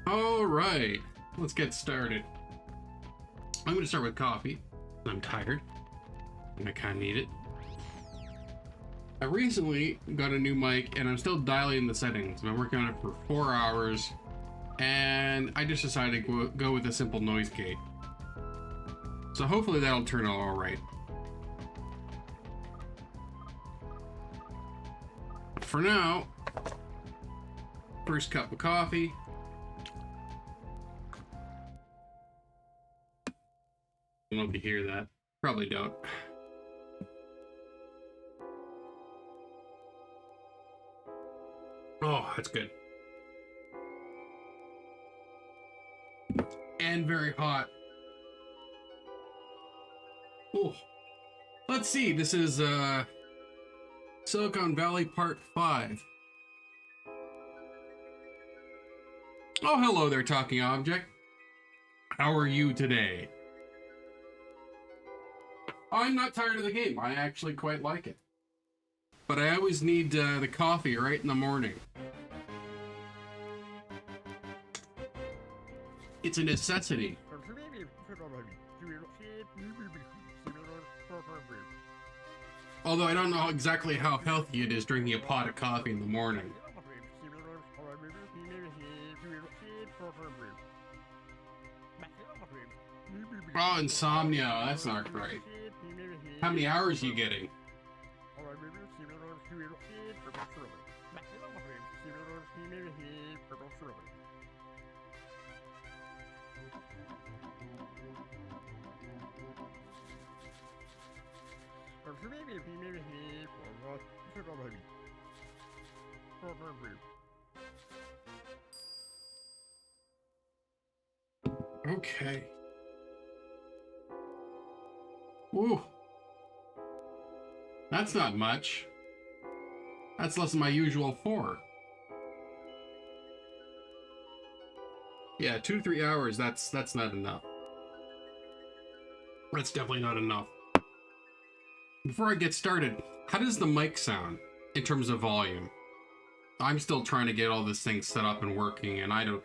All right, let's get started. I'm going to start with coffee. I'm tired, and I kind of need it. I recently got a new mic, and I'm still dialing the settings. I've been working on it for 4 hours, and I just decided to go with a simple noise gate. So hopefully that'll turn out all right. For now, first cup of coffee. I don't know if you hear that. Probably don't. Oh, that's good. And very hot. Oh, let's see. This is Silicon Valley Part 5. Oh, hello there, talking object. How are you today? I'm not tired of the game. I actually quite like it. But I always need the coffee right in the morning. It's a necessity. Although I don't know exactly how healthy it is drinking a pot of coffee in the morning. Oh, insomnia. That's not great. How many hours are you getting? Okay. Ooh. That's not much. That's less than my usual 4. Yeah, 2 to 3 hours, that's not enough. That's definitely not enough. Before I get started, how does the mic sound in terms of volume? I'm still trying to get all this thing set up and working, and I don't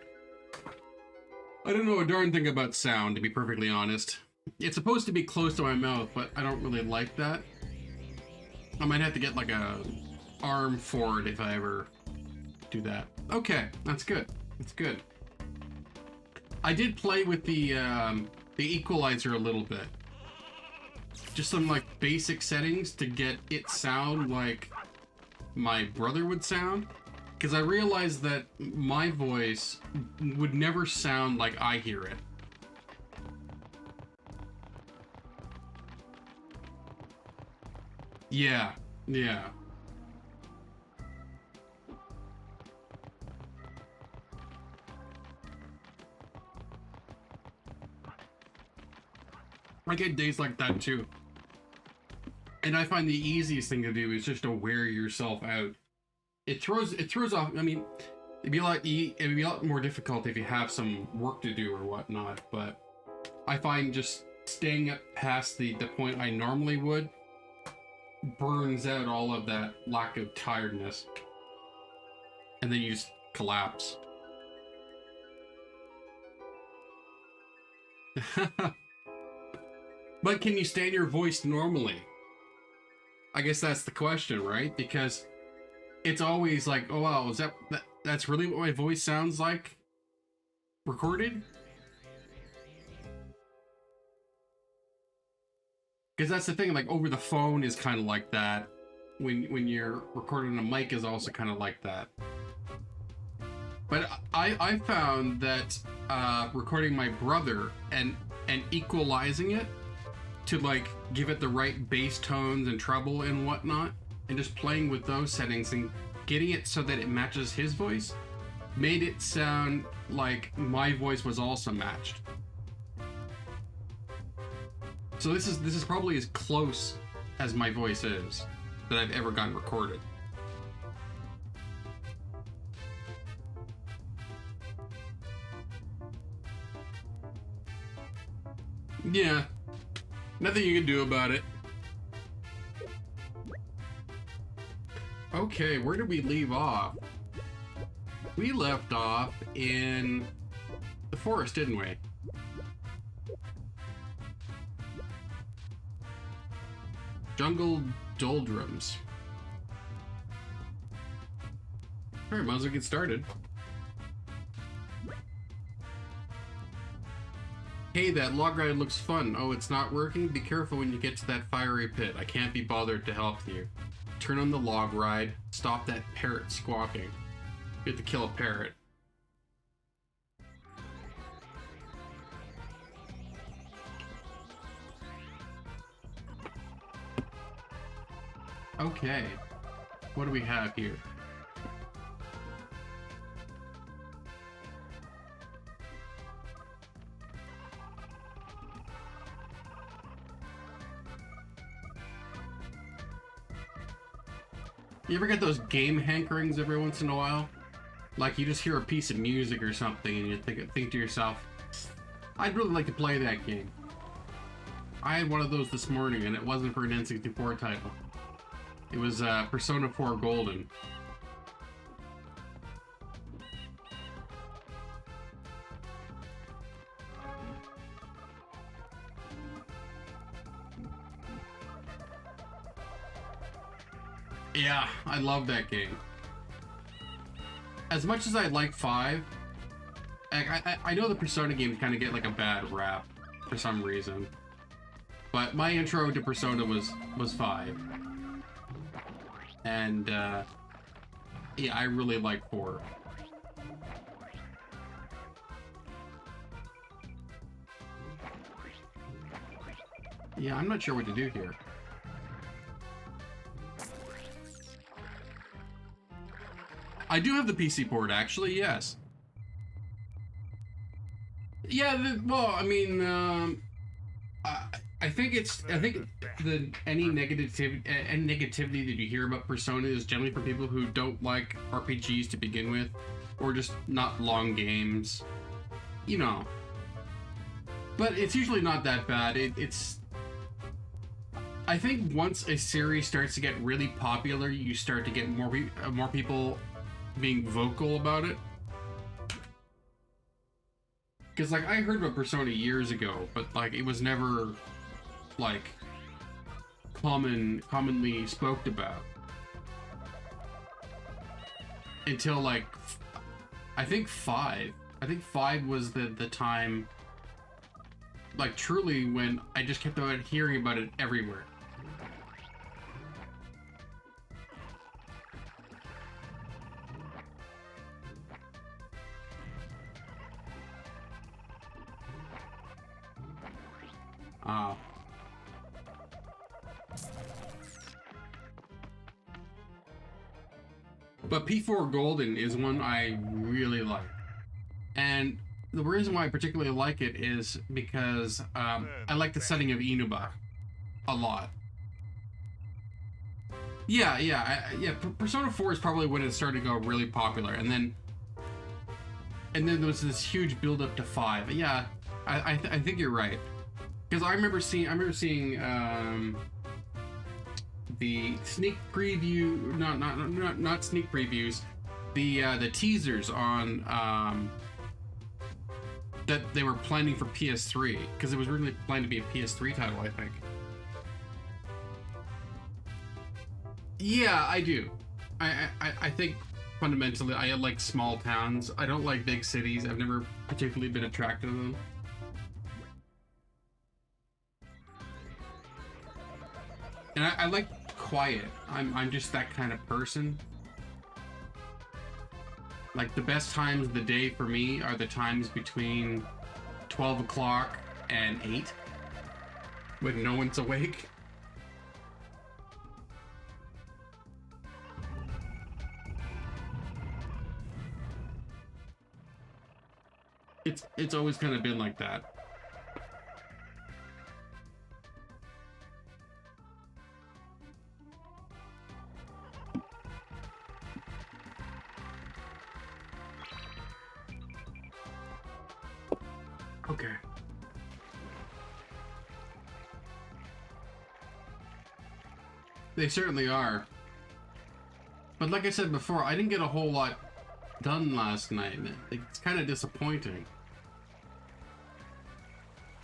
know a darn thing about sound, to be perfectly honest. It's supposed to be close to my mouth, but I don't really like that. I might have to get like a arm for it if I ever do that. Okay, that's good. That's good. I did play with the equalizer a little bit. Just some like basic settings to get it sound like my brother would sound. Because I realized that my voice would never sound like I hear it. Yeah, yeah. I get days like that too. And I find the easiest thing to do is just to wear yourself out. It throws off. I mean, it'd be a lot more difficult if you have some work to do or whatnot. But I find just staying up past the point I normally would burns out all of that lack of tiredness, and then you just collapse. But can you stand your voice normally? I guess that's the question, right? Because it's always like, oh wow, is that's really what my voice sounds like recorded? Because that's the thing, like over the phone is kind of like that. When you're recording a mic is also kind of like that. But I found that recording my brother and equalizing it to like give it the right bass tones and treble and whatnot, and just playing with those settings and getting it so that it matches his voice, made it sound like my voice was also matched. So this is probably as close as my voice is that I've ever gotten recorded. Yeah, nothing you can do about it. Okay, where did we leave off? We left off in the forest, didn't we? Jungle doldrums. Alright, might as well get started. Hey, that log ride looks fun. Oh, it's not working? Be careful when you get to that fiery pit. I can't be bothered to help you. Turn on the log ride. Stop that parrot squawking. You have to kill a parrot. Okay. What do we have here? You ever get those game hankerings every once in a while? Like you just hear a piece of music or something and you think to yourself, I'd really like to play that game. I had one of those this morning and it wasn't for an N64 title. It was Persona 4 Golden. Yeah, I love that game. As much as I like 5, I know the Persona games kind of get like a bad rap for some reason. But my intro to Persona was 5. And yeah, I really like 4. Yeah, I'm not sure what to do here. I do have the PC port, actually, yes. Yeah, well, I mean, I think any negativity that you hear about Persona is generally for people who don't like RPGs to begin with, or just not long games, you know. But it's usually not that bad. I think once a series starts to get really popular, you start to get more people being vocal about it. Because like I heard about Persona years ago, but like it was never like commonly spoke about until like I think 5 was the time, like truly, when I just kept on hearing about it everywhere. But P4 Golden is one I really like. And the reason why I particularly like it is because I like the setting of Inuba a lot. Yeah. Persona 4 is probably when it started to go really popular, and then there was this huge build up to 5. Yeah, I think you're right. Because I remember seeing the sneak preview, not sneak previews, the teasers on that they were planning for PS3, because it was originally planned to be a PS3 title, I think. Yeah, I do. I think fundamentally I like small towns. I don't like big cities. I've never particularly been attracted to them. And I like quiet. I'm just that kind of person. Like the best times of the day for me are the times between 12 o'clock and 8 when no one's awake. It's always kind of been like that. Okay. They certainly are. But like I said before, I didn't get a whole lot done last night. It's kind of disappointing.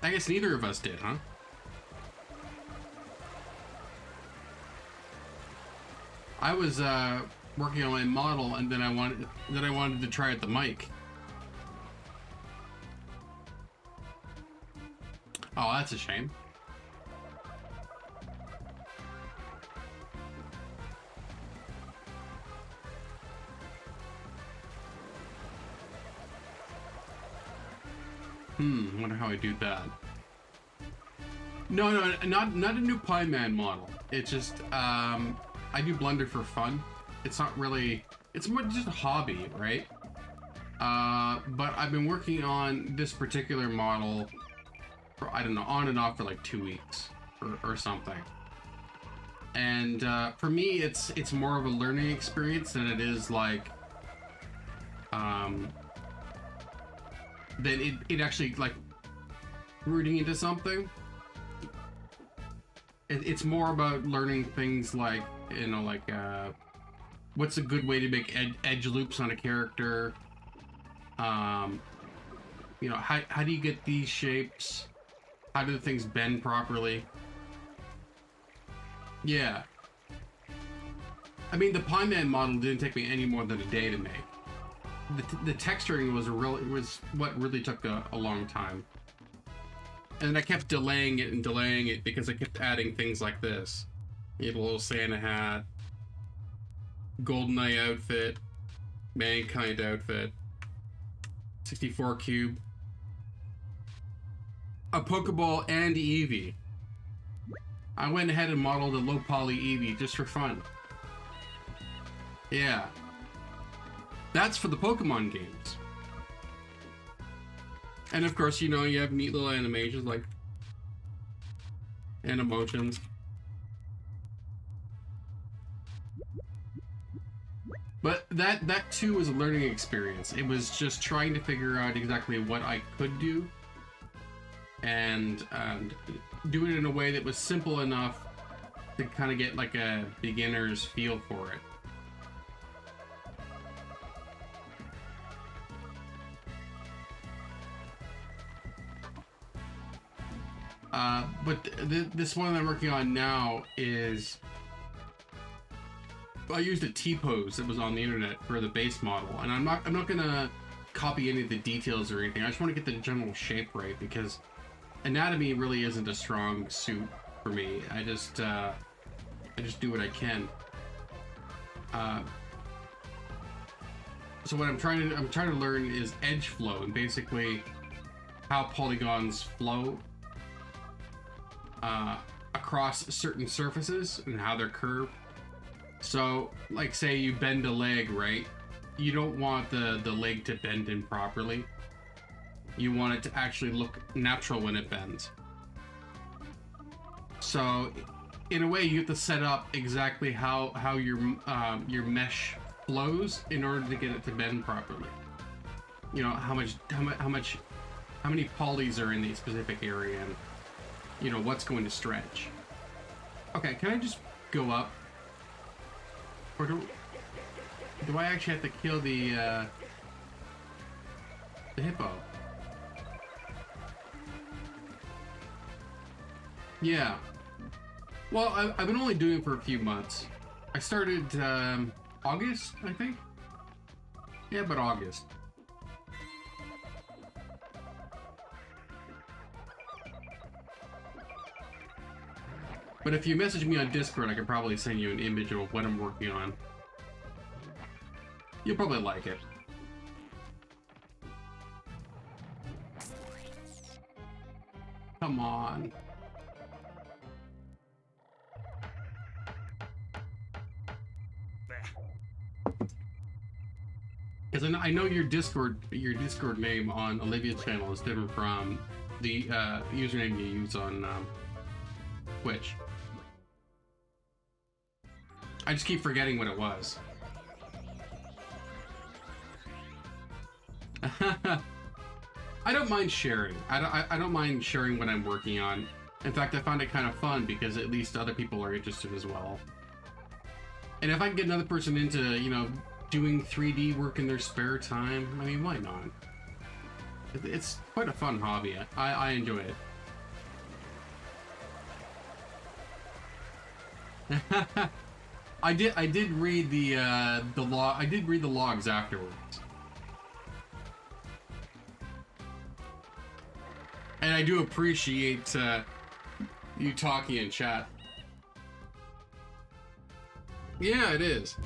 I guess neither of us did, huh? I was working on my model, and then I wanted to try out the mic. Oh, that's a shame. Wonder how I do that. No, not a new Pie Man model. It's just I do Blender for fun. It's not really. It's more just a hobby, right? But I've been working on this particular model for, I don't know, on and off for like 2 weeks or something. And for me, it's more of a learning experience than it is like than it actually like rooting into something. It's more about learning things like, you know, like what's a good way to make edge loops on a character. You know, how do you get these shapes? How do the things bend properly? Yeah. I mean, the Pie Man model didn't take me any more than a day to make. The texturing was what really took a long time. And I kept delaying it because I kept adding things like this. You had a little Santa hat, GoldenEye outfit, Mankind outfit, 64 cube, a Pokeball, and Eevee. I went ahead and modeled a low poly Eevee just for fun. Yeah. That's for the Pokemon games. And of course, you know, you have neat little animations like and emotions. But that too was a learning experience. It was just trying to figure out exactly what I could do and do it in a way that was simple enough to kind of get like a beginner's feel for it. But this one I'm working on now is, I used a T-pose that was on the internet for the base model, and I'm not gonna copy any of the details or anything. I just want to get the general shape right because anatomy really isn't a strong suit for me. I just do what I can. So what I'm trying to learn is edge flow, and basically how polygons flow across certain surfaces and how they're curved. So, like, say you bend a leg, right? You don't want the leg to bend improperly. You want it to actually look natural when it bends. So, in a way, you have to set up exactly how your mesh flows in order to get it to bend properly. You know, how many polys are in the specific area, and you know what's going to stretch. Okay, can I just go up? Or do I actually have to kill the hippo? Yeah. Well, I've been only doing it for a few months. I started August, I think. Yeah, but August. But if you message me on Discord, I could probably send you an image of what I'm working on. You'll probably like it. Come on. Because I know your Discord name on Olivia's channel is different from the username you use on Twitch. I just keep forgetting what it was. I don't mind sharing. I don't mind sharing what I'm working on. In fact, I find it kind of fun because at least other people are interested as well. And if I can get another person into, you know, doing 3D work in their spare time, I mean, why not? It's quite a fun hobby. I enjoy it. I did read the log. I did read the logs afterwards. And I do appreciate you talking in chat. Yeah, it is.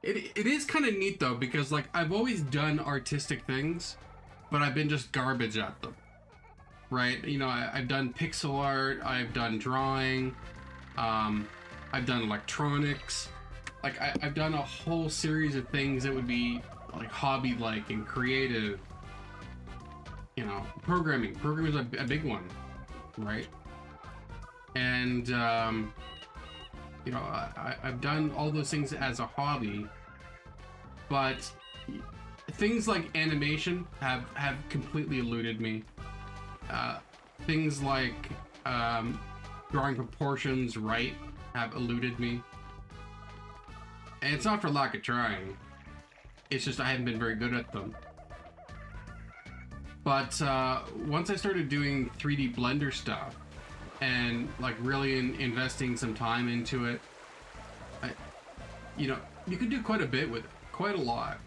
It is kind of neat though, because like I've always done artistic things, but I've been just garbage at them. Right? You know, I've done pixel art, I've done drawing, I've done electronics. Like I've done a whole series of things that would be like hobby-like and creative. You know, programming. Programming is a big one, right? And you know, I've done all those things as a hobby, but things like animation have completely eluded me. Things like drawing proportions right have eluded me. And it's not for lack of trying. It's just I haven't been very good at them. But once I started doing 3D Blender stuff and like really investing some time into it, you know, you can do quite a bit with it, quite a lot,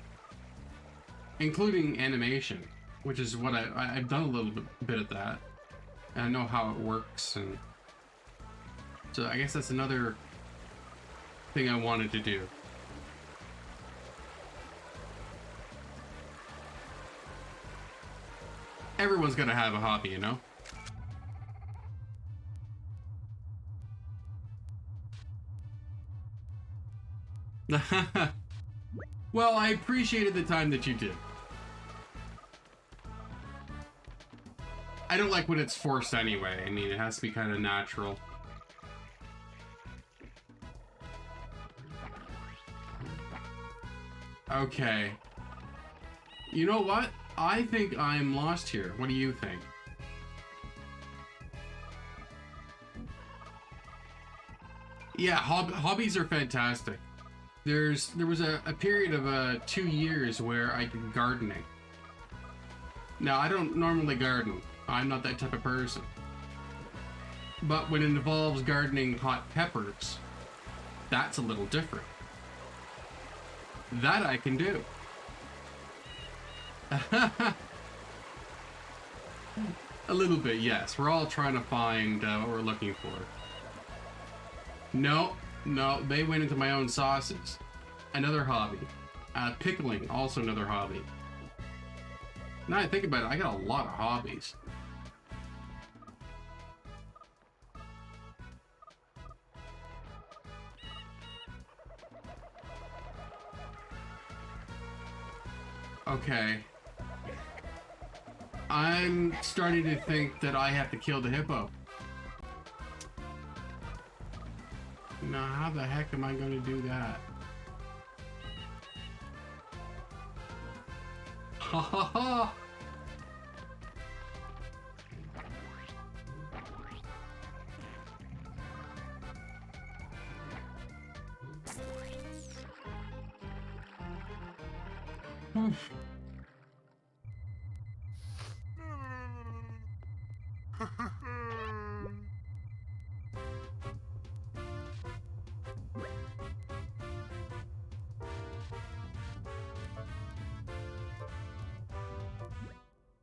including animation, which is what I've done a little bit of that. And I know how it works, and so I guess that's another thing I wanted to do. Everyone's gonna have a hobby, you know? Well, I appreciated the time that you did. I don't like when it's forced anyway. I mean, it has to be kind of natural. Okay. You know what? I think I'm lost here. What do you think? Yeah, hobbies are fantastic. There was a period of 2 years where I did gardening. Now, I don't normally garden. I'm not that type of person. But when it involves gardening hot peppers, that's a little different. That I can do. A little bit, yes. We're all trying to find what we're looking for. No, they went into my own sauces. Another hobby. Pickling, also another hobby. Now I think about it, I got a lot of hobbies. Okay. I'm starting to think that I have to kill the hippo. Now, how the heck am I going to do that? Ha ha ha!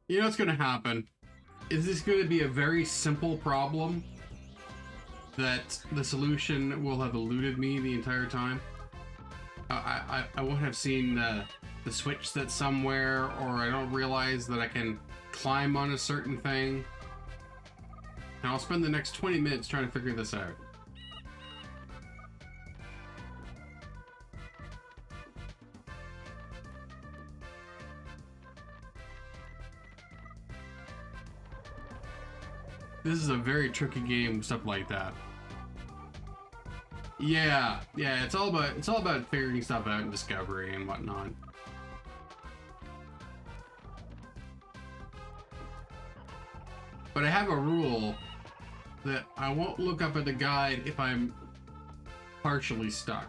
You know what's gonna happen? Is this gonna be a very simple problem that the solution will have eluded me the entire time? I won't have seen the switch that's somewhere, or I don't realize that I can climb on a certain thing. And I'll spend the next 20 minutes trying to figure this out. This is a very tricky game, stuff like that. Yeah, it's all about figuring stuff out and discovery and whatnot. But I have a rule that I won't look up at the guide if I'm partially stuck.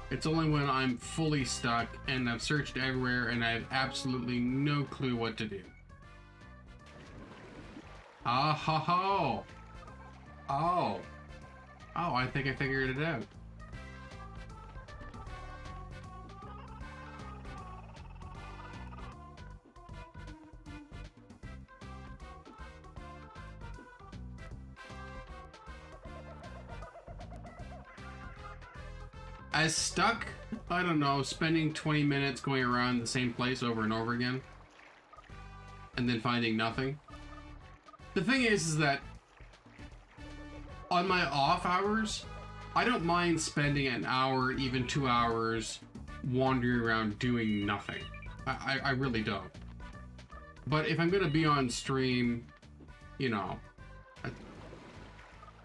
It's only when I'm fully stuck and I've searched everywhere and I have absolutely no clue what to do. Ah ho ho! Oh. Oh, I think I figured it out. As stuck, I don't know, spending 20 minutes going around the same place over and over again, and then finding nothing. The thing is that on my off hours, I don't mind spending an hour, even 2 hours, wandering around doing nothing. I really don't. But if I'm gonna be on stream, you know,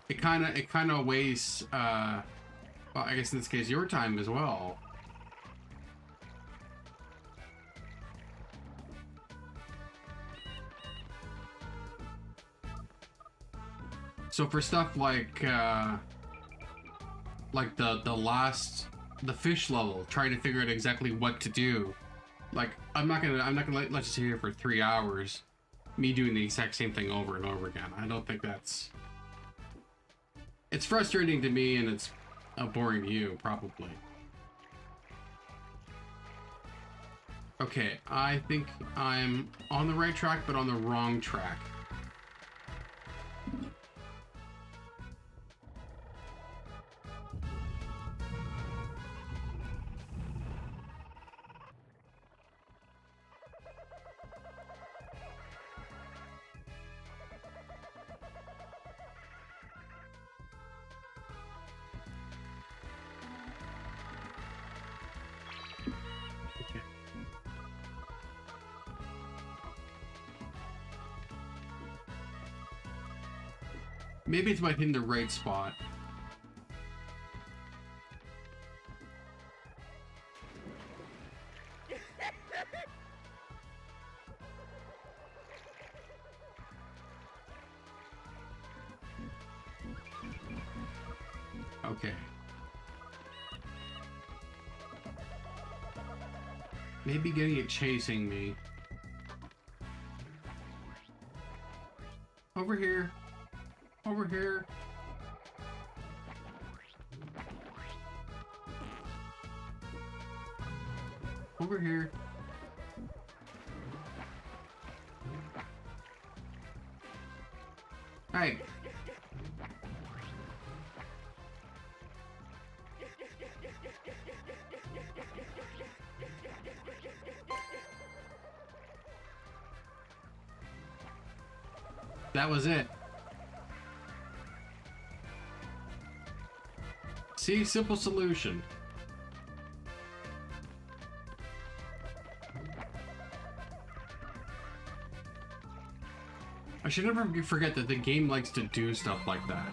it kind of wastes. Well, I guess in this case, your time as well. So for stuff like the fish level, trying to figure out exactly what to do. Like I'm not gonna let you sit here for 3 hours, me doing the exact same thing over and over again. I don't think that's. It's frustrating to me, and it's boring to you, probably. Okay, I think I'm on the right track, but on the wrong track. Maybe it's about hitting the right spot. Okay. Maybe getting it chasing me. Over here. Over here. Over here. Hey. That was it. See, simple solution. I should never forget that the game likes to do stuff like that.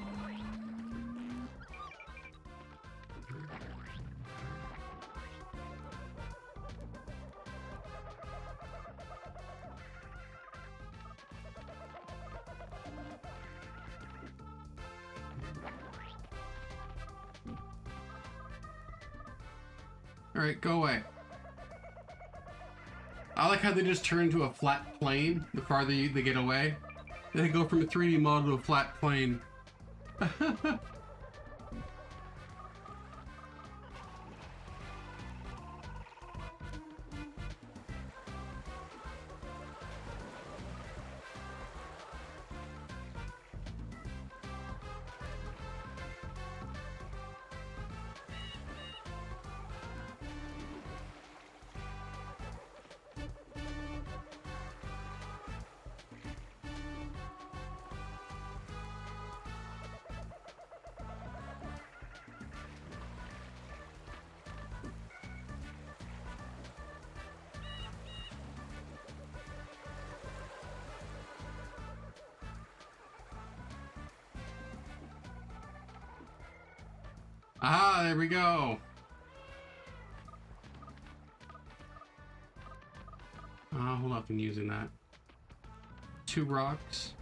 Alright, go away. I like how they just turn into a flat plane the farther they get away. They go from a 3D model to a flat plane. Ah, there we go. Hold up, I'm using that. 2 rocks.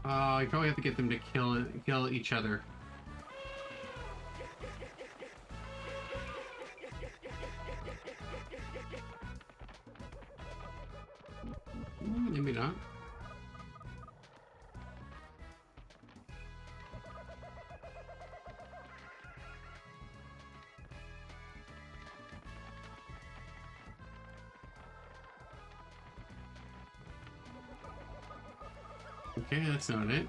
You probably have to get them to kill each other. Maybe not. Okay, that's not it.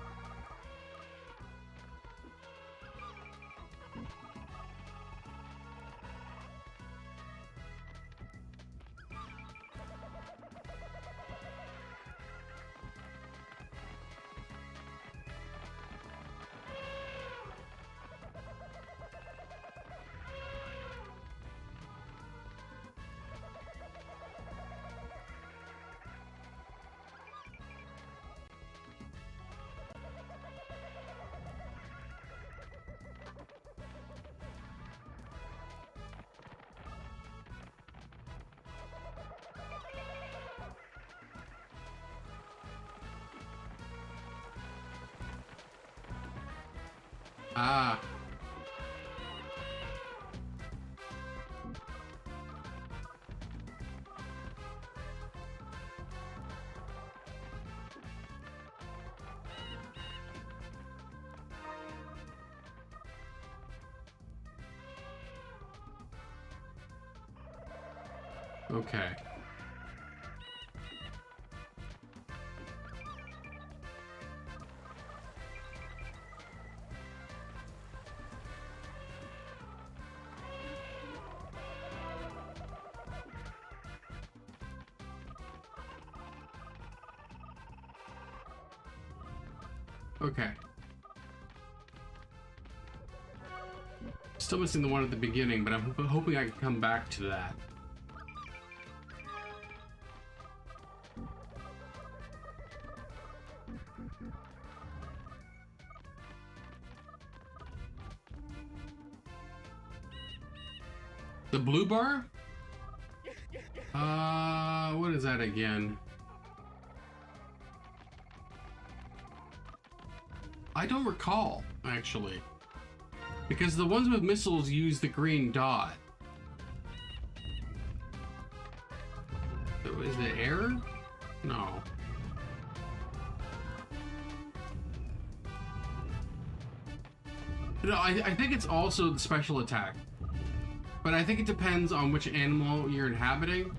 Ah. Okay. Okay. Still missing the one at the beginning, but I'm hoping I can come back to that. The blue bar? What is that again? I don't recall, actually. Because the ones with missiles use the green dot. Is it air? No. No, I think it's also the special attack. But I think it depends on which animal you're inhabiting.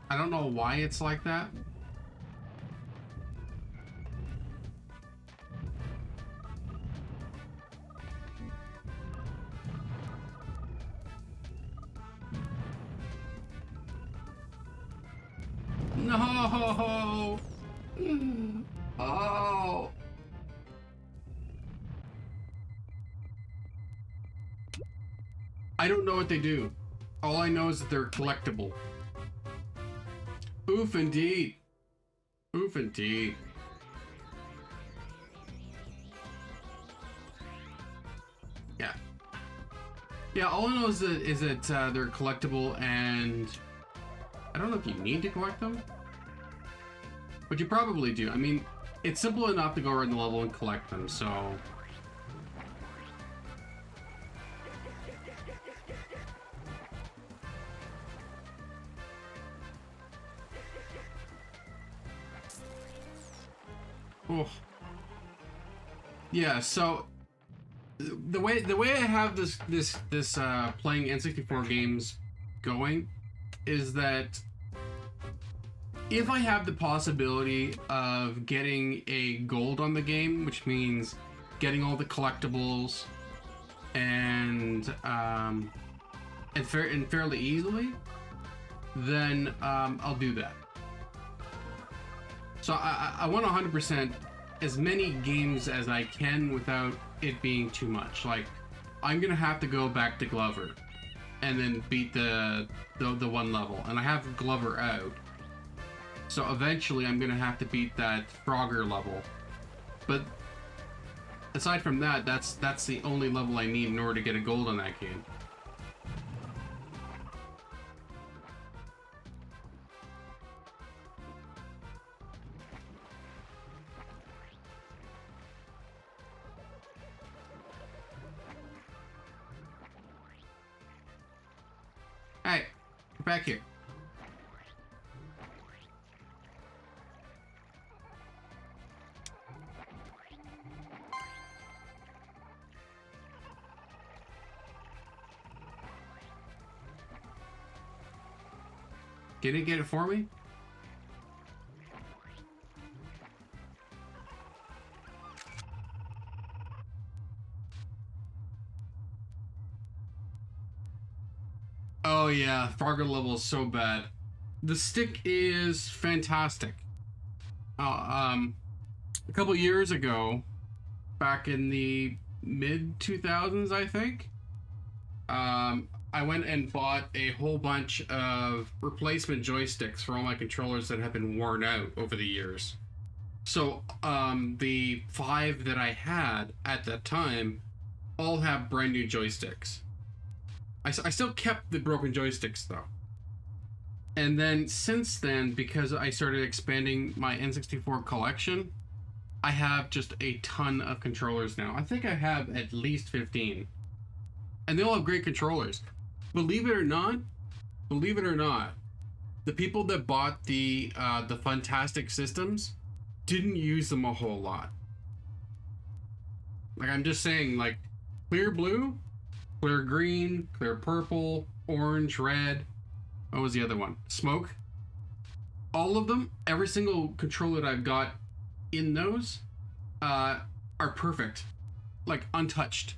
I don't know why it's like that. No! Oh! I don't know what they do. All I know is that they're collectible. Oof indeed. Oof indeed. Yeah. Yeah, all I know is that they're collectible, and I don't know if you need to collect them, but you probably do. I mean, it's simple enough to go around the level and collect them, so... Oh. Yeah, so the way I have this playing N64 games going is that if I have the possibility of getting a gold on the game, which means getting all the collectibles and fairly easily, then I'll do that. So I want 100% as many games as I can without it being too much. Like, I'm gonna have to go back to Glover and then beat the one level, and I have Glover out. So eventually I'm gonna have to beat that Frogger level. But aside from that, that's the only level I need in order to get a gold on that game. back here. Can it get it for me? Oh yeah, Fargo level is so bad. The stick is fantastic. A couple years ago, back in the mid 2000s, I think, I went and bought a whole bunch of replacement joysticks for all my controllers that have been worn out over the years. So the 5 that I had at that time all have brand new joysticks. I still kept the broken joysticks though. And then since then, because I started expanding my N64 collection, I have just a ton of controllers now. I think I have at least 15. And they all have great controllers. Believe it or not, the people that bought the Fantastic systems didn't use them a whole lot. Like, I'm just saying, like, clear blue, clear green, clear purple, orange, red. What was the other one? Smoke. All of them, every single controller that I've got in those are perfect. Like, untouched.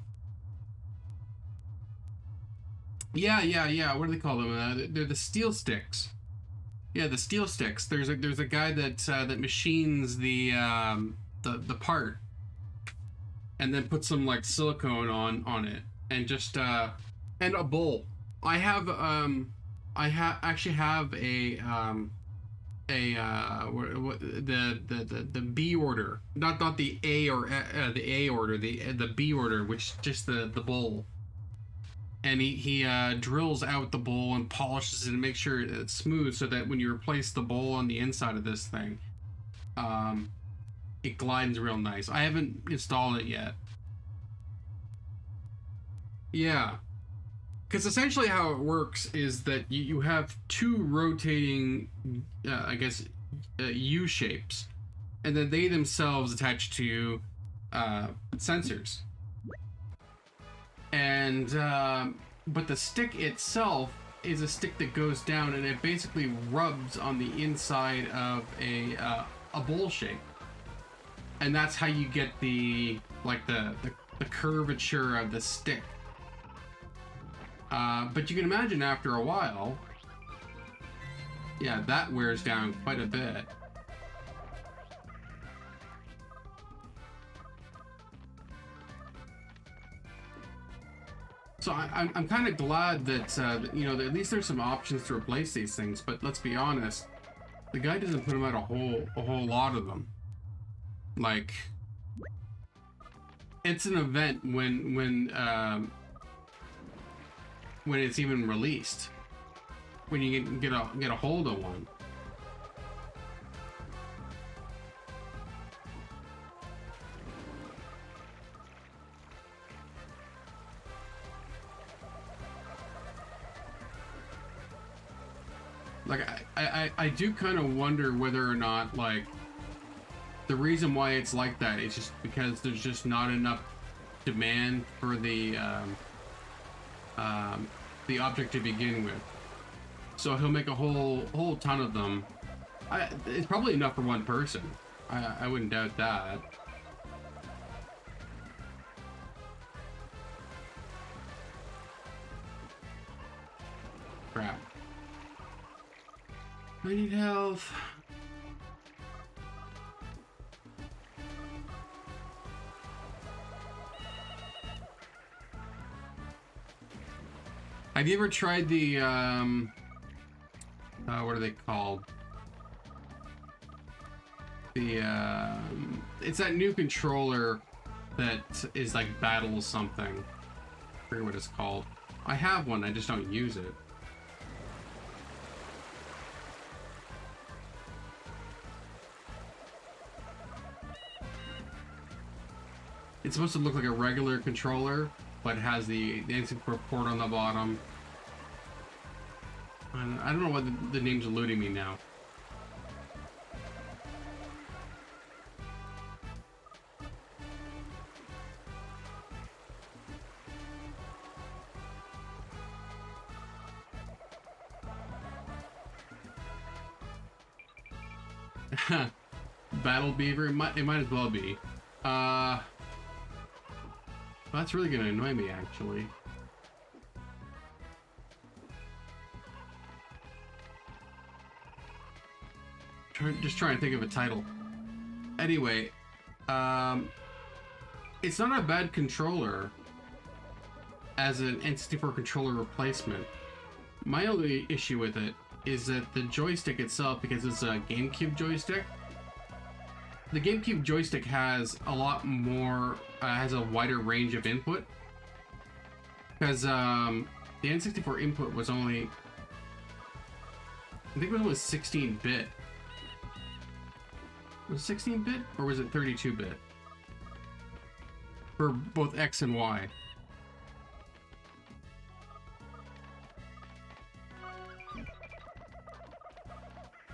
Yeah. What do they call them? They're the steel sticks. Yeah, the steel sticks. There's a guy that machines the part, and then puts some like silicone on it, and just and a bowl. I actually have a the B order, not the A or the A order, the B order, which just the bowl. And he drills out the bowl and polishes it and makes sure it's smooth, so that when you replace the bowl on the inside of this thing, it glides real nice. I haven't installed it yet. Yeah, because essentially how it works is that you have 2 rotating, I guess, U shapes, and then they themselves attach to sensors. And but the stick itself is a stick that goes down, and it basically rubs on the inside of a bowl shape, and that's how you get the curvature of the stick. But you can imagine after a while, yeah, that wears down quite a bit. So I'm kind of glad that you know, that at least there's some options to replace these things. But let's be honest, the guy doesn't put them out a whole lot of them. Like, it's an event when it's even released, when you get a hold of one. Like, I do kind of wonder whether or not, like, the reason why it's like that is just because there's just not enough demand for the object to begin with. So he'll make a whole ton of them. It's probably enough for one person. I wouldn't doubt that. Crap. I need health. Have you ever tried the what are they called? The it's that new controller that is like Battle something. I forget what it's called. I have one, I just don't use it. It's supposed to look like a regular controller, but it has the N64 port on the bottom. And I don't know why the name's eluding me now. Battle Beaver, it might as well be. That's really gonna annoy me, actually. Just trying to think of a title. Anyway, it's not a bad controller as an N64 controller replacement. My only issue with it is that the joystick itself, because it's a GameCube joystick, the GameCube joystick has a lot more, has a wider range of input. Because the N64 input was only, I think it was only 16-bit. Was it 16-bit or was it 32-bit? For both X and Y.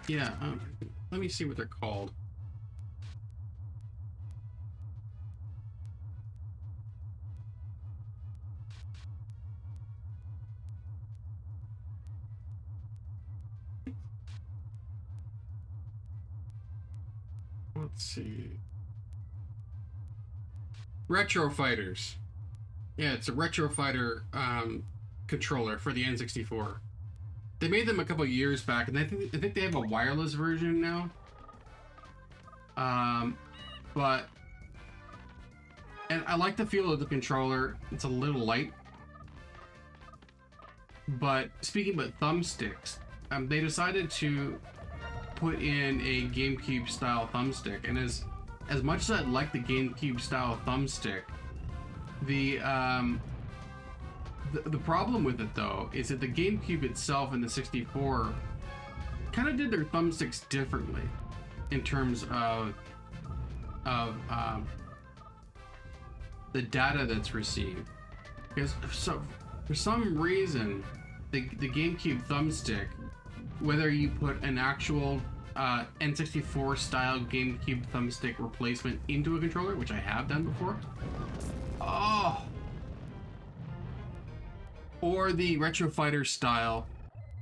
Yeah, let me see what they're called. Let's see. Retro Fighters. Yeah, it's a Retro Fighter controller for the N64. They made them a couple years back, and I think they have a wireless version now. But I like the feel of the controller. It's a little light. But speaking about thumbsticks, they decided to put in a GameCube style thumbstick, and as much as I like the GameCube style thumbstick, the problem with it though is that the GameCube itself and the 64 kind of did their thumbsticks differently in terms of the data that's received. Because for some reason, the GameCube thumbstick, whether you put an actual N64 style GameCube thumbstick replacement into a controller, which I have done before, or the Retro Fighter style,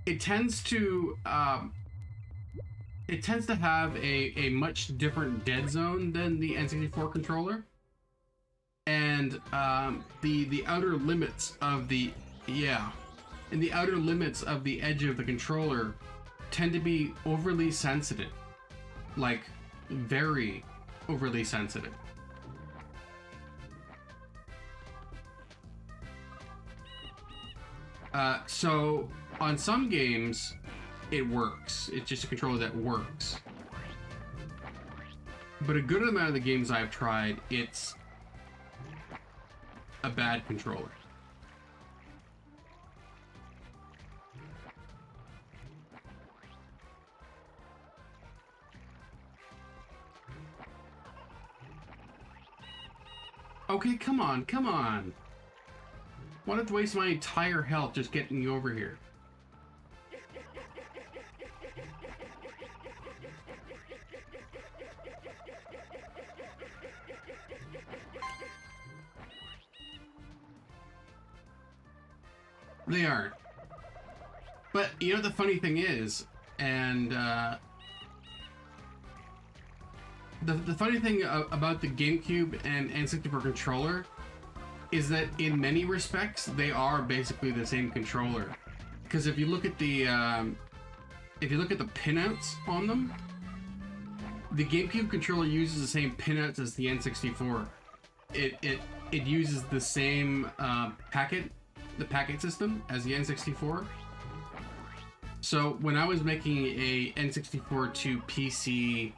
it tends to have a much different dead zone than the N64 controller, and the outer limits of the edge of the controller tend to be overly sensitive, like very overly sensitive. So on some games, it works. It's just a controller that works. But a good amount of the games I've tried, it's a bad controller. Okay, come on, come on. Why don't I waste my entire health just getting you over here? They aren't. But you know the funny thing is, and the funny thing about the GameCube and N64 controller is that in many respects they are basically the same controller. Because if you look at the pinouts on them, the GameCube controller uses the same pinouts as the N64. It uses the same packet system as the N64. So when I was making a N64 to PC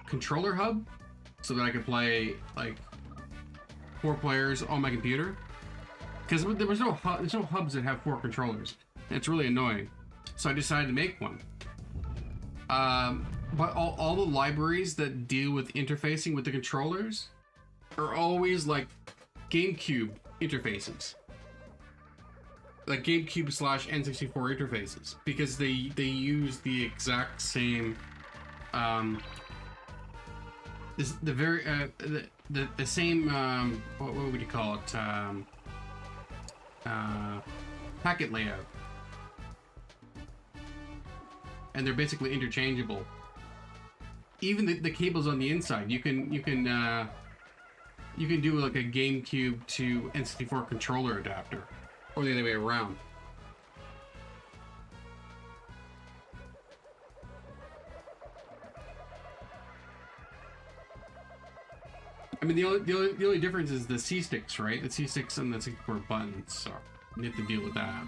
controller hub, so that I could play like 4 players on my computer, because there's no hubs that have 4 controllers, and it's really annoying. So I decided to make one. But all the libraries that deal with interfacing with the controllers are always like GameCube interfaces. like GameCube slash N64 interfaces, because they use the exact same the very the same what would you call it, packet layout, and they're basically interchangeable. Even the cables on the inside, you can do like a GameCube to N64 controller adapter, or the other way around. I mean, the only difference is the C sticks, right? The C sticks and the 64 buttons, so you have to deal with that.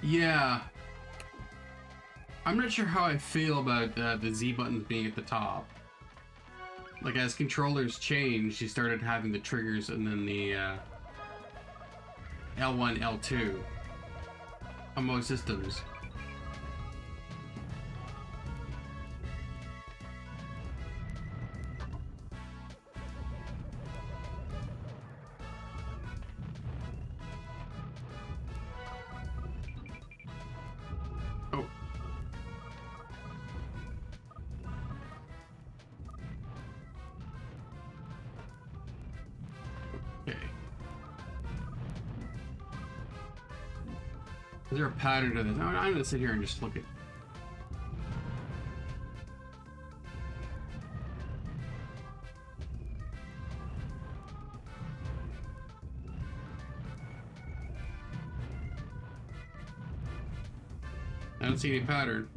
Yeah. I'm not sure how I feel about the Z buttons being at the top. Like, as controllers changed, you started having the triggers and then the L1, L2 on most systems. Oh. Okay. Is there a pattern to this? I'm gonna sit here and just look at. I don't see any pattern.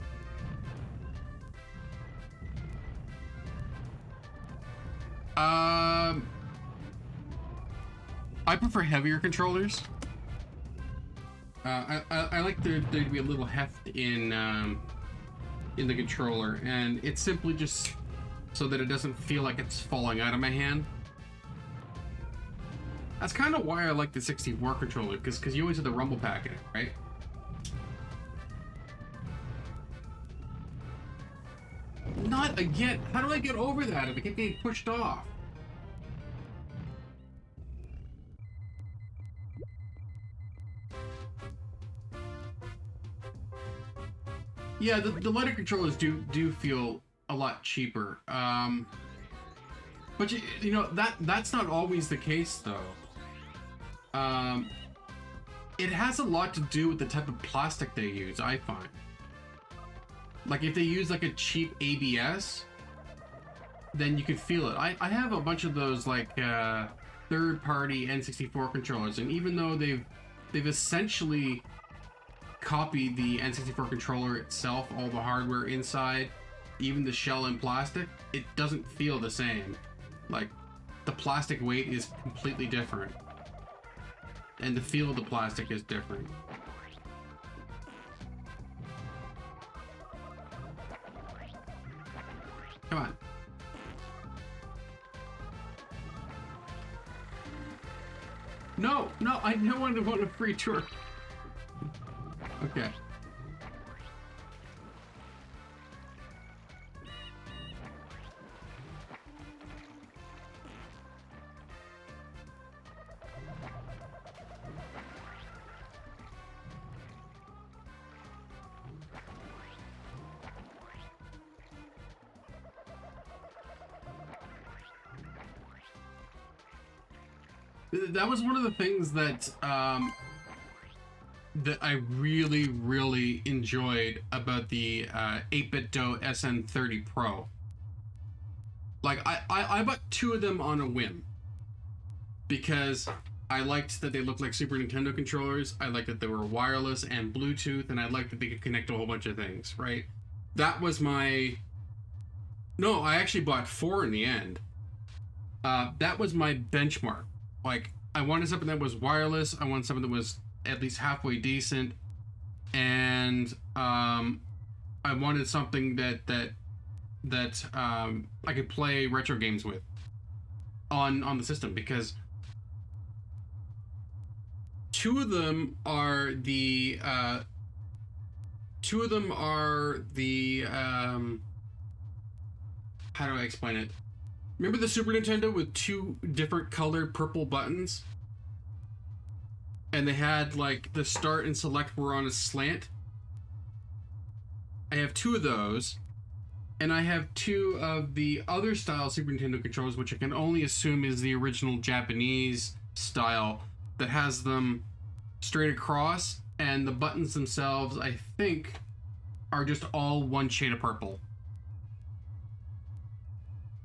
I prefer heavier controllers. I like there to be a little heft in the controller, and it's simply just so that it doesn't feel like it's falling out of my hand. That's kind of why I like the 64 controller, because you always have the rumble pack in it, right? Not again. How do I get over that if I keep getting pushed off? Yeah, the lighter controllers do feel a lot cheaper. But you know that's not always the case though. It has a lot to do with the type of plastic they use, I find. Like, if they use like a cheap ABS, then you can feel it. I have a bunch of those like third-party N64 controllers, and even though they've essentially copied the N64 controller itself, all the hardware inside, even the shell in plastic, it doesn't feel the same. Like, the plastic weight is completely different, and the feel of the plastic is different. Come on. No, I don't want a free tour. Okay. That was one of the things that that I really enjoyed about the 8BitDo SN30 Pro. Like, I bought two of them on a whim because I liked that they looked like Super Nintendo controllers. I liked that they were wireless and Bluetooth, and I liked that they could connect to a whole bunch of things, right? That was my... No, I actually bought four in the end. That was my benchmark. Like, I wanted something that was wireless, I wanted something that was at least halfway decent, and I wanted something that I could play retro games with on the system, because Two of them are the how do I explain it? Remember the Super Nintendo with two different colored purple buttons? And they had like the start and select were on a slant. I have two of those. And I have two of the other style Super Nintendo controllers, which I can only assume is the original Japanese style that has them straight across, and the buttons themselves, I think, are just all one shade of purple.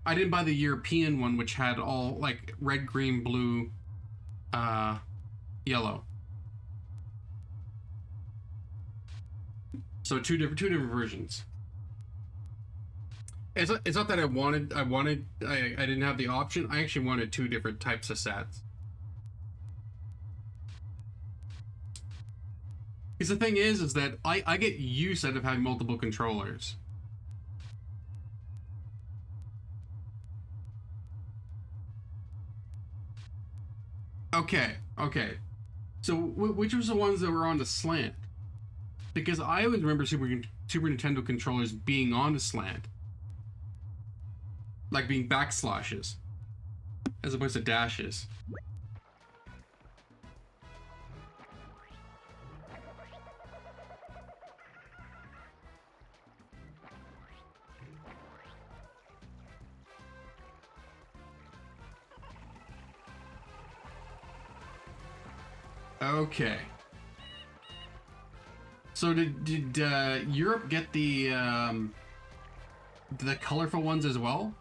I didn't buy the European one, which had all like red, green, blue, yellow. So two different versions. It's not that I didn't have the option. I actually wanted two different types of sets. Because the thing is that I get used out of having multiple controllers. Okay. So which was the ones that were on the slant? Because I always remember Super Nintendo controllers being on the slant. Like being backslashes, as opposed to dashes. Okay. So did Europe get the colorful ones as well?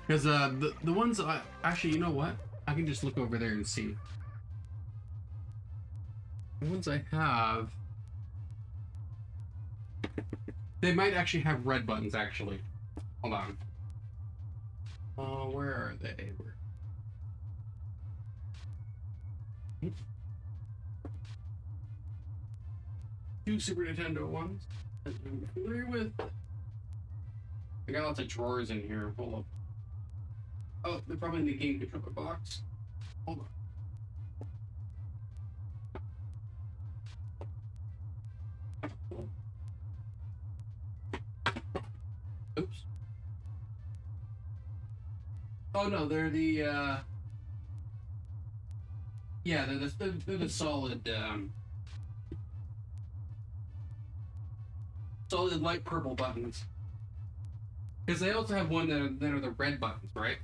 Because the ones actually, you know what? I can just look over there and see. The ones I have, they might actually have red buttons. Actually, hold on. Where are they? Two Super Nintendo ones that I'm familiar with. I got lots of drawers in here. Hold up. Oh, they're probably in the game controller box. Hold on. Oops. Oh no, they're the yeah, they're the solid solid light purple buttons. Because they also have one that are the red buttons, right?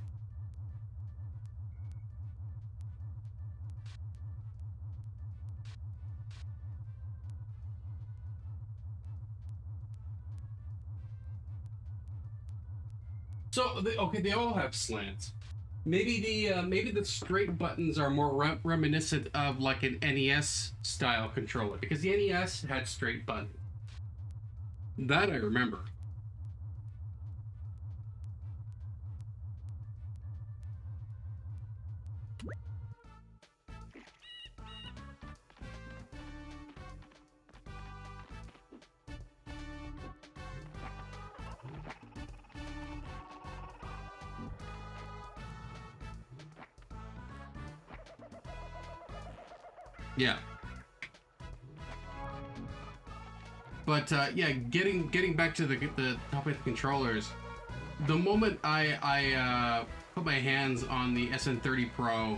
So they all have slants. Maybe the straight buttons are more reminiscent of like an NES style controller, because the NES had straight buttons. That I remember. Yeah. But yeah, getting back to the topic of the controllers, the moment I put my hands on the SN30 Pro,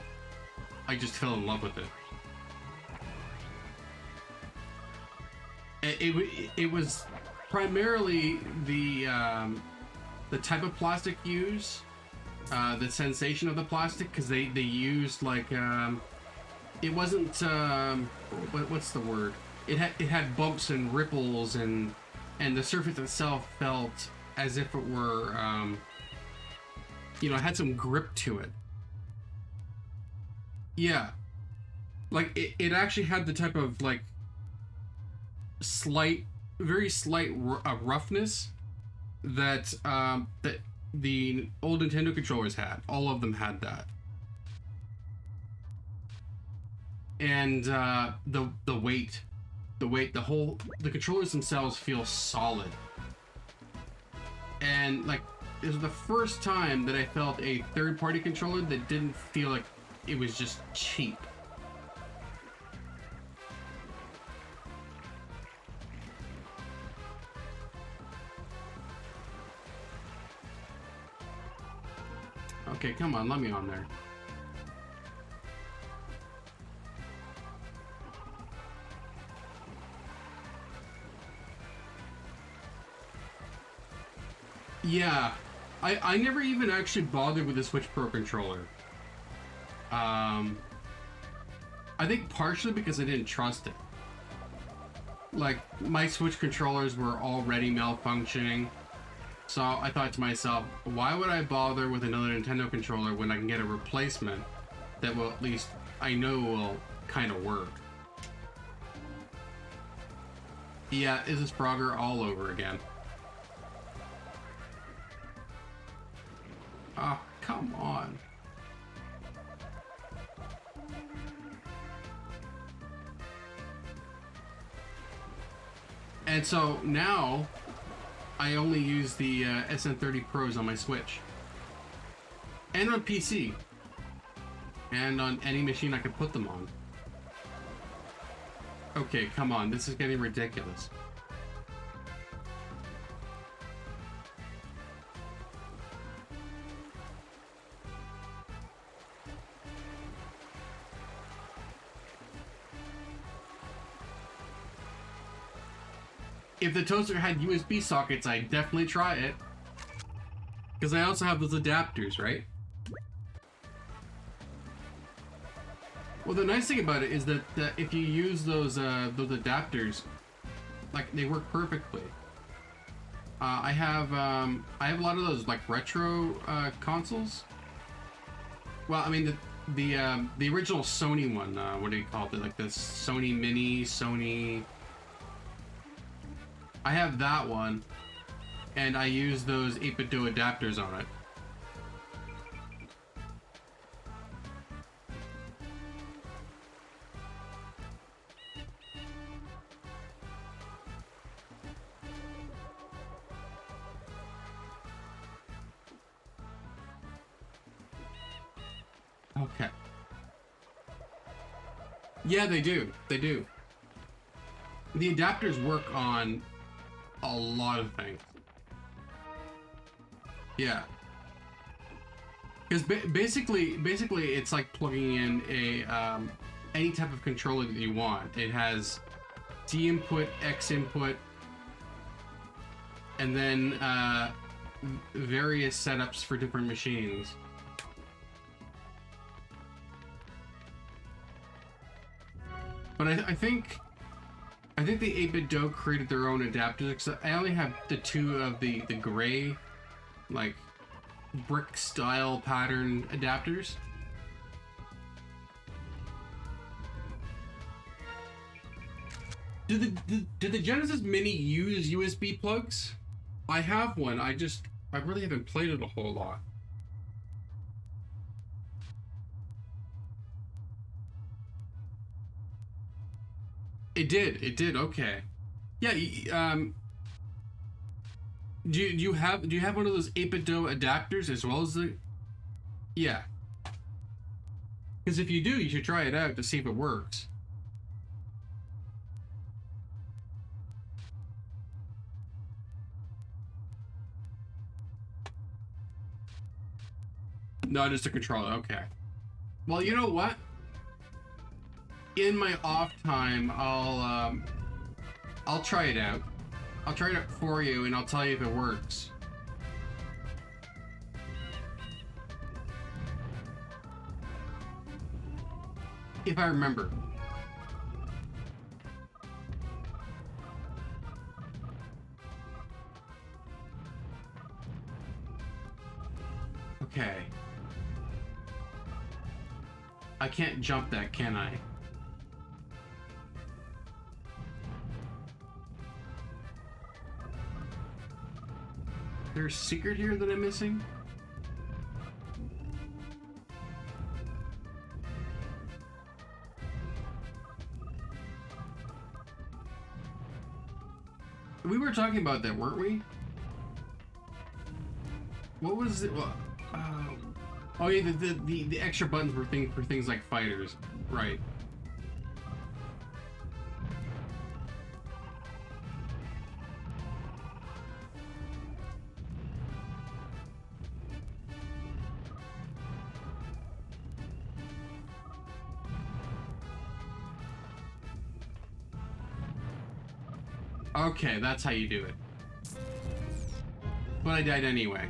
I just fell in love with it. It was primarily the type of plastic used, the sensation of the plastic, because they used like it wasn't what's the word? It had bumps and ripples, and the surface itself felt as if it were it had some grip to it. Yeah, like it actually had the type of like very slight roughness that the old Nintendo controllers had. All of them had that. And the weight, the controllers themselves feel solid. And like, it was the first time that I felt a third-party controller that didn't feel like it was just cheap. Okay, come on, let me on there. Yeah, I never even actually bothered with the Switch Pro controller. I think partially because I didn't trust it. Like, my Switch controllers were already malfunctioning. So I thought to myself, why would I bother with another Nintendo controller when I can get a replacement that will at least, I know will kind of work. Yeah, this is Frogger all over again. Oh, come on. And so now I only use the SN30 Pros on my Switch. And on PC. And on any machine I can put them on. Okay, come on, this is getting ridiculous. If the toaster had USB sockets, I'd definitely try it. Because I also have those adapters, right? Well, the nice thing about it is that if you use those adapters, like, they work perfectly. I have a lot of those, like, retro consoles. Well, I mean, the original Sony one, what do you call it? Like the Sony Mini, Sony... I have that one, and I use those 8BitDo adapters on it. Okay. Yeah, they do. They do. The adapters work on a lot of things. Yeah. Because basically, it's like plugging in a any type of controller that you want. It has D input, X input, and then various setups for different machines. But I think the 8BitDo created their own adapters, because I only have the two of the gray, like, brick style pattern adapters. Did the Genesis Mini use USB plugs? I have one. I really haven't played it a whole lot. It did, okay. Yeah, do you have one of those 8BitDo adapters as well as the... Yeah. Because if you do, you should try it out to see if it works. No, just a controller, okay. Well, you know what? In my off time, I'll try it out. I'll try it out for you, and I'll tell you if it works. If I remember. Okay. I can't jump that, can I? There's a secret here that I'm missing? We were talking about that, weren't we? What was it? Oh yeah, the extra buttons were for things like fighters, right? Okay, that's how you do it. But I died anyway.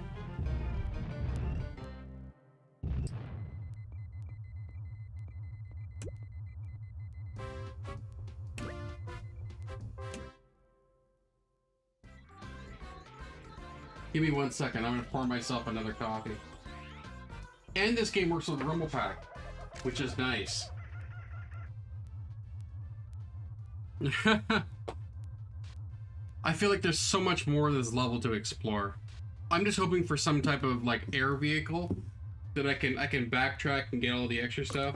Give me 1 second, I'm gonna pour myself another coffee. And this game works with the Rumble Pack, which is nice. I feel like there's so much more of this level to explore. I'm just hoping for some type of like air vehicle that I can backtrack and get all the extra stuff.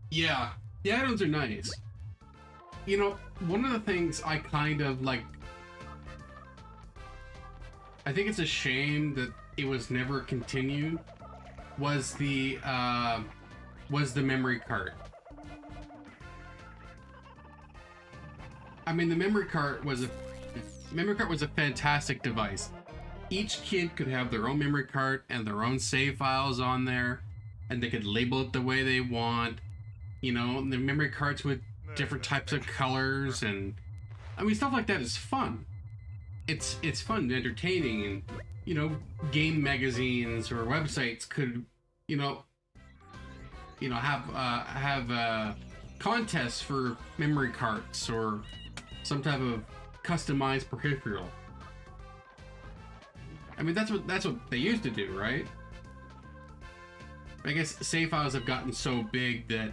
Yeah, the items are nice. You know, one of the things I kind of like, I think it's a shame that it was never continued, was the memory card. I mean, the memory card was a fantastic device. Each kid could have their own memory card and their own save files on there, and they could label it the way they want. You know, the memory cards with different types of colors, and I mean, stuff like that is fun. It's fun and entertaining, and you know, game magazines or websites could, have contests for memory cards or some type of customized peripheral. I mean, that's what they used to do, right? I guess save files have gotten so big that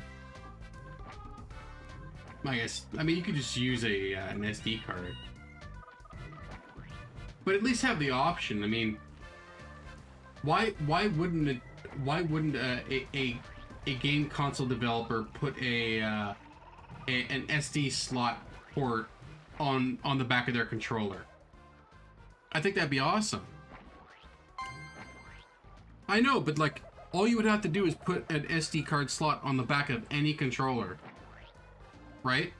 I mean, you could just use an SD card, but at least have the option. I mean, why wouldn't a game console developer put an SD slot port on the back of their controller? I think that'd be awesome. I know, but like, all you would have to do is put an SD card slot on the back of any controller, right?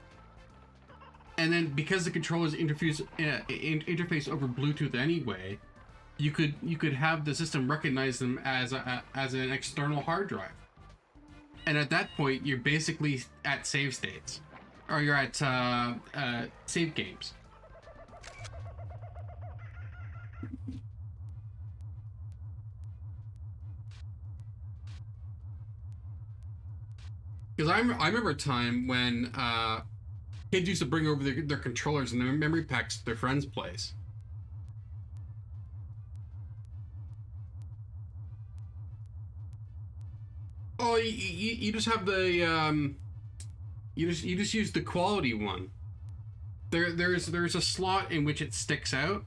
And then because the controllers interface over Bluetooth anyway, you could have the system recognize them as an external hard drive. And at that point, you're basically at save states, or you're at save games. Because I remember a time when kids used to bring over their controllers and their memory packs to their friend's place. Oh, you just have the you just use the quality one. There's a slot in which it sticks out,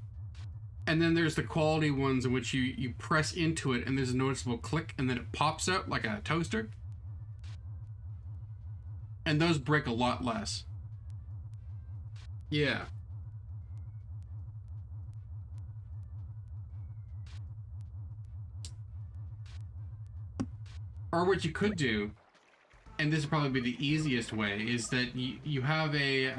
and then there's the quality ones in which you press into it and there's a noticeable click and then it pops out like a toaster. And those break a lot less. Yeah. Or what you could do, and this would probably be the easiest way, is that you have a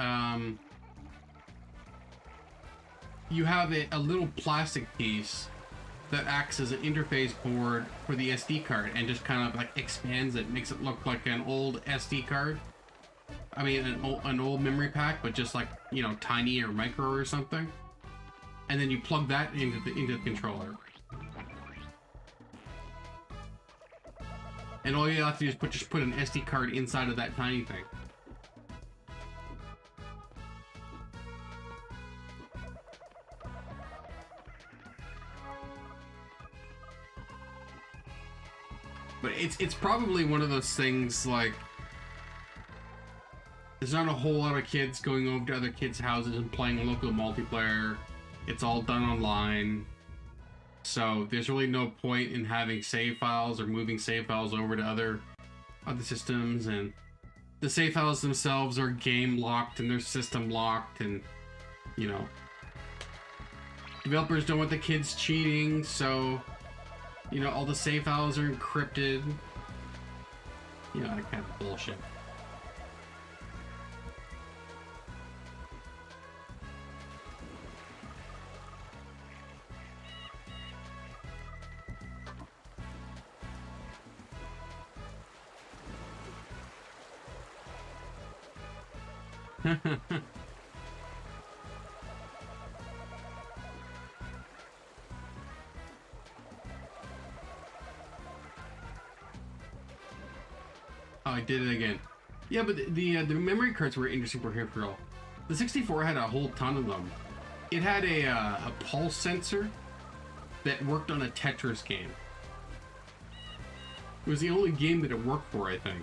little plastic piece that acts as an interface board for the SD card and just kind of like expands it, makes it look like an old SD card. I mean, an old memory pack, but just like, you know, tiny or micro or something. And then you plug that into the controller. And all you have to do is just put an SD card inside of that tiny thing. But it's probably one of those things like there's not a whole lot of kids going over to other kids' houses and playing local multiplayer. It's all done online. So there's really no point in having save files or moving save files over to other systems, and the save files themselves are game locked and they're system locked, and you know, developers don't want the kids cheating, so you know, all the save files are encrypted. You know, that kind of bullshit. Oh, I did it again. Yeah, but the memory cards were interesting peripheral. The 64 had a whole ton of them. It had a pulse sensor that worked on a Tetris game. It was the only game that it worked for, I think.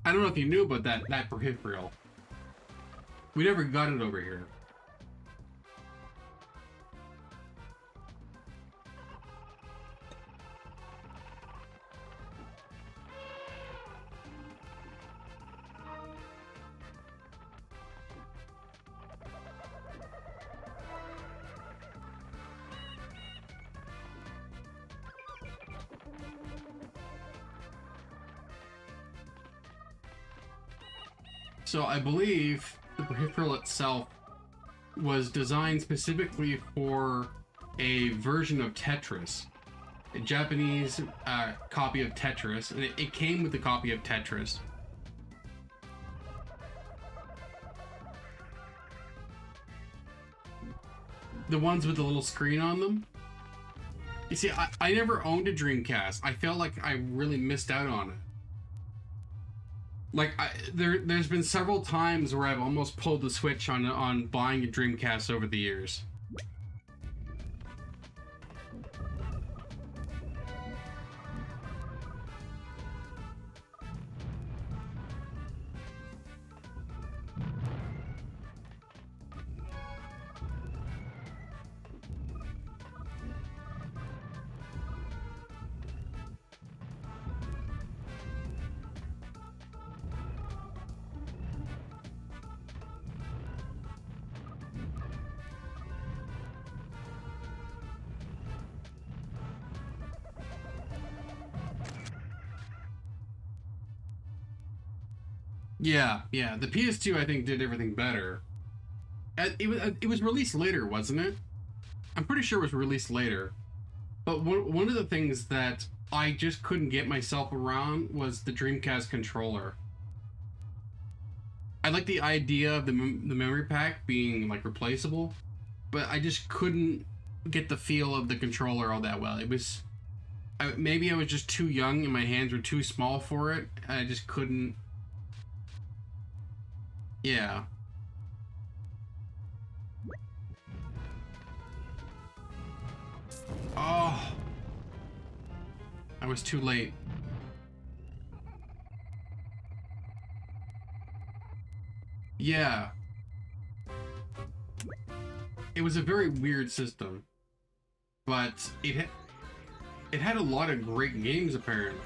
I don't know if you knew about that peripheral. We never got it over here. So I believe the peripheral itself was designed specifically for a version of Tetris, a Japanese copy of Tetris, and it came with a copy of Tetris. The ones with the little screen on them. You see, I never owned a Dreamcast. I felt like I really missed out on it. Like, there's been several times where I've almost pulled the switch on buying a Dreamcast over the years. Yeah. The PS2 I think did everything better. It was released later, wasn't it? I'm pretty sure it was released later. But one of the things that I just couldn't get myself around was the Dreamcast controller. I like the idea of the memory pack being like replaceable, but I just couldn't get the feel of the controller all that well. It was maybe I was just too young and my hands were too small for it. I just couldn't. Yeah. Oh. I was too late. Yeah. It was a very weird system. But it had a lot of great games apparently.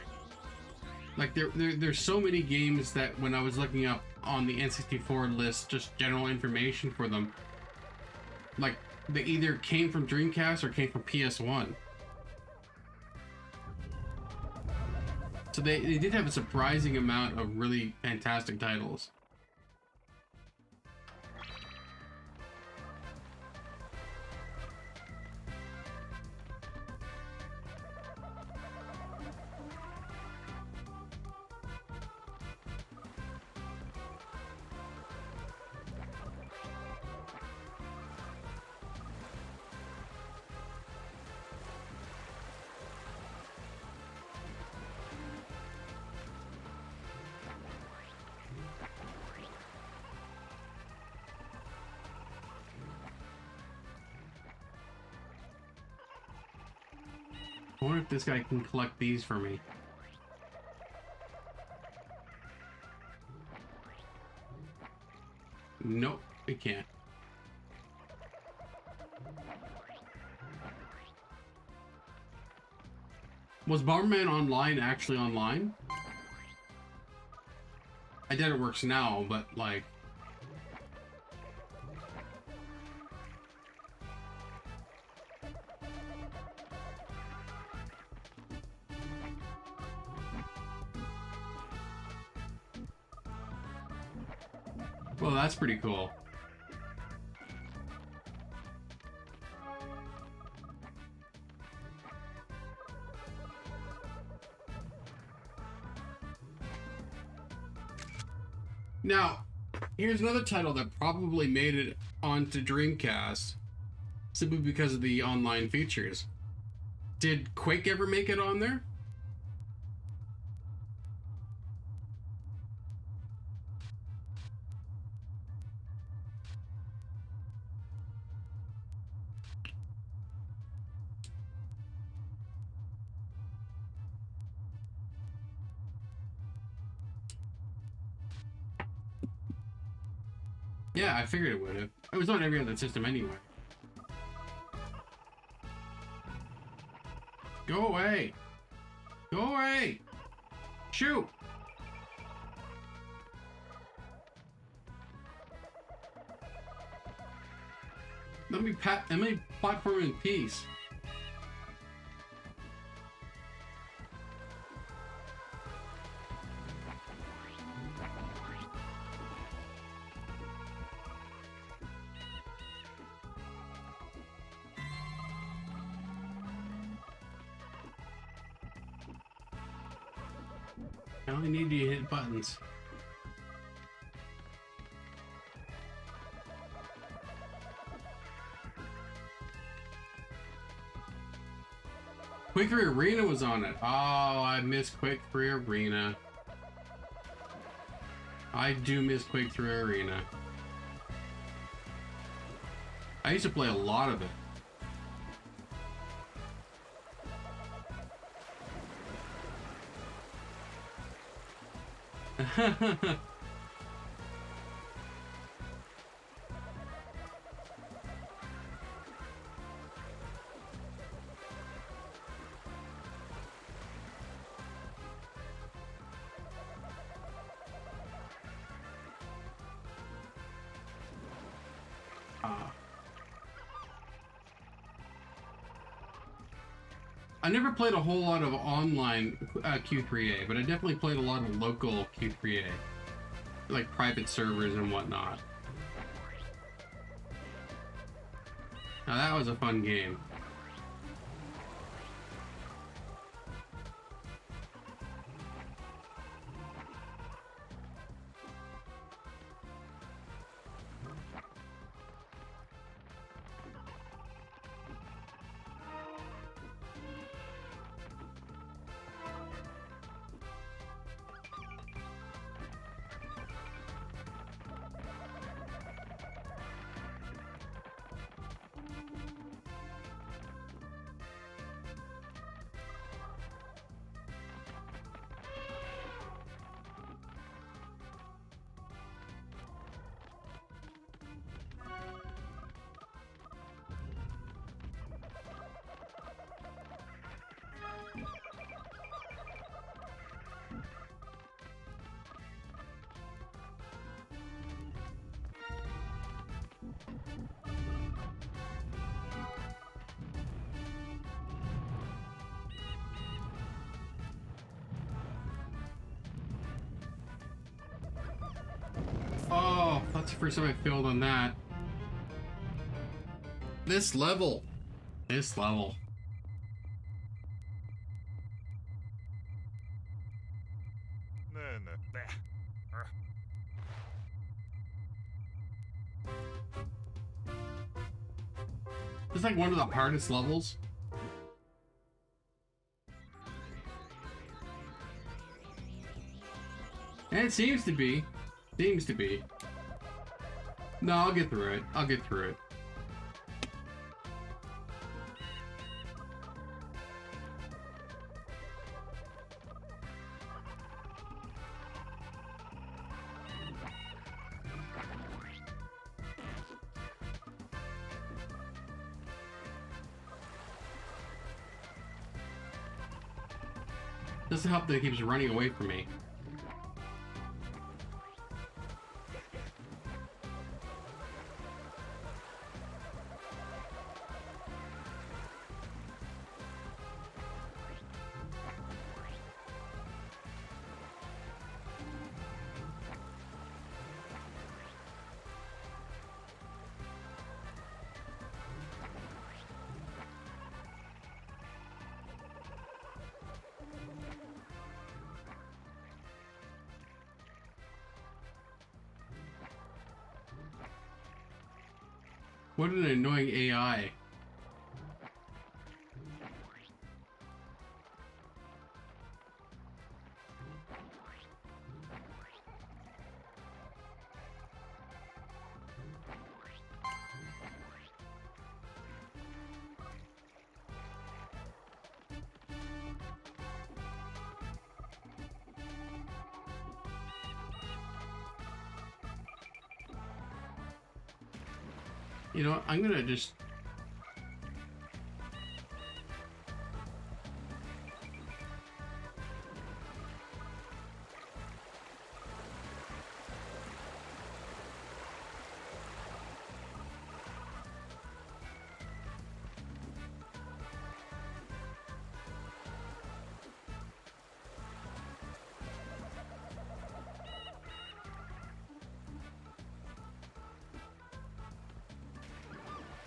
Like there's so many games that when I was looking up on the N64 list, just general information for them, like they either came from Dreamcast or came from PS1. So they did have a surprising amount of really fantastic titles. I wonder if this guy can collect these for me. Nope, it can't. Was Bomberman Online actually online? I doubt it works now, but like... Well, that's pretty cool. Now, here's another title that probably made it onto Dreamcast simply because of the online features. Did Quake ever make it on there? Yeah, I figured it would have. It was on every other system anyway. Go away! Go away! Shoot! Let me platform in peace. I only need you to hit buttons. Quake 3 Arena was on it. Oh, I miss Quake 3 Arena. I do miss Quake 3 Arena. I used to play a lot of it. I never played a whole lot of online Q3A, but I definitely played a lot of local Q3A, like private servers and whatnot. Now that was a fun game. Oh, that's the first time I failed on that. This level. This level. It's like one of the hardest levels. And it seems to be. Seems to be. No, I'll get through it. I'll get through it. Doesn't help that it keeps running away from me. What an annoying AI. You know, I'm gonna just...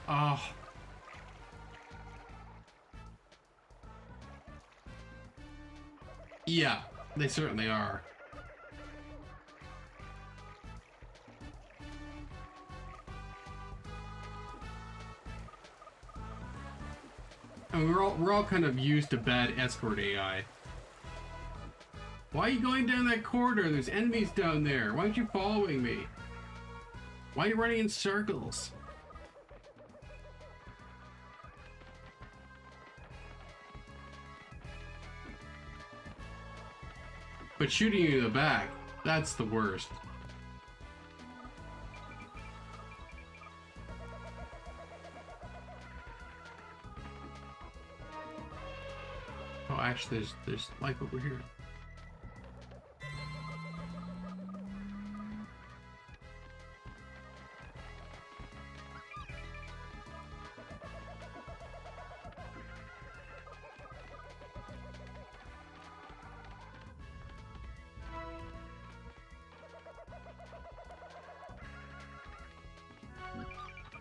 Oh. Yeah, they certainly are. I mean, we're all kind of used to bad escort AI. Why are you going down that corridor? There's enemies down there. Why aren't you following me? Why are you running in circles? But shooting you in the back, that's the worst. Oh, actually, there's life over here.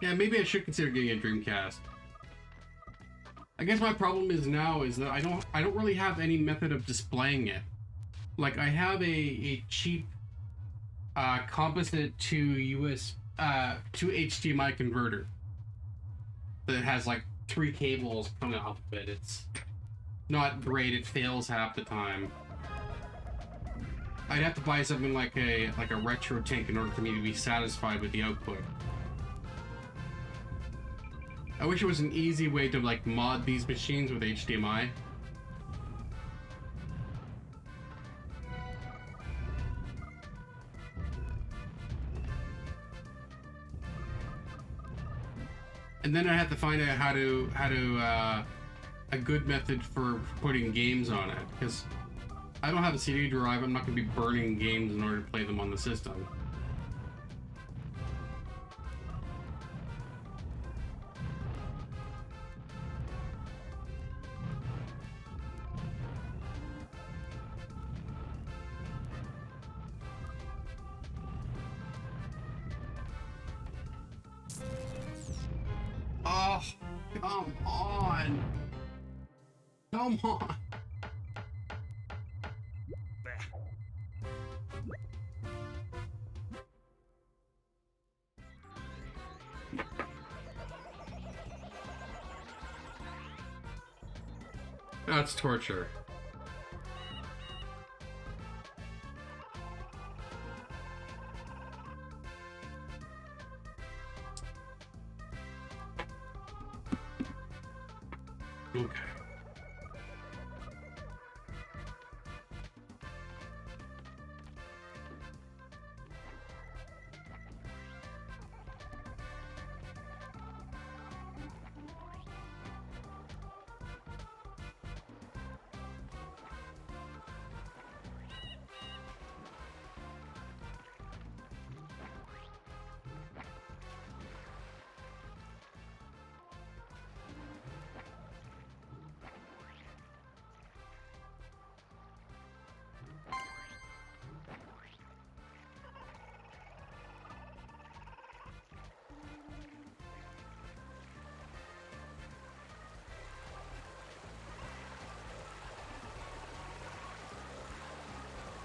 Yeah, maybe I should consider getting a Dreamcast. I guess my problem is now is that I don't really have any method of displaying it. Like I have a cheap composite to HDMI converter that has like 3 cables coming off of it. It's not great. It fails half the time. I'd have to buy something like a retro tank in order for me to be satisfied with the output. I wish it was an easy way to like mod these machines with HDMI. And then I have to find out how to a good method for putting games on it, because I don't have a CD drive. I'm not going to be burning games in order to play them on the system. Oh, come on. Come on. That's torture. Okay.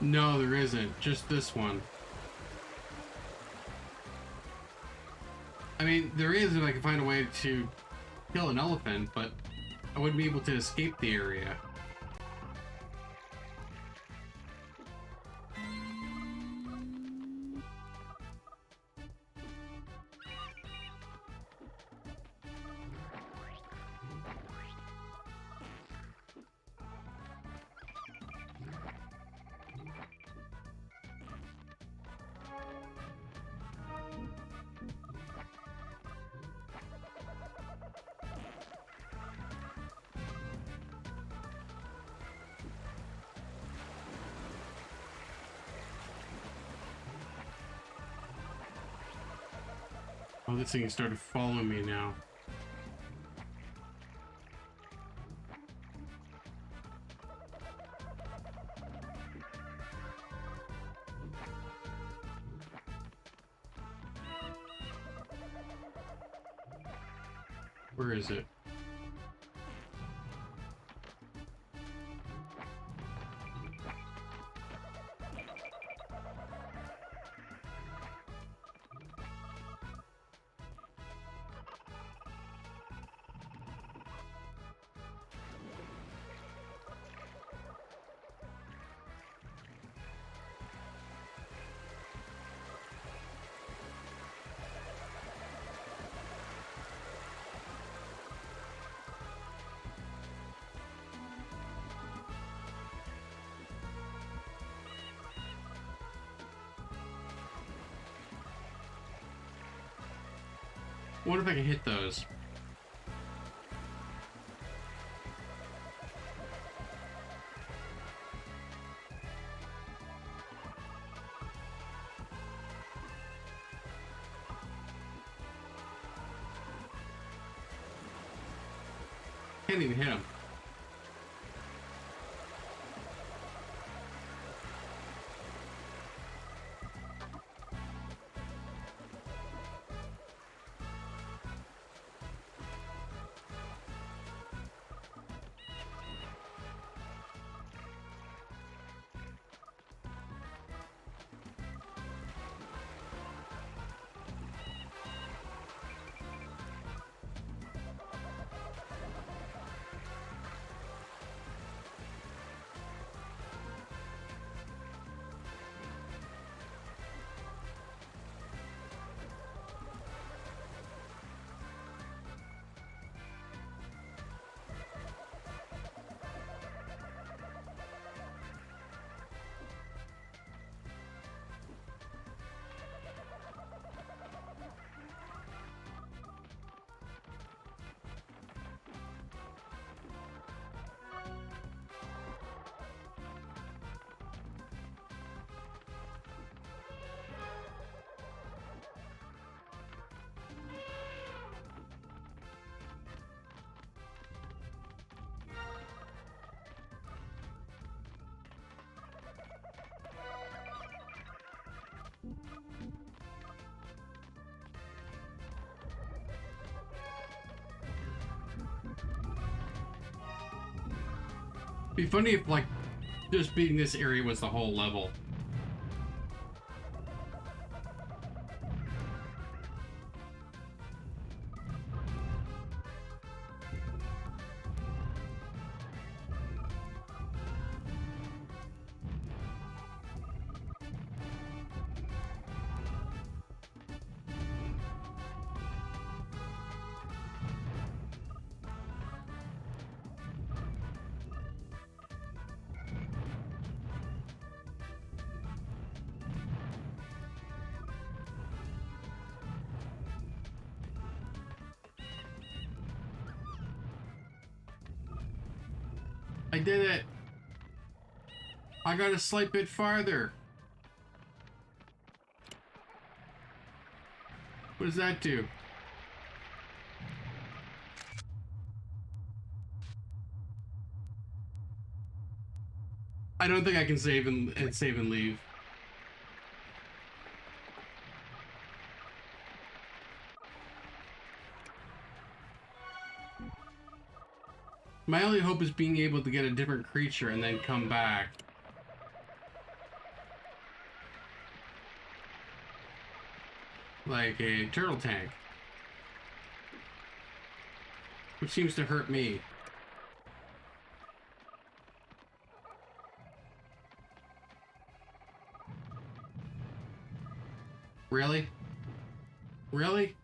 No, there isn't. Just this one. I mean, there is if I can find a way to kill an elephant, but I wouldn't be able to escape the area. Oh, this thing started following me now. Where is it? I wonder if I can hit those. Can't even hit him. Be funny if, like, just beating this area was the whole level. I did it! I got a slight bit farther. What does that do? I don't think I can save and leave. My only hope is being able to get a different creature and then come back. like a turtle tank, which seems to hurt me. Really? Really?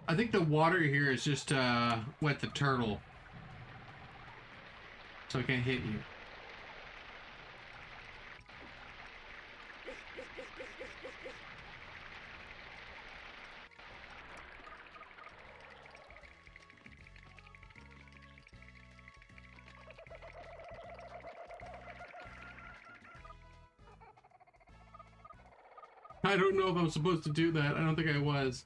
I think the water here is just wet the turtle, so I can't hit you. I don't know if I'm supposed to do that. I don't think I was.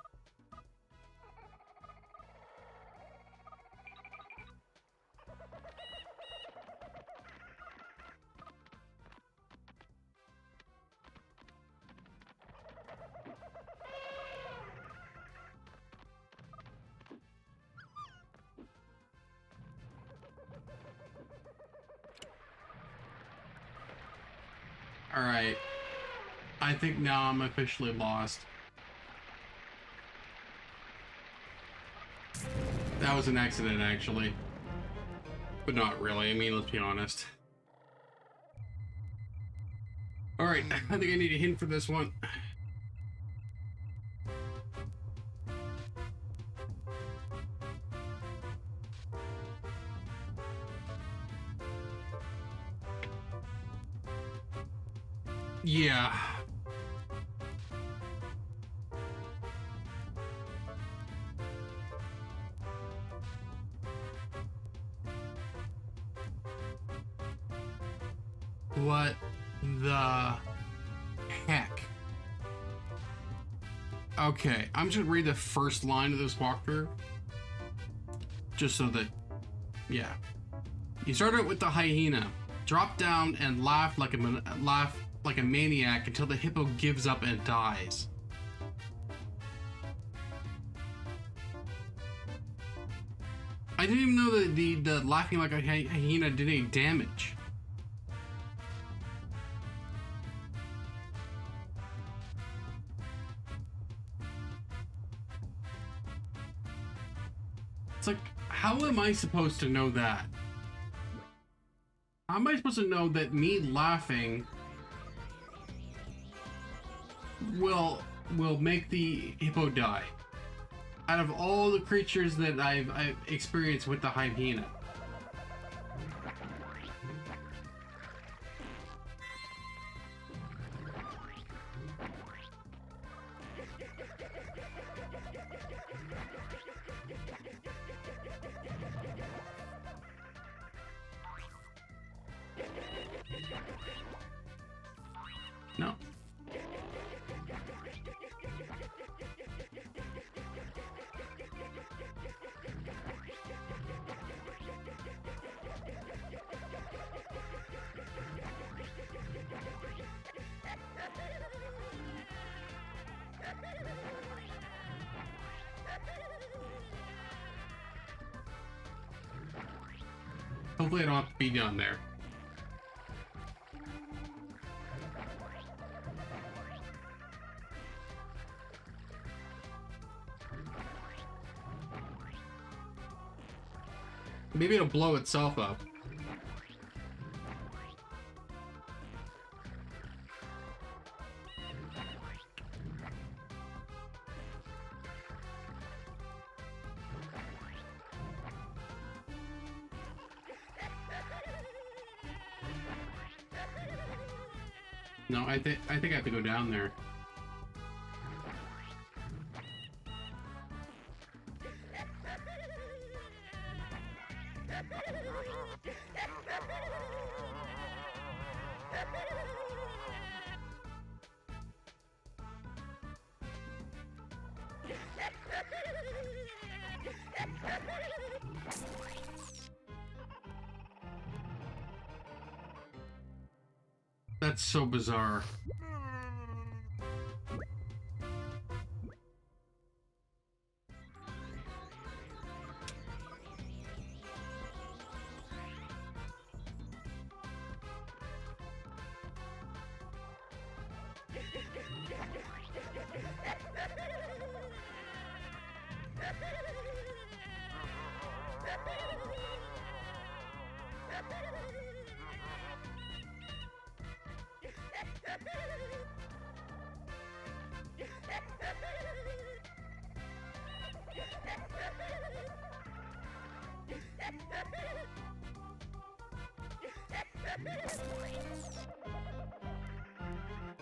All right. I think now I'm officially lost. That was an accident, actually. But not really. I mean, let's be honest. Alright, I think I need a hint for this one. Yeah. What the heck? Okay, I'm just gonna read the first line of this walkthrough. Just so that, yeah. You start out with the hyena. Drop down and laugh like a maniac until the hippo gives up and dies. I didn't even know that the laughing like a hyena did any damage. It's like, how am I supposed to know that? How am I supposed to know that me laughing will make the hippo die? Out of all the creatures that I've experienced with the hyena. No. Hopefully I don't have to be down there. Maybe it'll blow itself up. No, I think I have to go down there. That's so bizarre.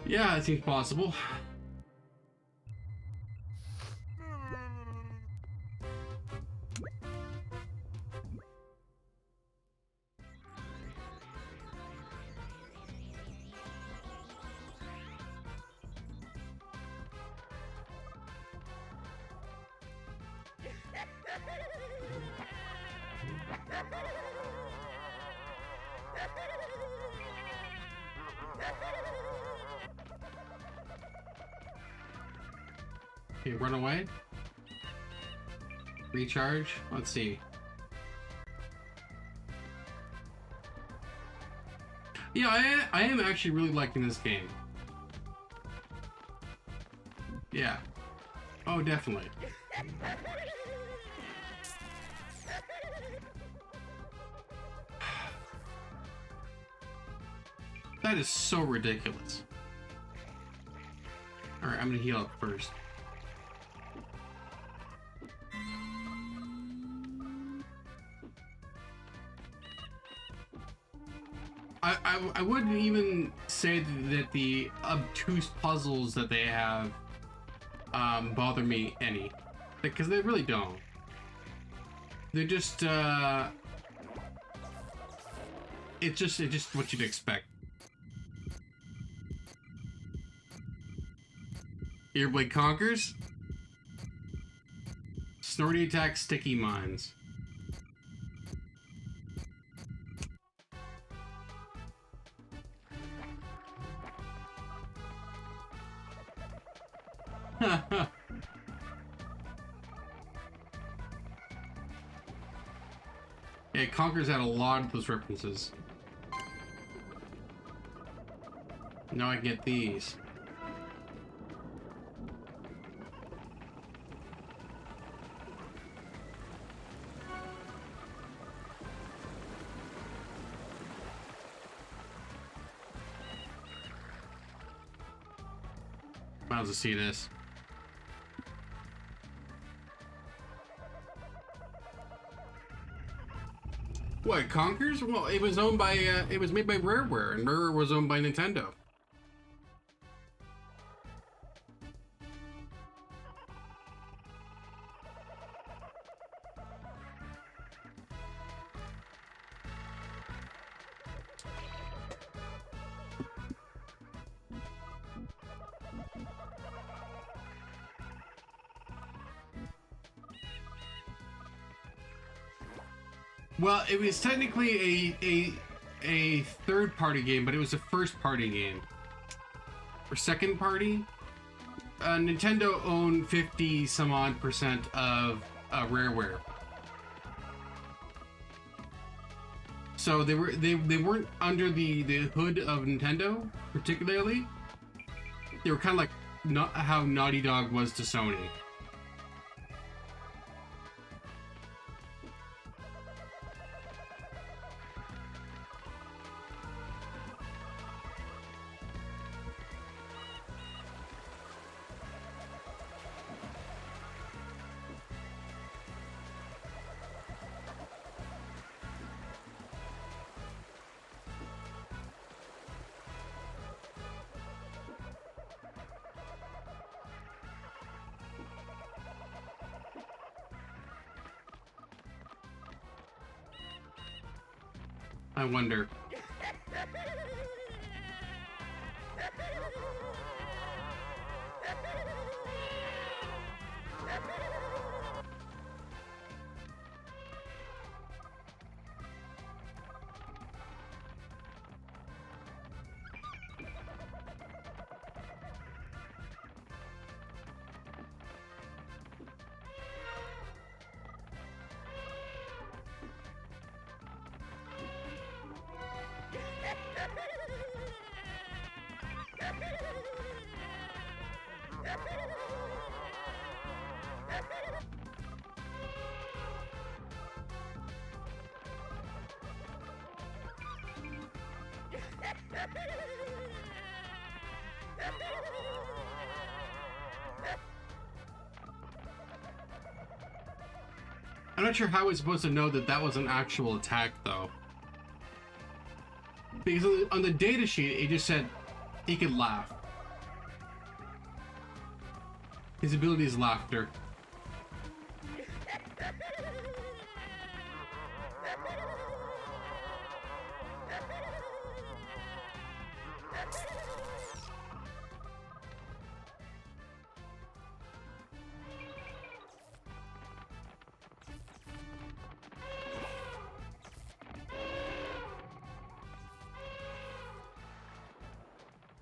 Yeah, it seems possible. Okay, run away. Recharge. Let's see. Yeah, I am actually really liking this game. Yeah. Oh, definitely. That is so ridiculous. Alright, I'm gonna heal up first. I wouldn't even say that the obtuse puzzles that they have bother me any, because they really don't. They're just it's just what you'd expect. Earblade conquers. Snorty attack, sticky mines. Yeah, Conker's had a lot of those references. Now I get these. Might as well see this. What, Conkers? Well, it was owned by, it was made by Rareware, and Rareware was owned by Nintendo. Well, it was technically a third-party game, but it was a first-party game. Or second-party? Nintendo owned 50-some-odd% of Rareware. So they weren't under the hood of Nintendo, particularly. They were kind of like not how Naughty Dog was to Sony. I wonder. I'm not sure how we're supposed to know that that was an actual attack, though. Because on the data sheet, it just said he could laugh. His ability is laughter.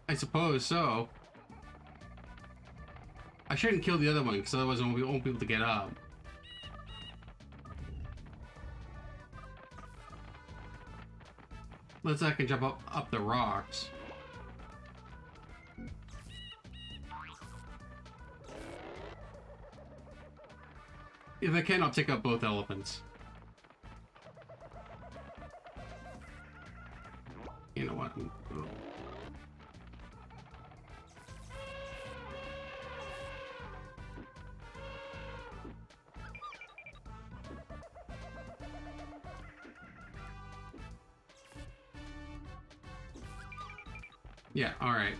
I suppose so. I shouldn't kill the other one, because otherwise we won't be able to get up. Let's I can jump up the rocks. If I can, I'll take out both elephants. You know what? Yeah, alright.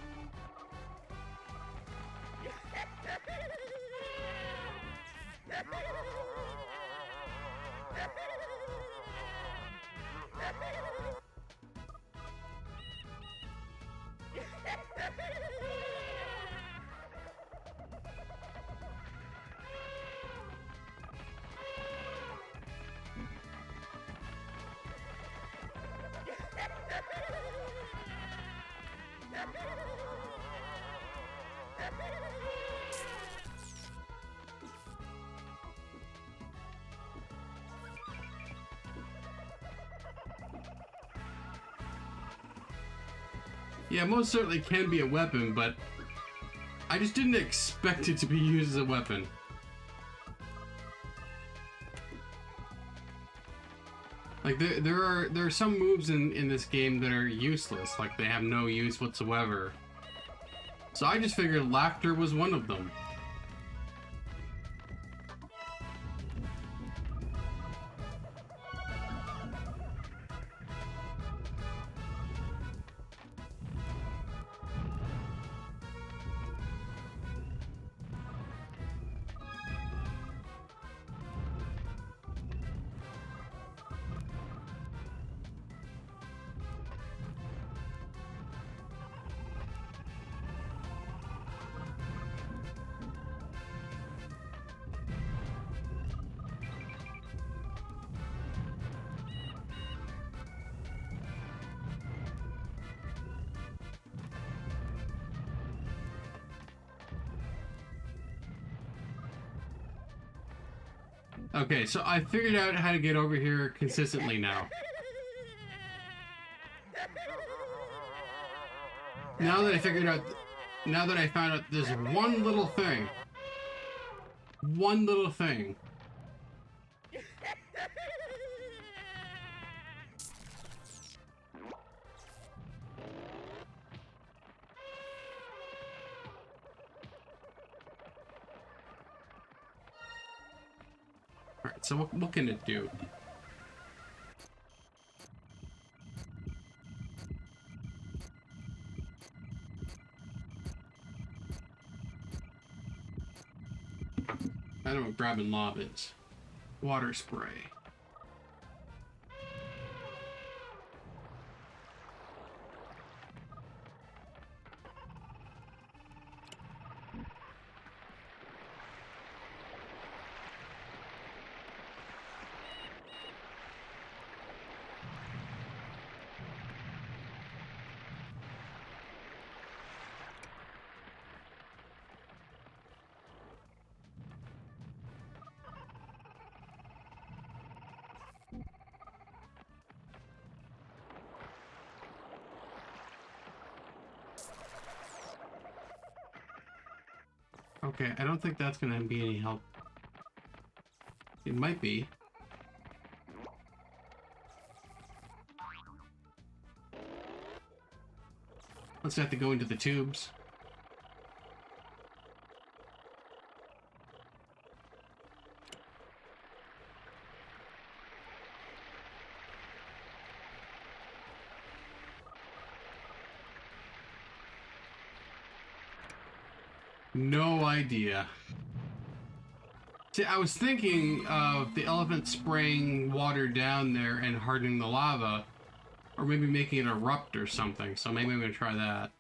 Yeah, most certainly can be a weapon, but I just didn't expect it to be used as a weapon. Like there are some moves in this game that are useless, like they have no use whatsoever. So I just figured laughter was one of them. Okay, so I figured out how to get over here consistently now. Now that I found out this one little thing. One little thing. Alright, so what can it do? I don't know what grab and lob is. Water spray. Okay, I don't think that's gonna be any help. It might be. Let's have to go into the tubes. No idea. See, I was thinking of the elephant spraying water down there and hardening the lava, or maybe making it erupt or something, so maybe I'm gonna try that.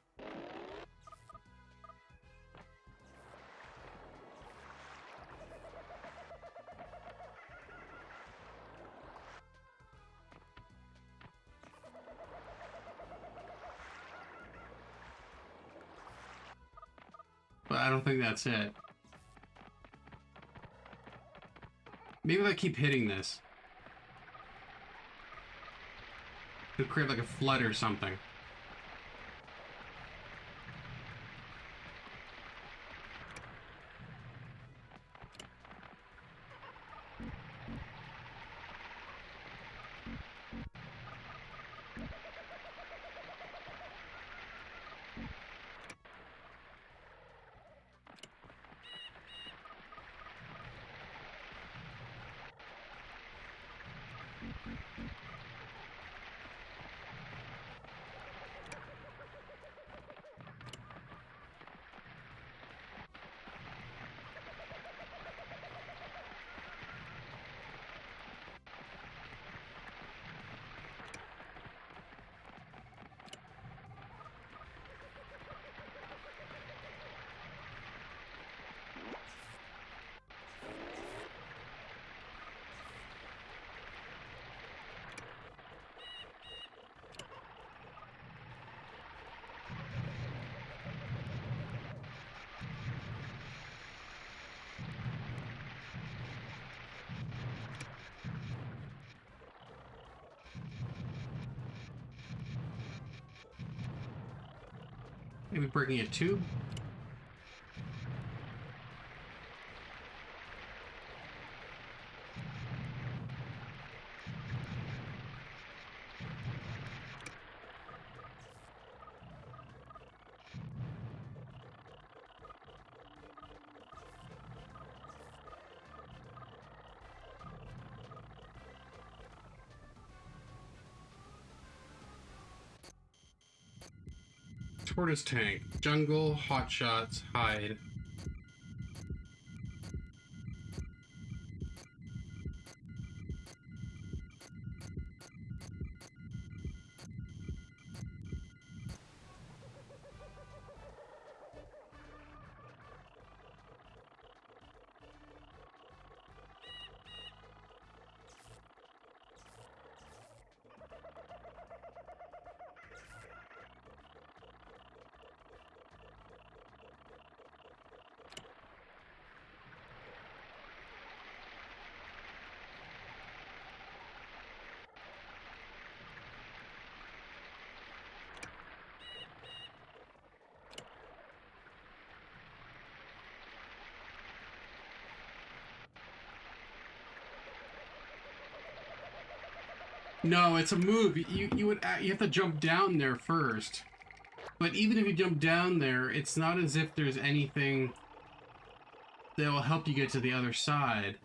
But I don't think that's it. Maybe if I keep hitting this, it'll create like a flood or something. Maybe breaking a tube? Tortoise tank. Jungle, hotshots, hide. No, it's a move. You have to jump down there first. But even if you jump down there, it's not as if there's anything that will help you get to the other side.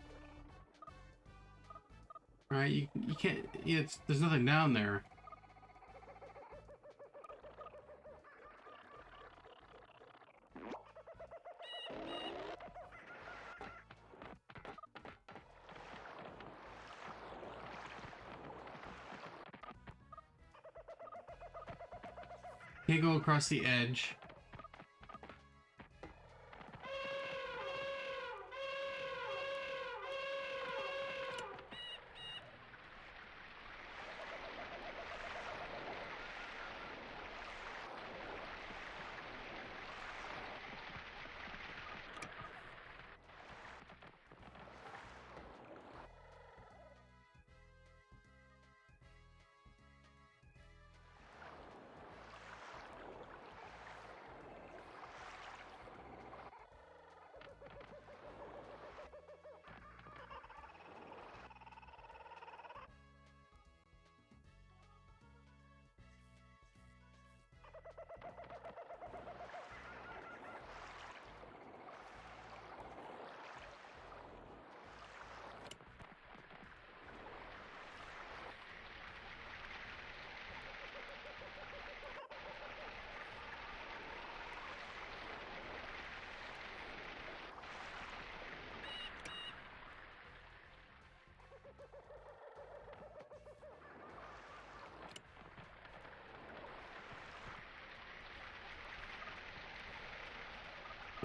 Right? You can't. There's nothing down there. Can't go across the edge.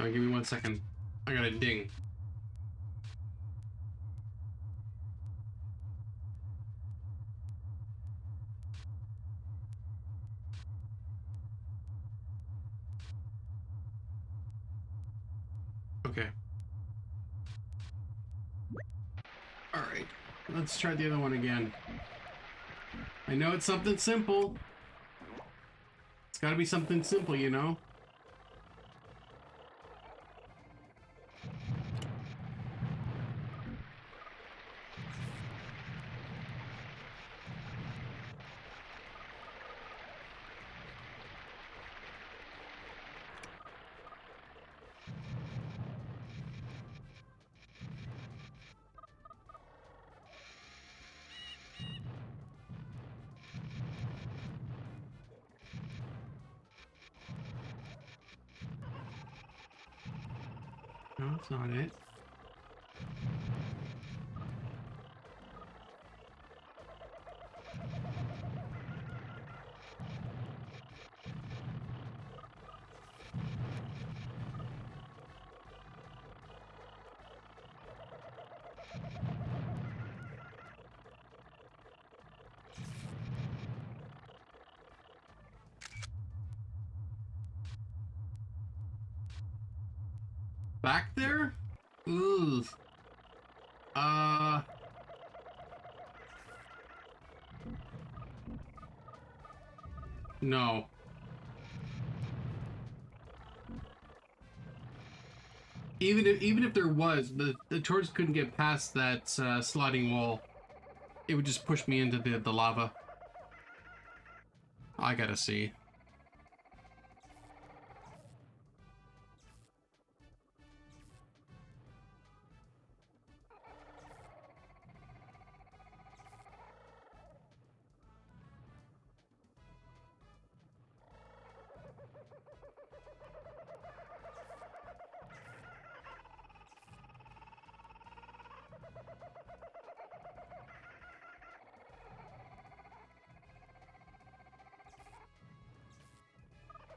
Alright, give me 1 second. I got a ding. Okay. Alright. Let's try the other one again. I know it's something simple. It's gotta be something simple, you know? No, that's not it. Back there? Ooh. No. Even if there was, the torch couldn't get past that sliding wall. It would just push me into the lava. I gotta see.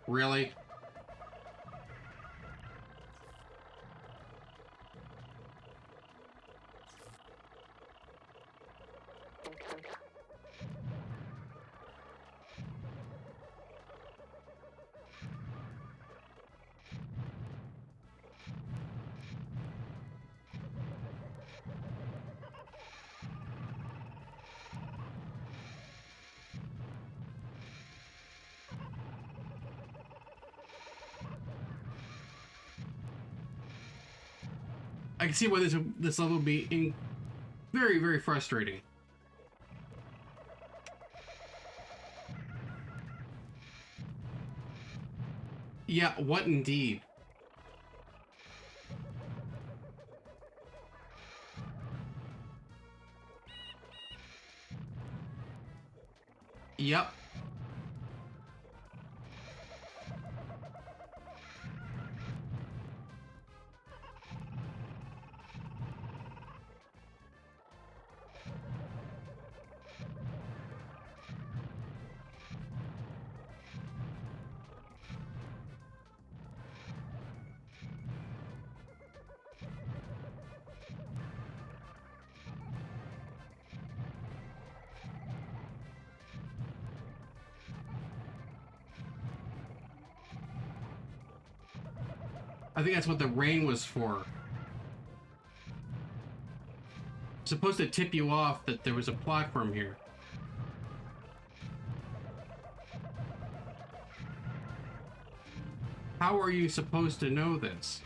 Really? I can see why this level would be very, very frustrating. Yeah, what indeed? Yep. I think that's what the rain was for. It's supposed to tip you off that there was a platform here. How are you supposed to know this?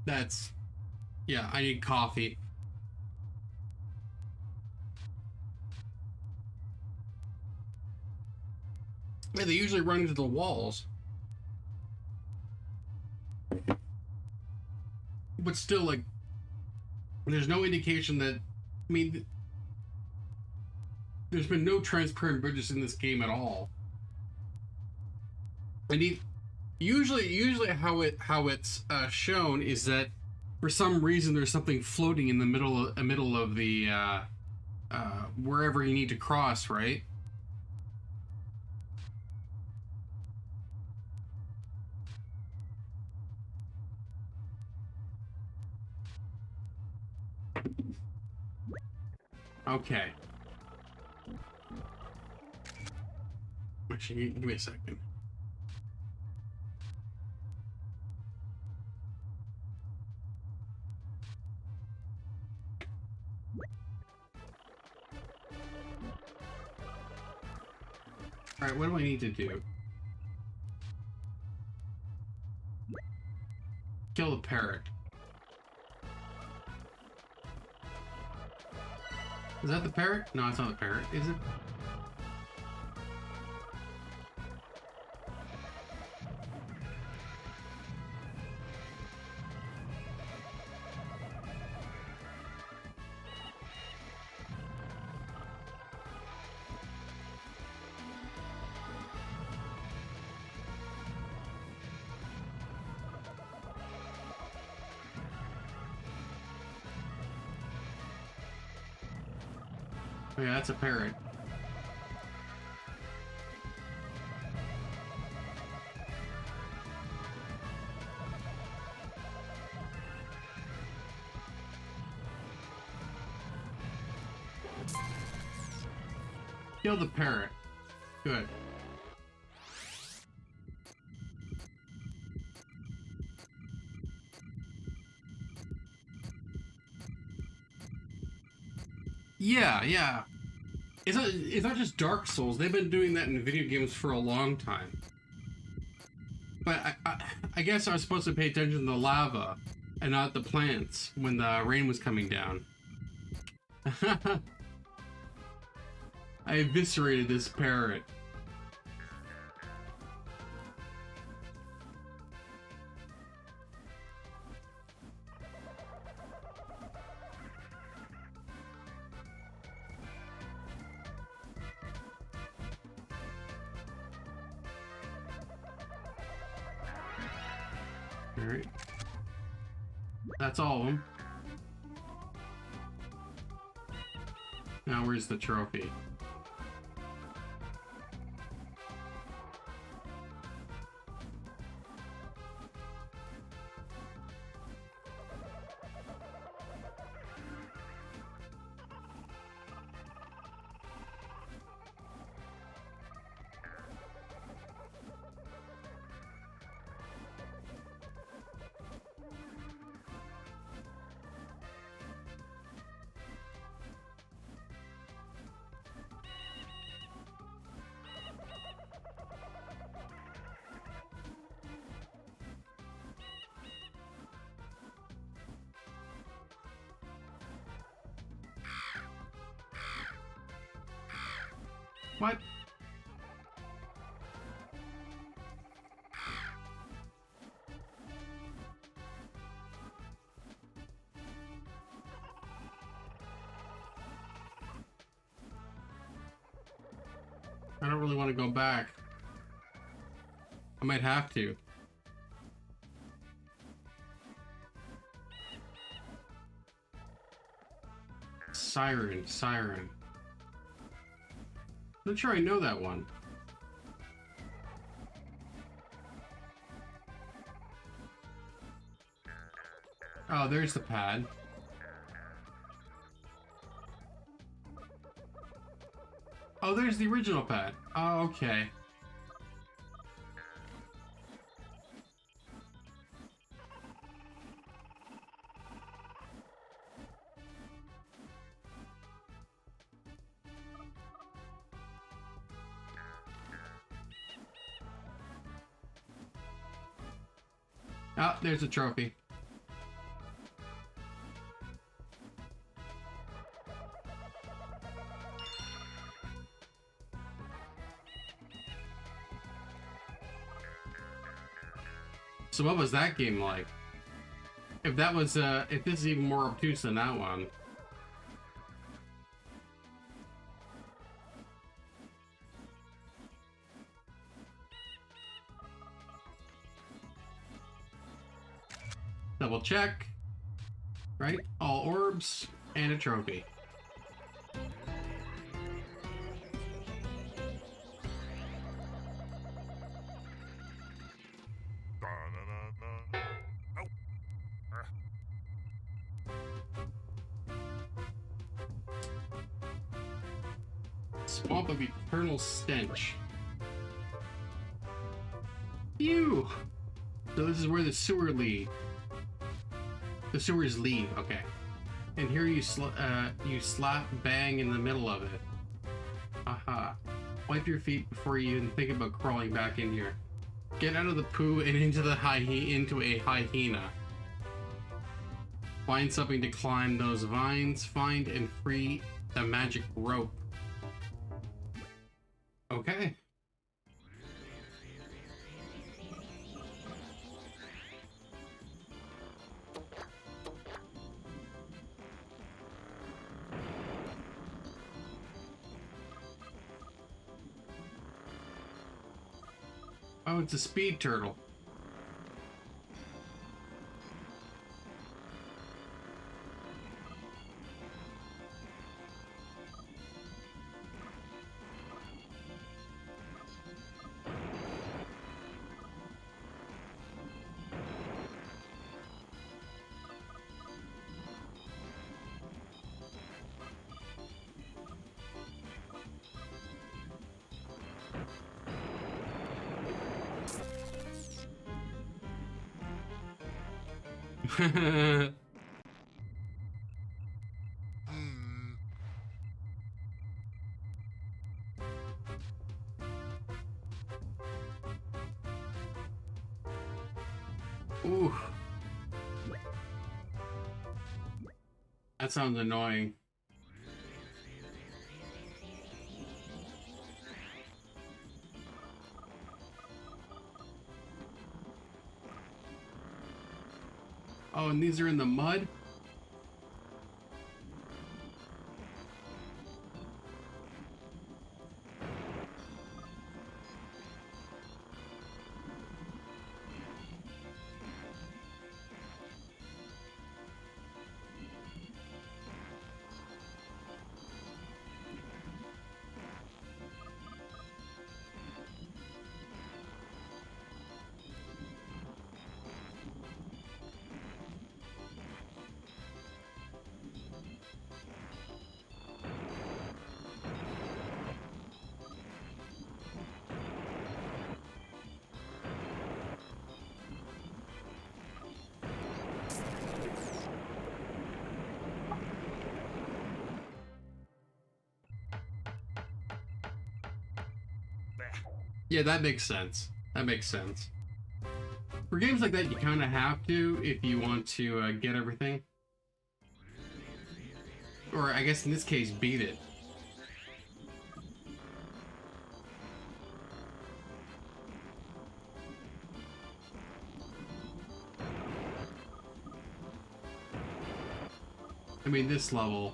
That's... yeah, I need coffee. Yeah, they usually run into the walls. But still, like, there's no indication that... I mean... there's been no transparent bridges in this game at all. And usually how it's shown is that for some reason there's something floating in the middle of the wherever you need to cross, right? Okay. Actually, give me a second. All right, what do I need to do? Kill the parrot. Is that the parrot? No, it's not the parrot, is it? Oh, yeah, that's a parrot. Kill the parrot. Good. Yeah. It's not just Dark Souls. They've been doing that in video games for a long time. But I guess I was supposed to pay attention to the lava and not the plants when the rain was coming down. I eviscerated this parrot. Alright. That's all of them. Now where's the trophy? What? I don't really want to go back. I might have to. Siren. Not sure I know that one. Oh, there's the pad. Oh, there's the original pad. Oh, okay. Oh, there's a trophy. So what was that game like? If that was, if this is even more obtuse than that one. Double check. Right? All orbs and a trophy. Swamp of eternal stench. Phew! So this is where the sewer lead. The sewers lead, okay. And here you slap bang in the middle of it. Aha. Wipe your feet before you even think about crawling back in here. Get out of the poo and into a hyena. Find something to climb those vines. Find and free the magic rope. Okay. Oh, it's a speed turtle. Ooh. That sounds annoying. Oh, and these are in the mud? Yeah, that makes sense. That makes sense. For games like that, you kind of have to if you want to get everything. Or I guess in this case, beat it. I mean, this level.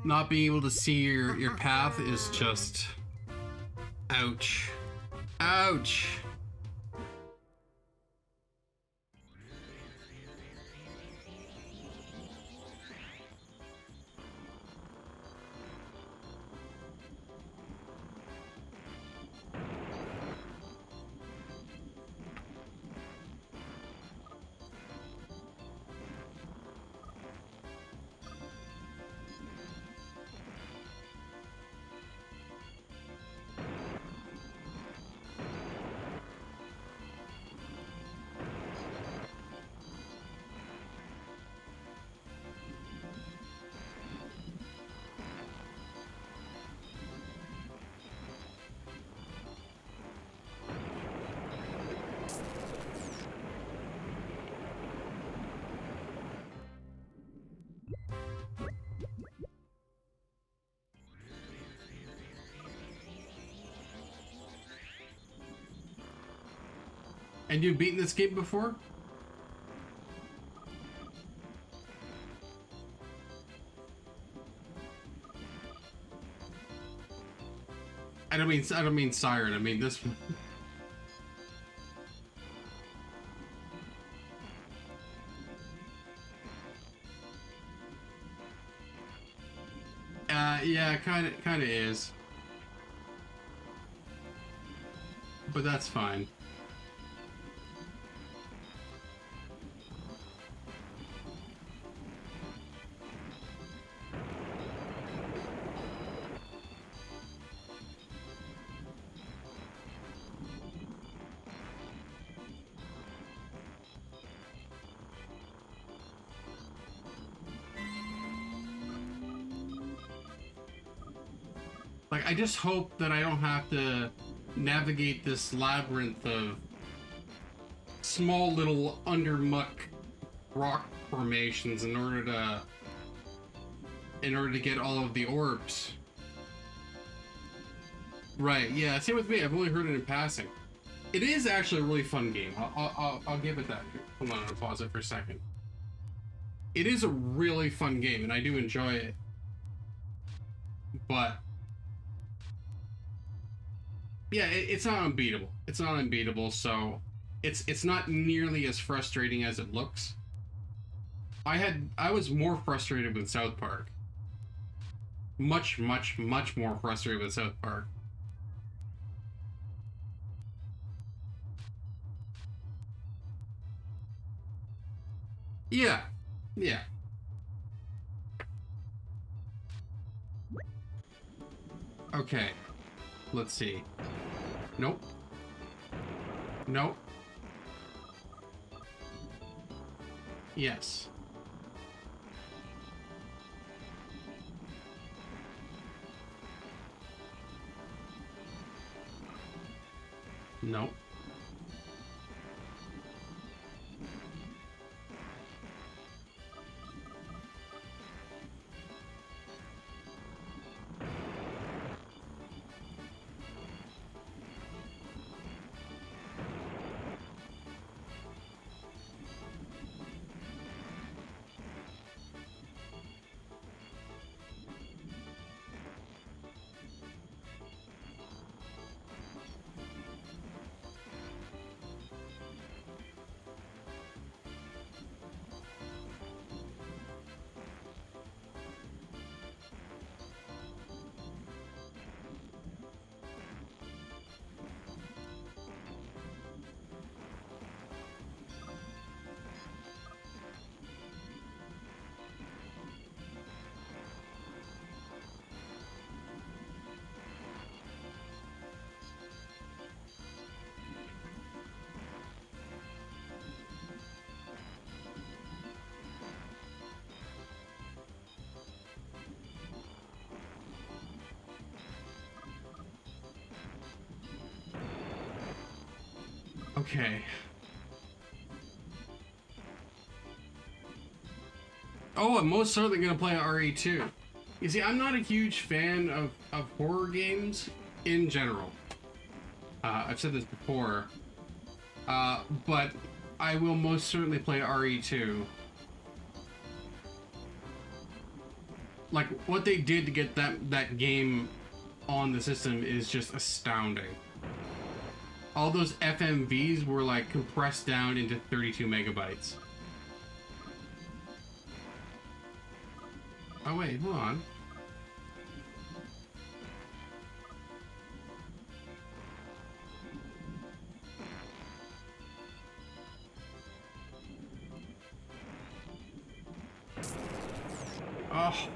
Not being able to see your path is just... ouch. Ouch! And you've beaten this game before? I don't mean siren. I mean this one. Yeah, kind of is. But that's fine. Like, I just hope that I don't have to navigate this labyrinth of small little undermuck rock formations in order to get all of the orbs. Right, yeah, same with me. I've only heard it in passing. It is actually a really fun game. I'll give it that. Hold on, I'll pause it for a second. It is a really fun game, and I do enjoy it. But yeah, it's not unbeatable. It's not unbeatable, so it's not nearly as frustrating as it looks. I was more frustrated with South Park. Much more frustrated with South Park. Yeah. Yeah. Okay. Let's see. Nope. Nope. Yes. Nope. Okay. Oh, I'm most certainly gonna play RE2. You see, I'm not a huge fan of horror games in general. I've said this before. But I will most certainly play RE2. Like, what they did to get that game on the system is just astounding. All those FMVs were like compressed down into 32 megabytes. Oh wait, hold on. Oh.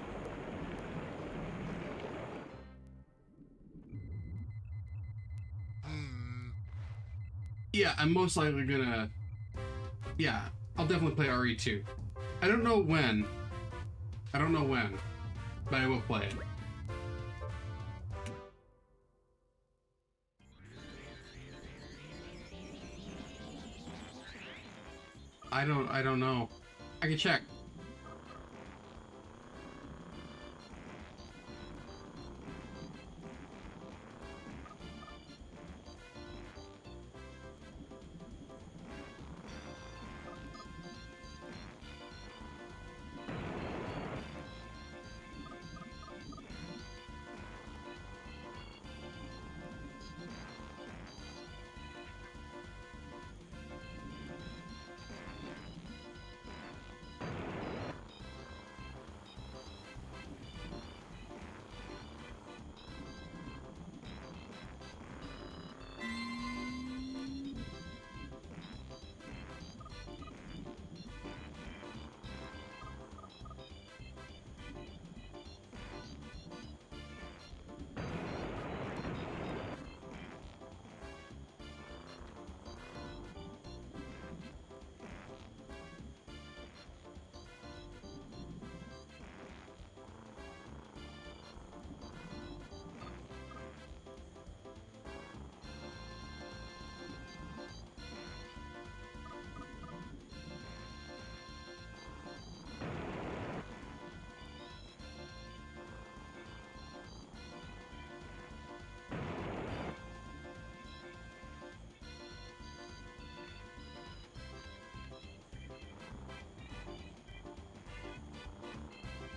Yeah, I'm most likely gonna... Yeah, I'll definitely play RE2. I don't know when. I don't know when, but I will play it. I don't know. I can check.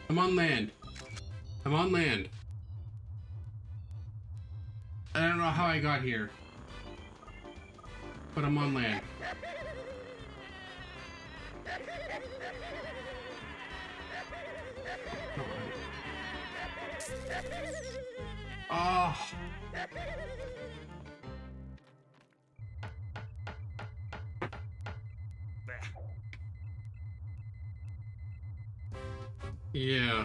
I'm on land. I'm on land. I don't know how I got here, but I'm on land. Oh. Yeah.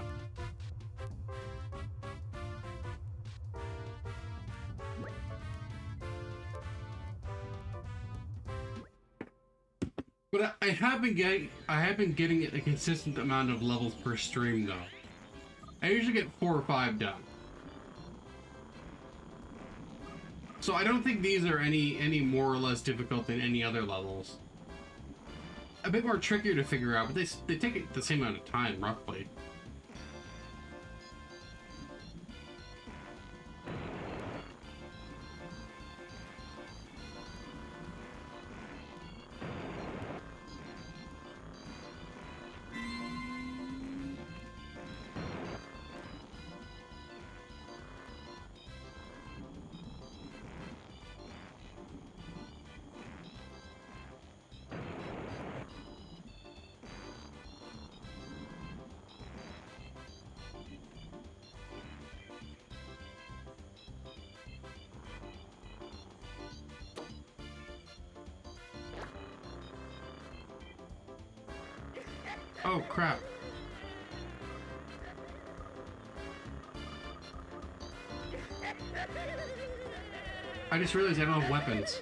But I have been getting a consistent amount of levels per stream though. I usually get 4 or 5 done. So I don't think these are any more or less difficult than any other levels. A bit more trickier to figure out, but they take the same amount of time, roughly. Oh, crap. I just realized I don't have weapons.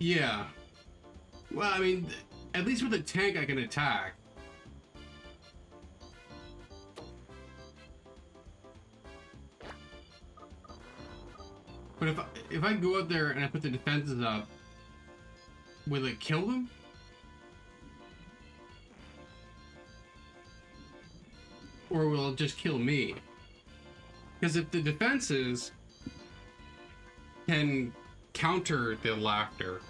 Yeah. Well, I mean, at least with a tank I can attack. But if I go out there and I put the defenses up, will it kill them? Or will it just kill me? Because if the defenses can counter the laughter,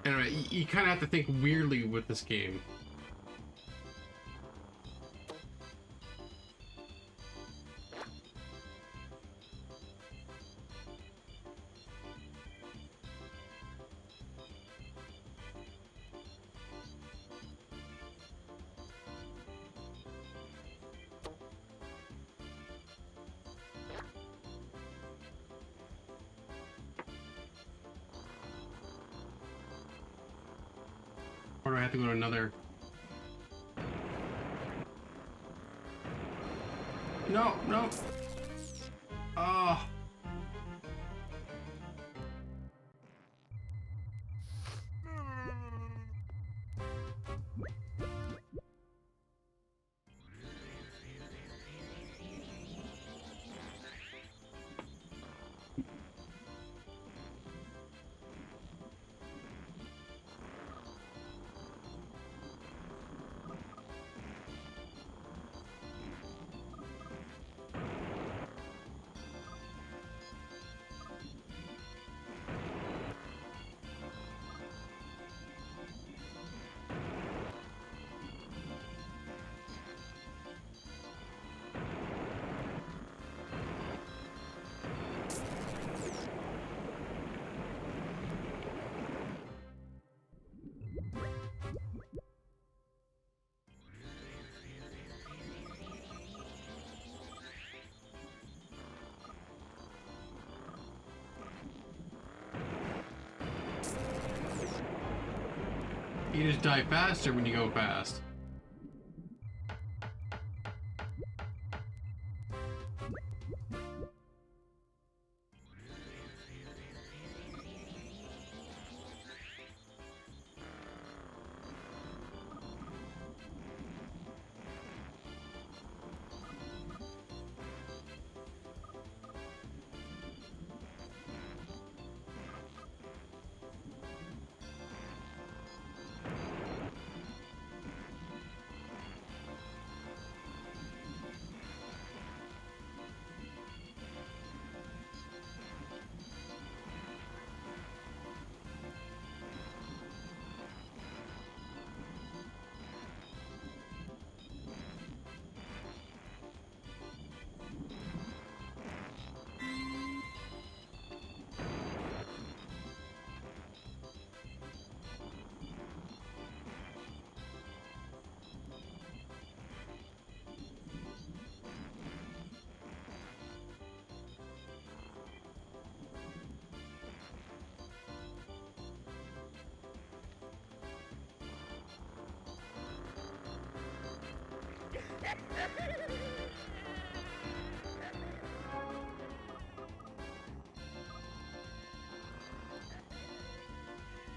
anyway, you kind of have to think weirdly with this game. Or do I have to go to another? No, no. Oh. You just die faster when you go fast.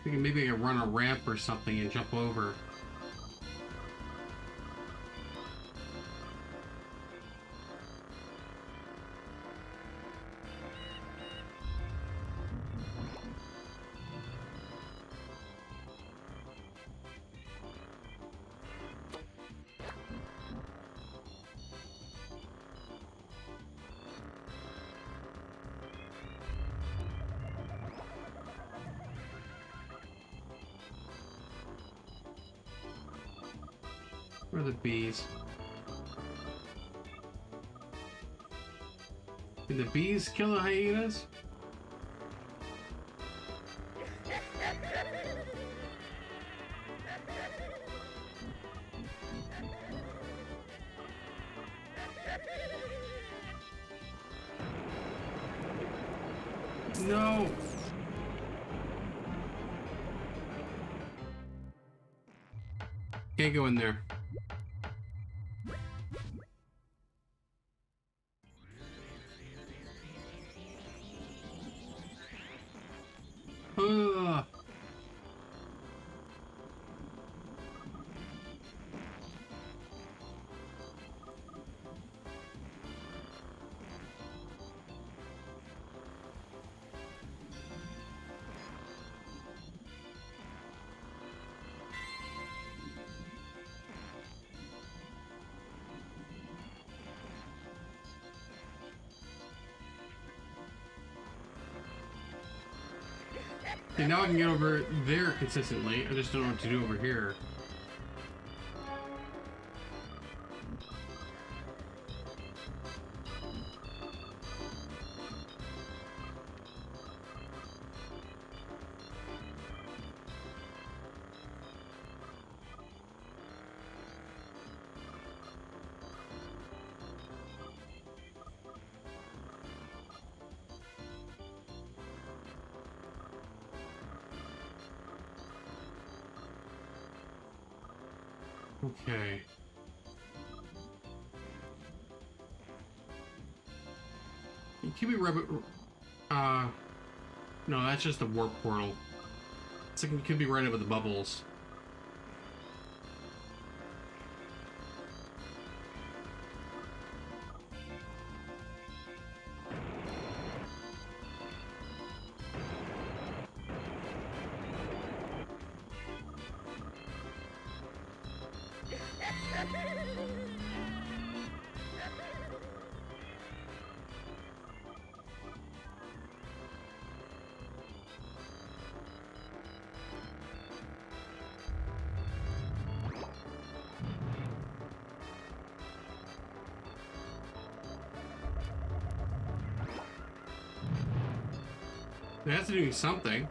Thinking maybe I could run a ramp or something and jump over. Where are the bees? Did the bees kill the hyenas? No! Can't go in there. Ugh. Okay, now I can get over there consistently. I just don't know what to do over here. Okay. Can we rabbit? No, that's just the warp portal. It's like it could be right over the bubbles. It has to do something.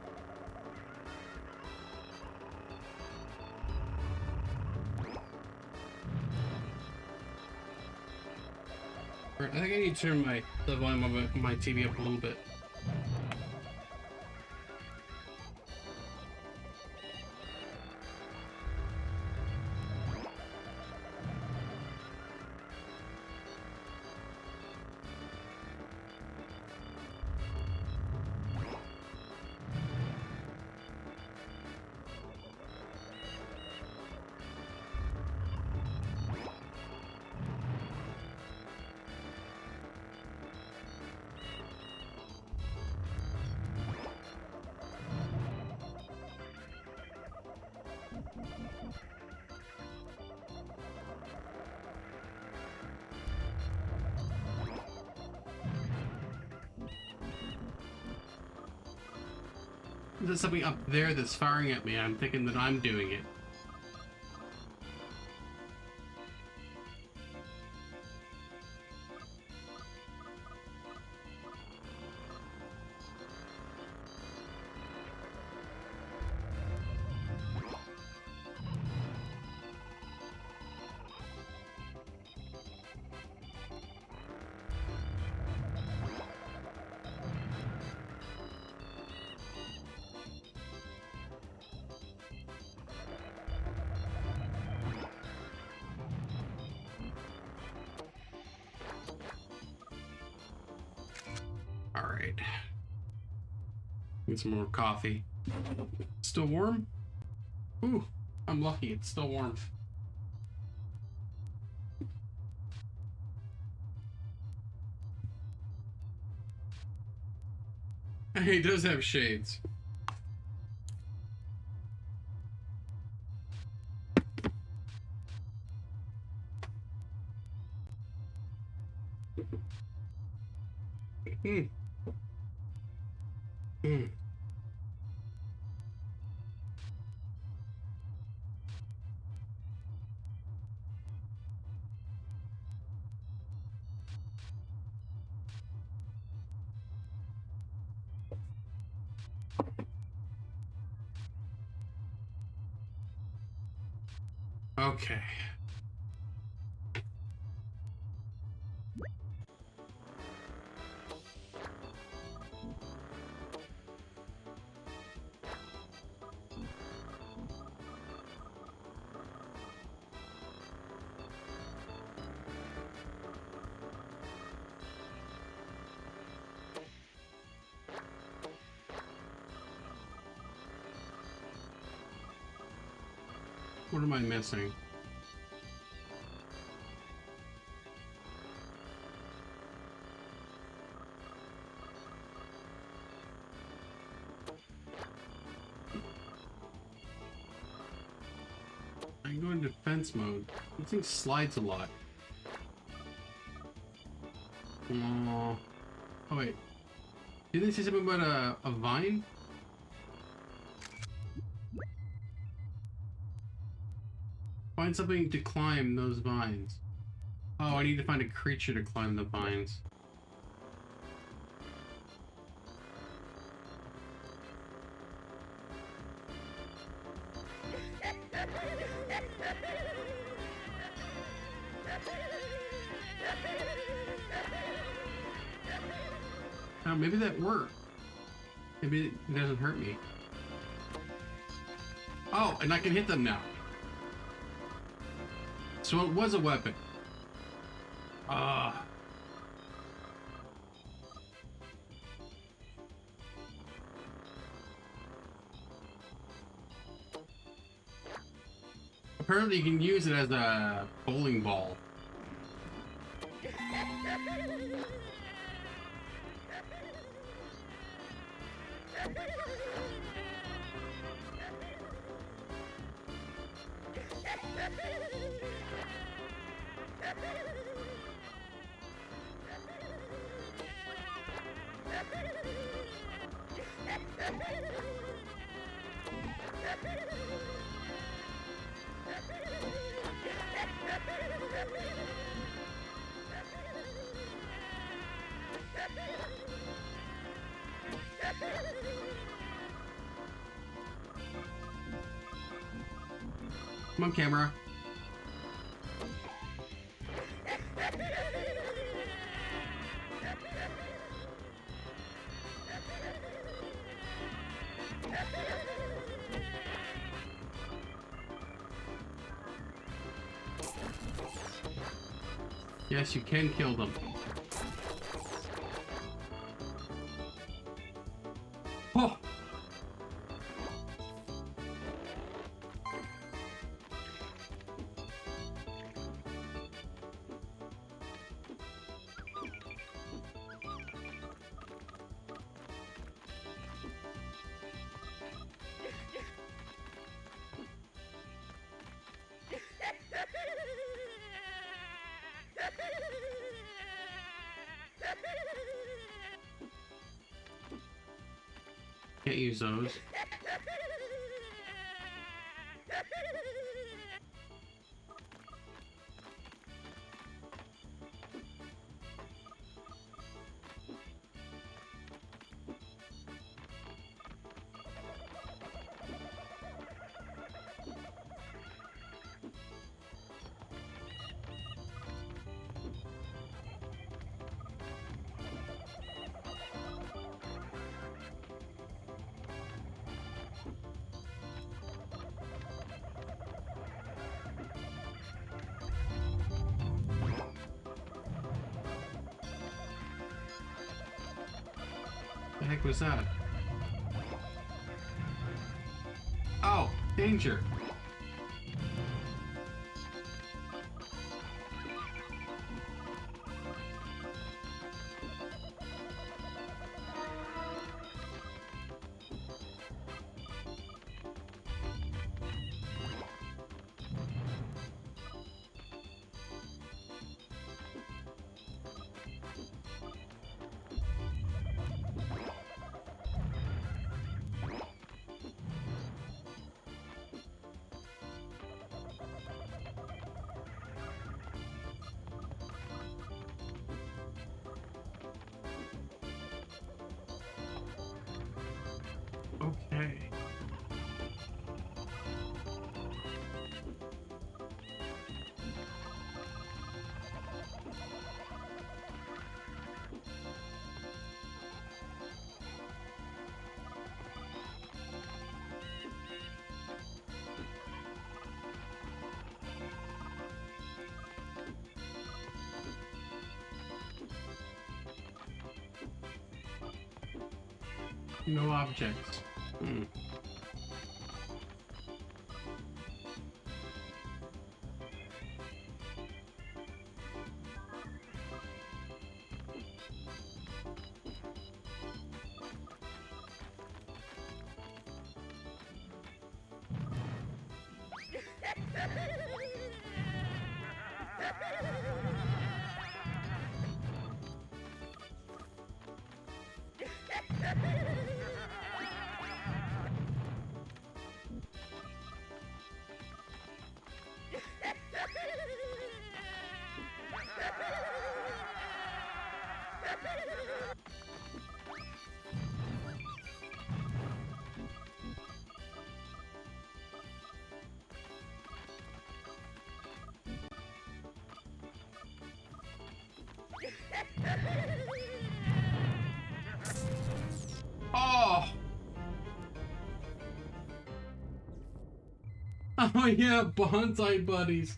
I think I need to turn the volume of my TV up a little bit. there's something up there that's firing at me. I'm thinking that I'm doing it. Alright. Need some more coffee. Still warm? Ooh, I'm lucky. It's still warm. He does have shades. Hmm. Hmm. Okay. What am I missing? I can go into defense mode. This thing slides a lot. Oh wait. Didn't they say something about a vine? Find something to climb those vines. Oh, I need to find a creature to climb the vines. Oh, maybe that worked. Maybe it doesn't hurt me. Oh, and I can hit them now. So it was a weapon. Ah. Apparently you can use it as a bowling ball. Come on, camera. Yes, you can kill them. Oh! Can't use those. heck was that? Oh, danger. Okay. No objects. Hmm. Oh! Oh yeah, bonsai buddies.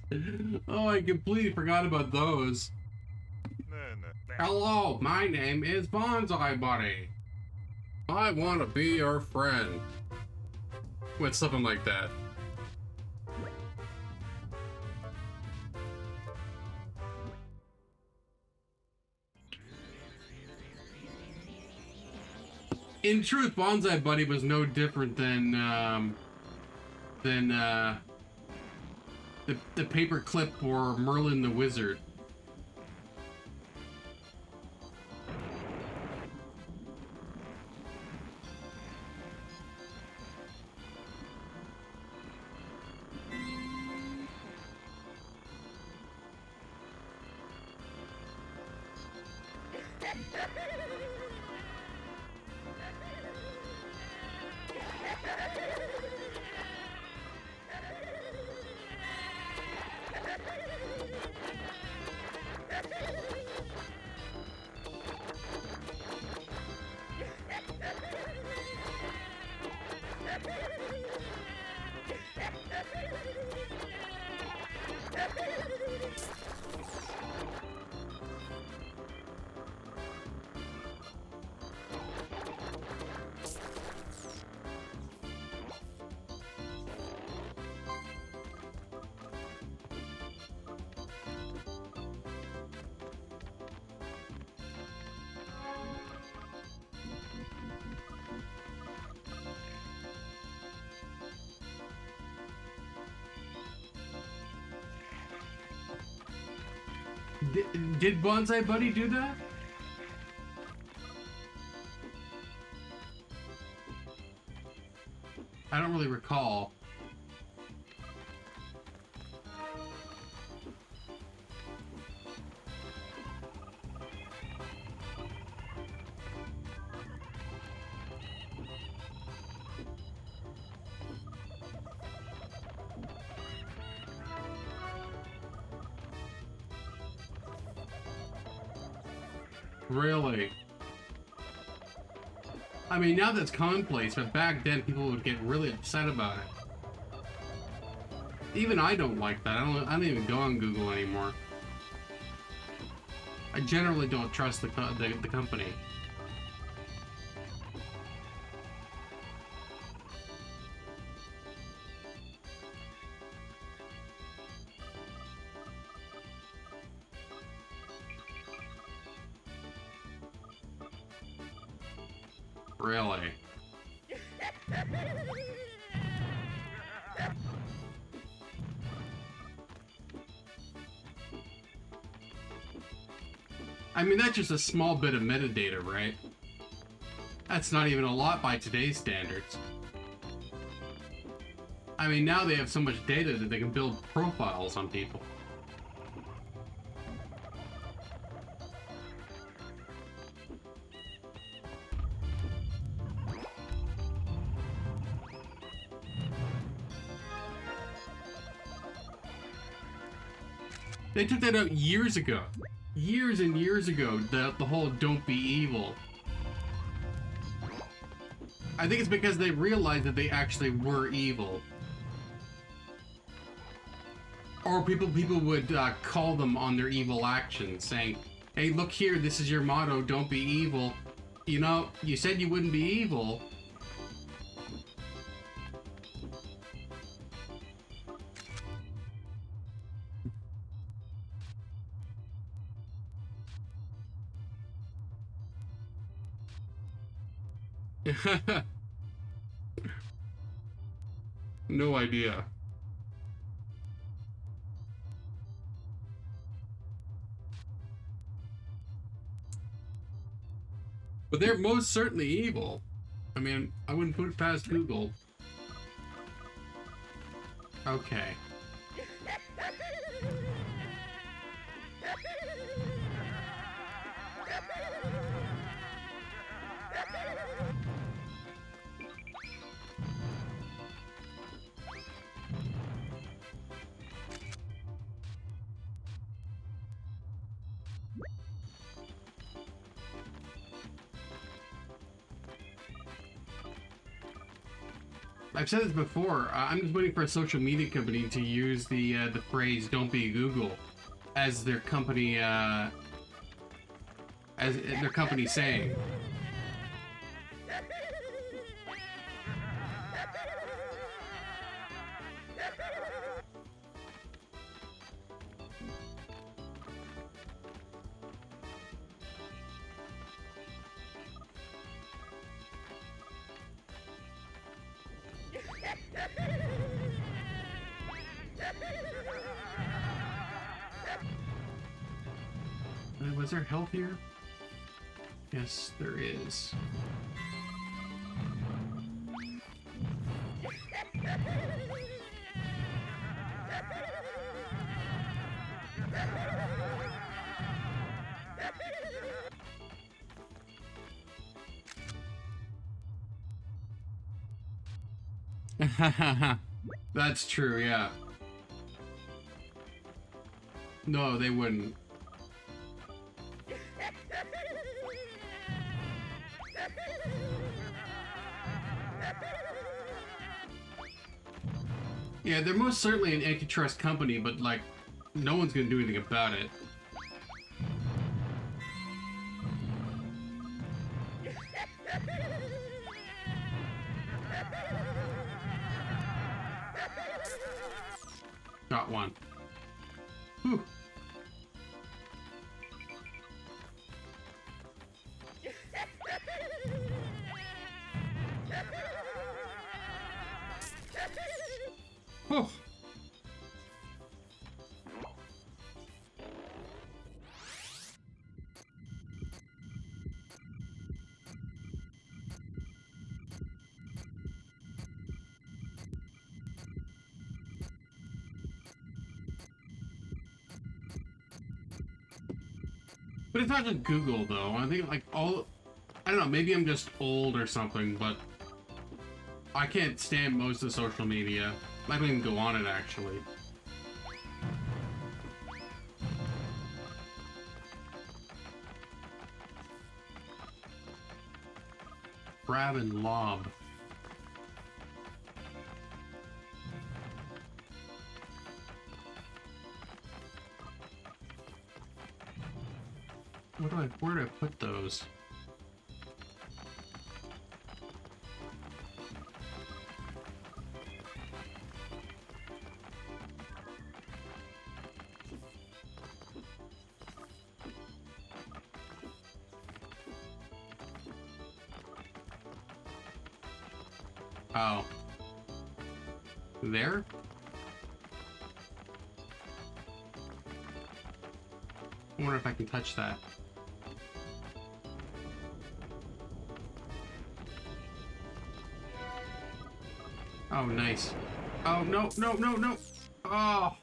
Oh, I completely forgot about those. Hello, my name is Bonsai Buddy. I want to be your friend. With something like that. In truth, Bonsai Buddy was no different than the paperclip or Merlin the Wizard. Did Bonsai Buddy do that? I don't really recall. Really? I mean, now that's commonplace, but back then people would get really upset about it. Even I don't like that. I don't even go on Google anymore. I generally don't trust the company. Really? I mean, that's just a small bit of metadata, right? That's not even a lot by today's standards. I mean, now they have so much data that they can build profiles on people. They took that out years ago. Years and years ago, the whole "don't be evil." I think it's because they realized that they actually were evil. Or people would call them on their evil actions, saying, "Hey, look here, this is your motto, don't be evil. You know, you said you wouldn't be evil." No idea. But they're most certainly evil. I mean, I wouldn't put it past Google. Okay. I've said this before. I'm just waiting for a social media company to use the phrase "Don't be Google" as their company saying. Was there health here? Yes, there is. That's true, yeah. No, they wouldn't. Yeah, they're most certainly an antitrust company, but, like, no one's gonna do anything about it. Got one. Whew. Oh. But it's not just Google, though. I think, like, I don't know, maybe I'm just old or something, but I can't stand most of social media. I don't even go on it, actually. Grab and lob. Where do I put those? Oh. There? I wonder if I can touch that. Oh, nice. Oh, no, no, no, no. Oh.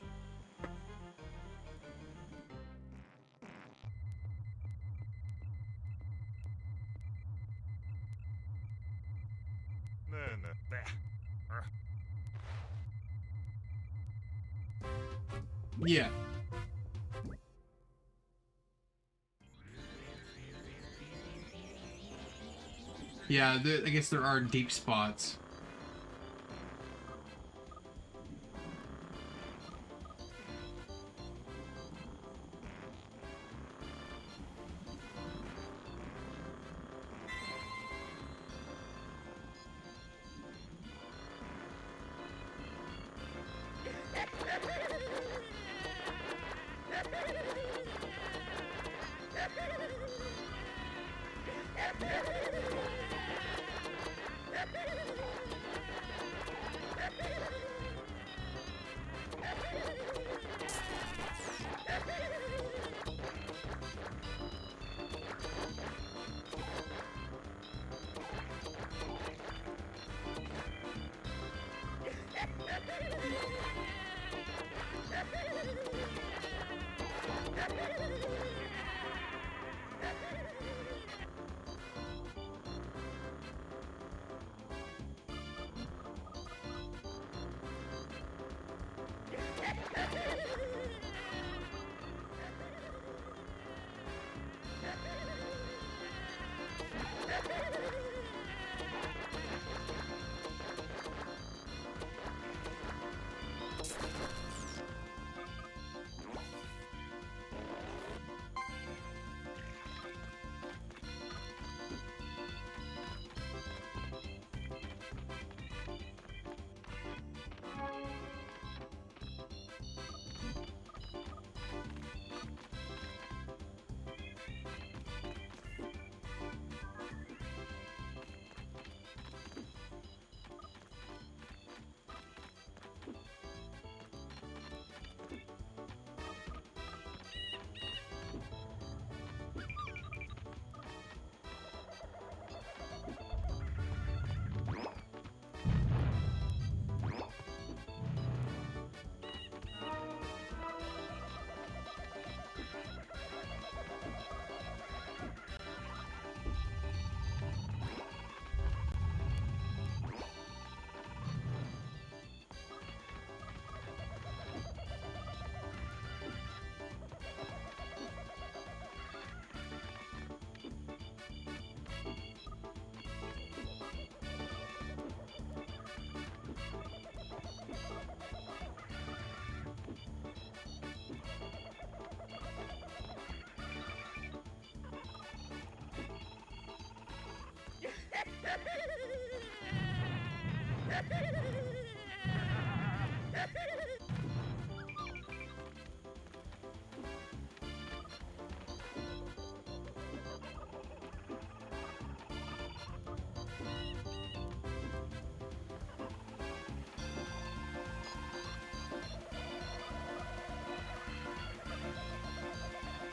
Yeah. Yeah, I guess there are deep spots.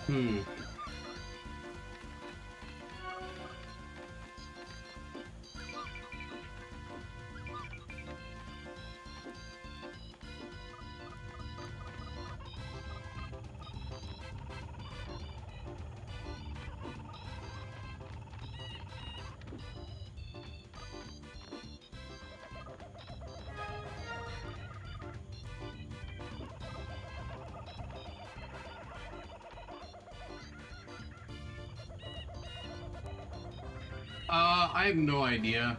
Hmm. I have no idea.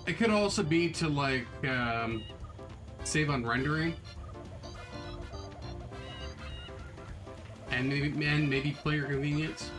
It could also be to like save on rendering, and maybe player convenience.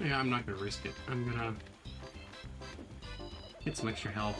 Yeah, I'm not gonna risk it. I'm gonna get some extra health.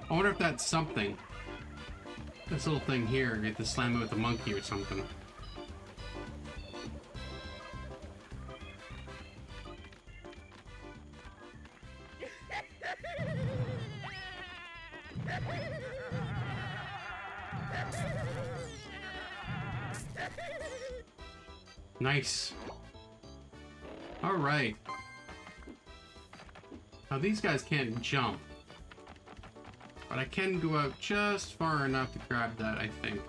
I wonder if that's something. This little thing here, you have to slam it with a monkey or something. Nice. All right. Now these guys can't jump, but I can go out just far enough to grab that, I think.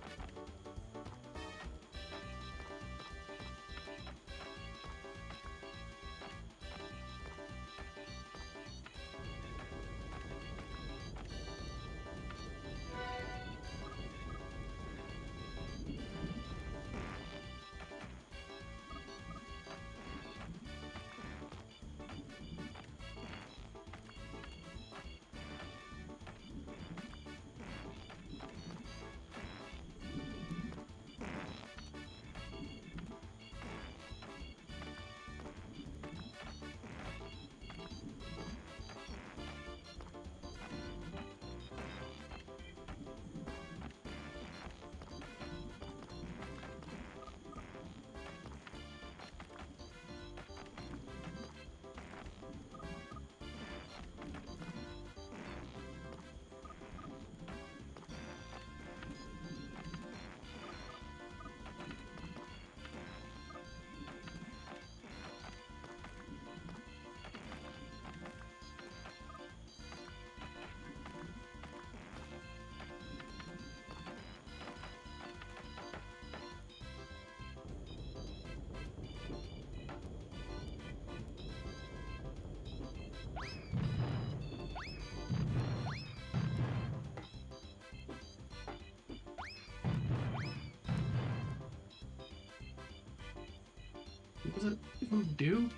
What does it do?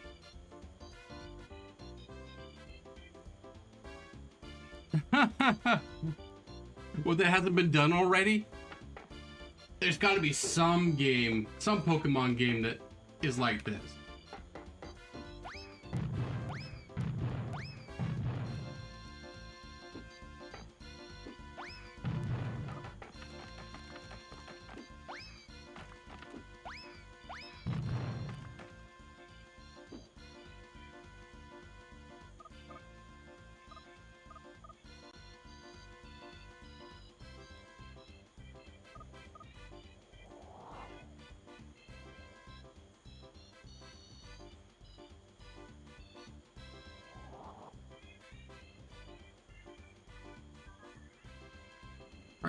Well, that hasn't been done already? There's got to be some game, some Pokemon game that is like this.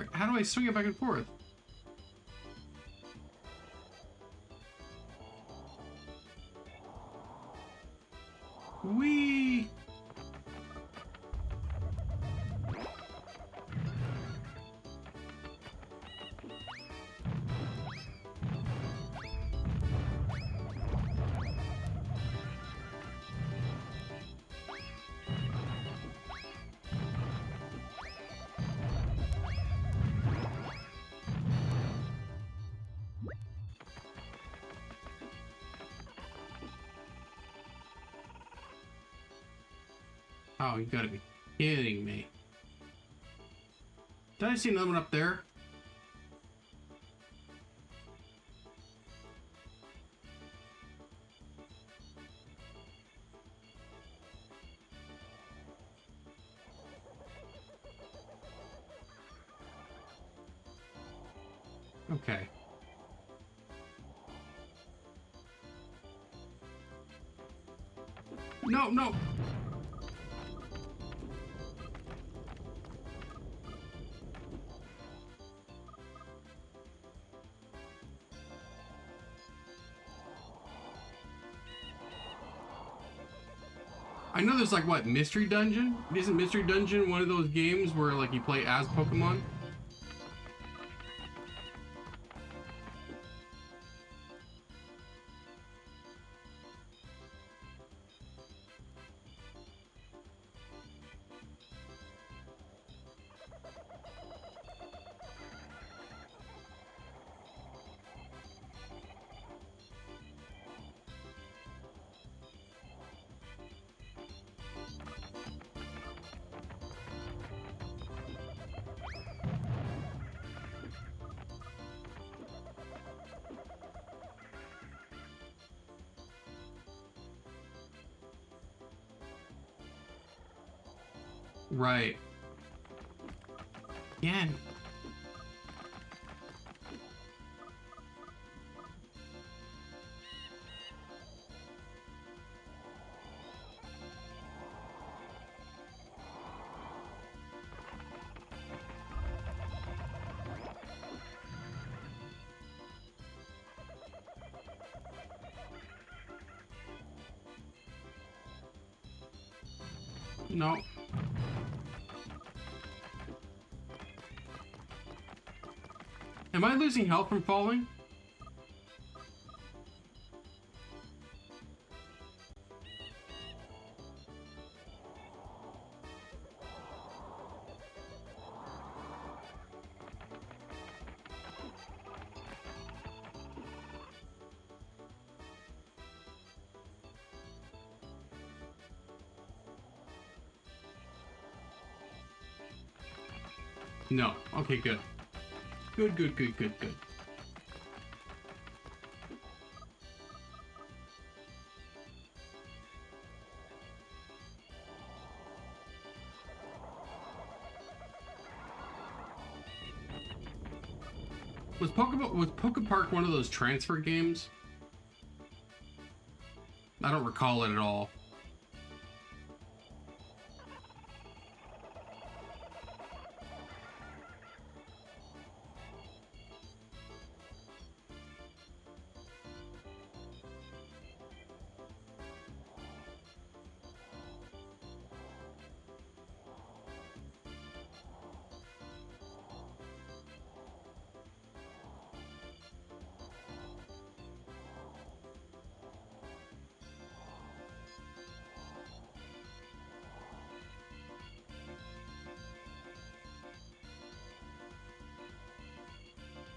Right, how do I swing it back and forth? Whee! Oh, you gotta be kidding me. Did I see another one up there? Okay. No, no! I know there's like, what, Mystery Dungeon? Isn't Mystery Dungeon one of those games where like you play as Pokemon? Right. Again. No. Am I losing health from falling? No. Okay, good. Good, good, good, good, good. Was Poke Park one of those transfer games? I don't recall it at all.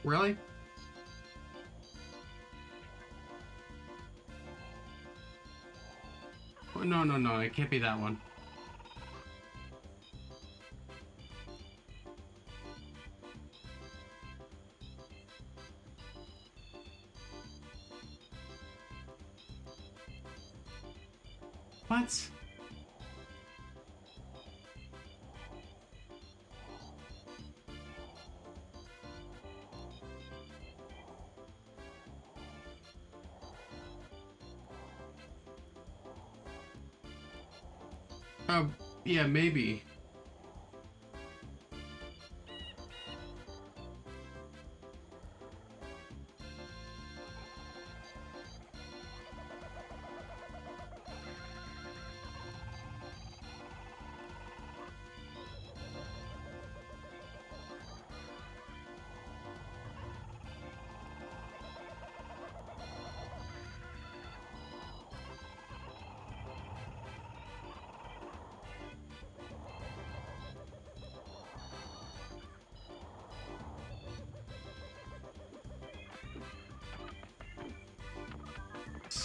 Really? Oh, no, no, no, it can't be that one. What? Yeah, maybe.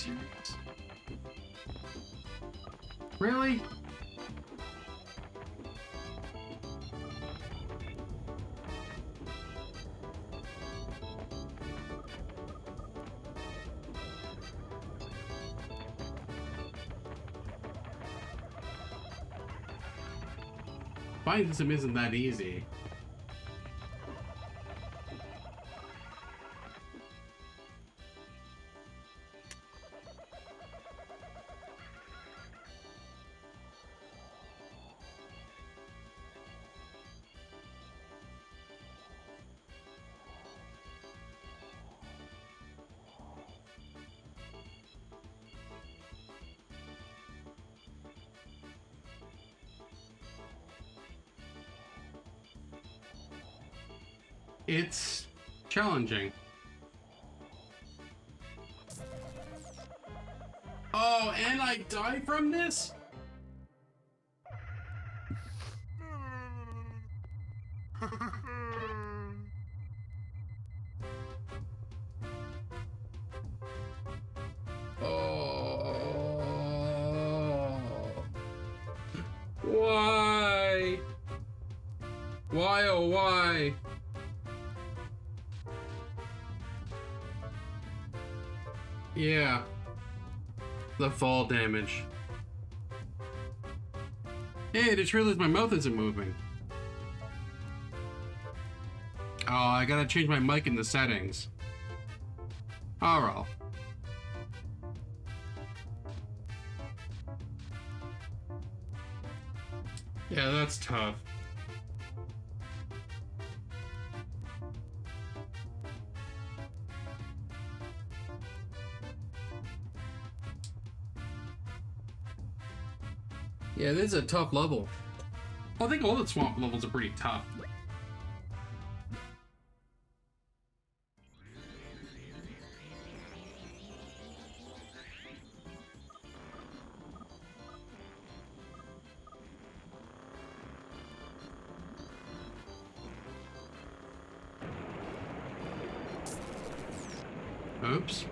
serious? Really? Finding some isn't that easy. It's challenging. Oh, and I die from this? Oh. Why? Why, oh why? Yeah. The fall damage. Hey, I just realized my mouth isn't moving. Oh, I gotta change my mic in the settings. Oh well. Yeah, that's tough. Yeah, this is a tough level. I think all the swamp levels are pretty tough. Oops.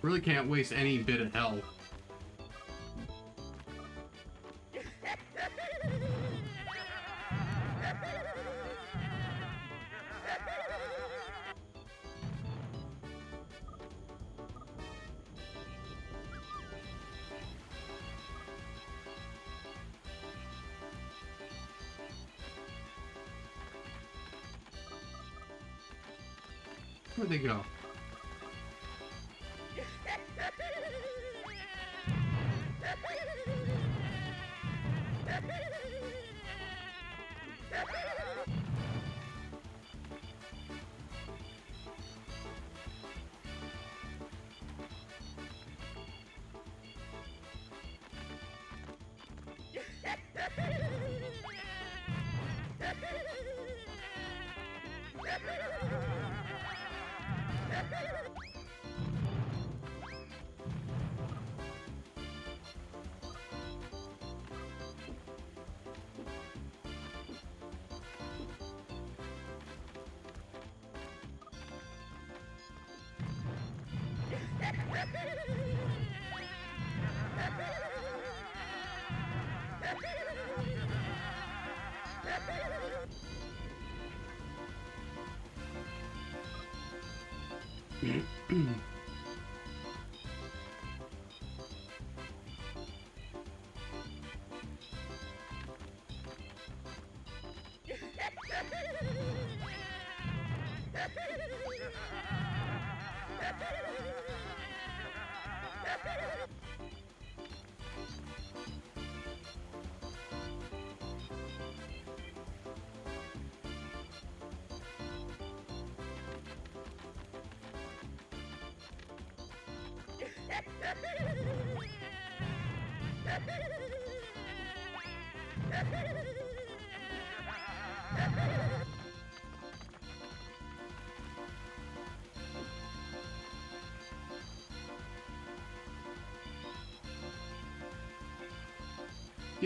Really can't waste any bit of health. Where'd they go?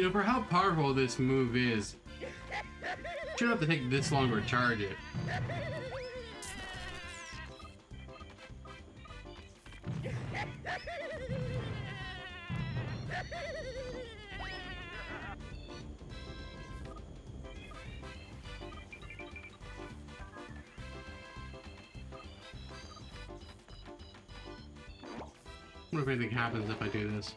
You know, for how powerful this move is, shouldn't have to take this long to recharge it. I wonder if anything happens if I do this.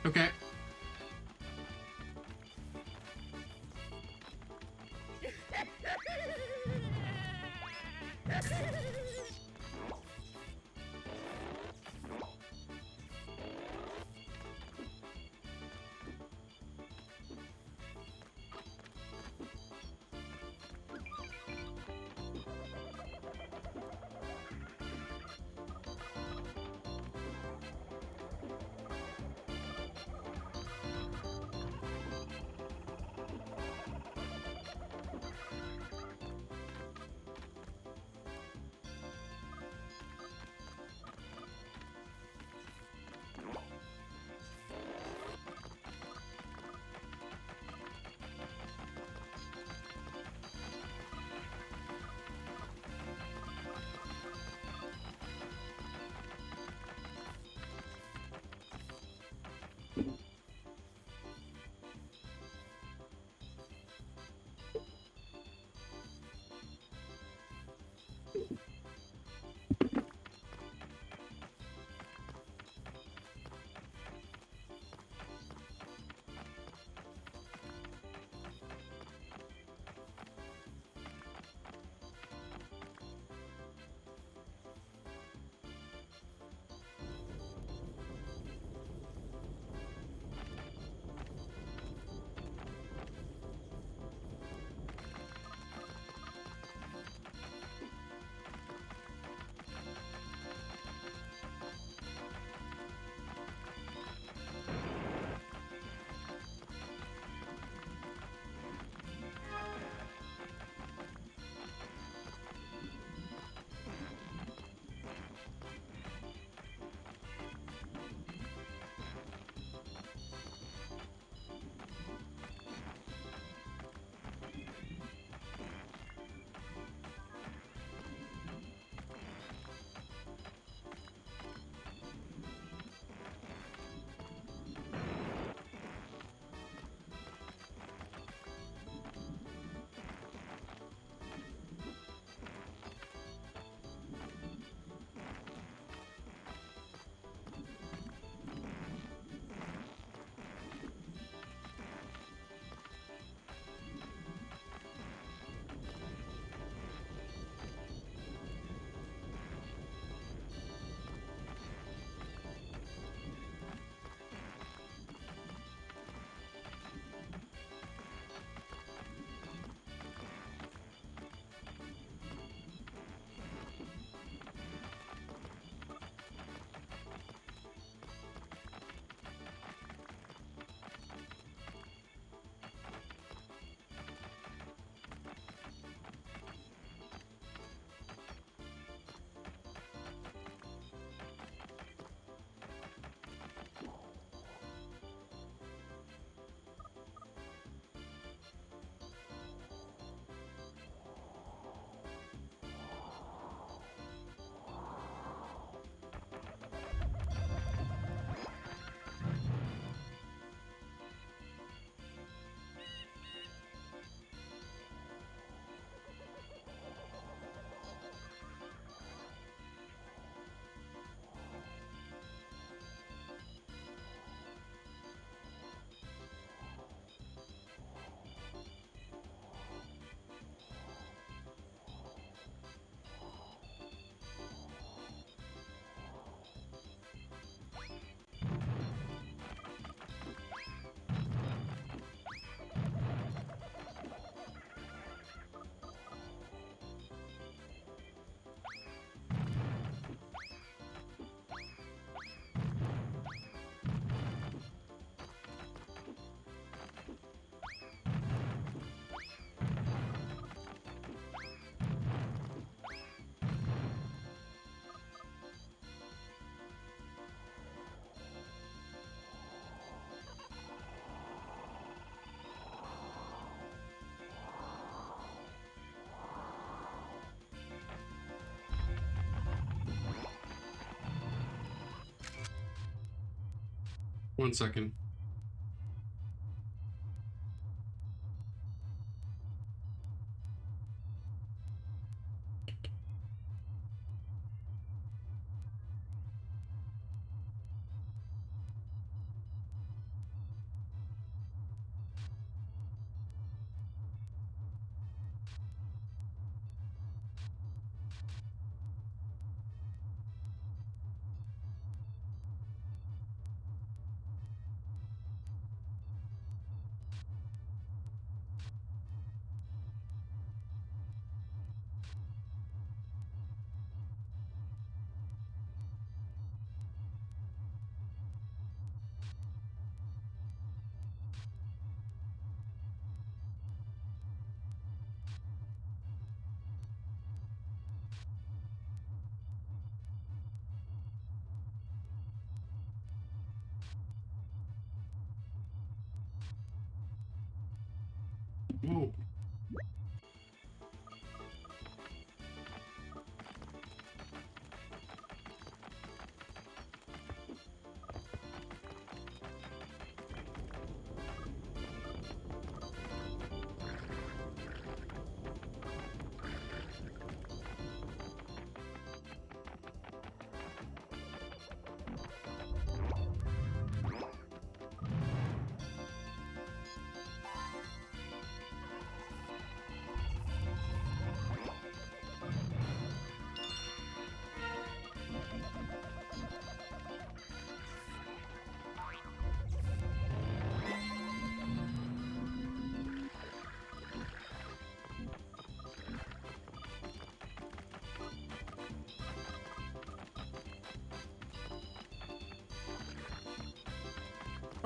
Okay. 1 second. Whoa.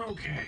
Okay.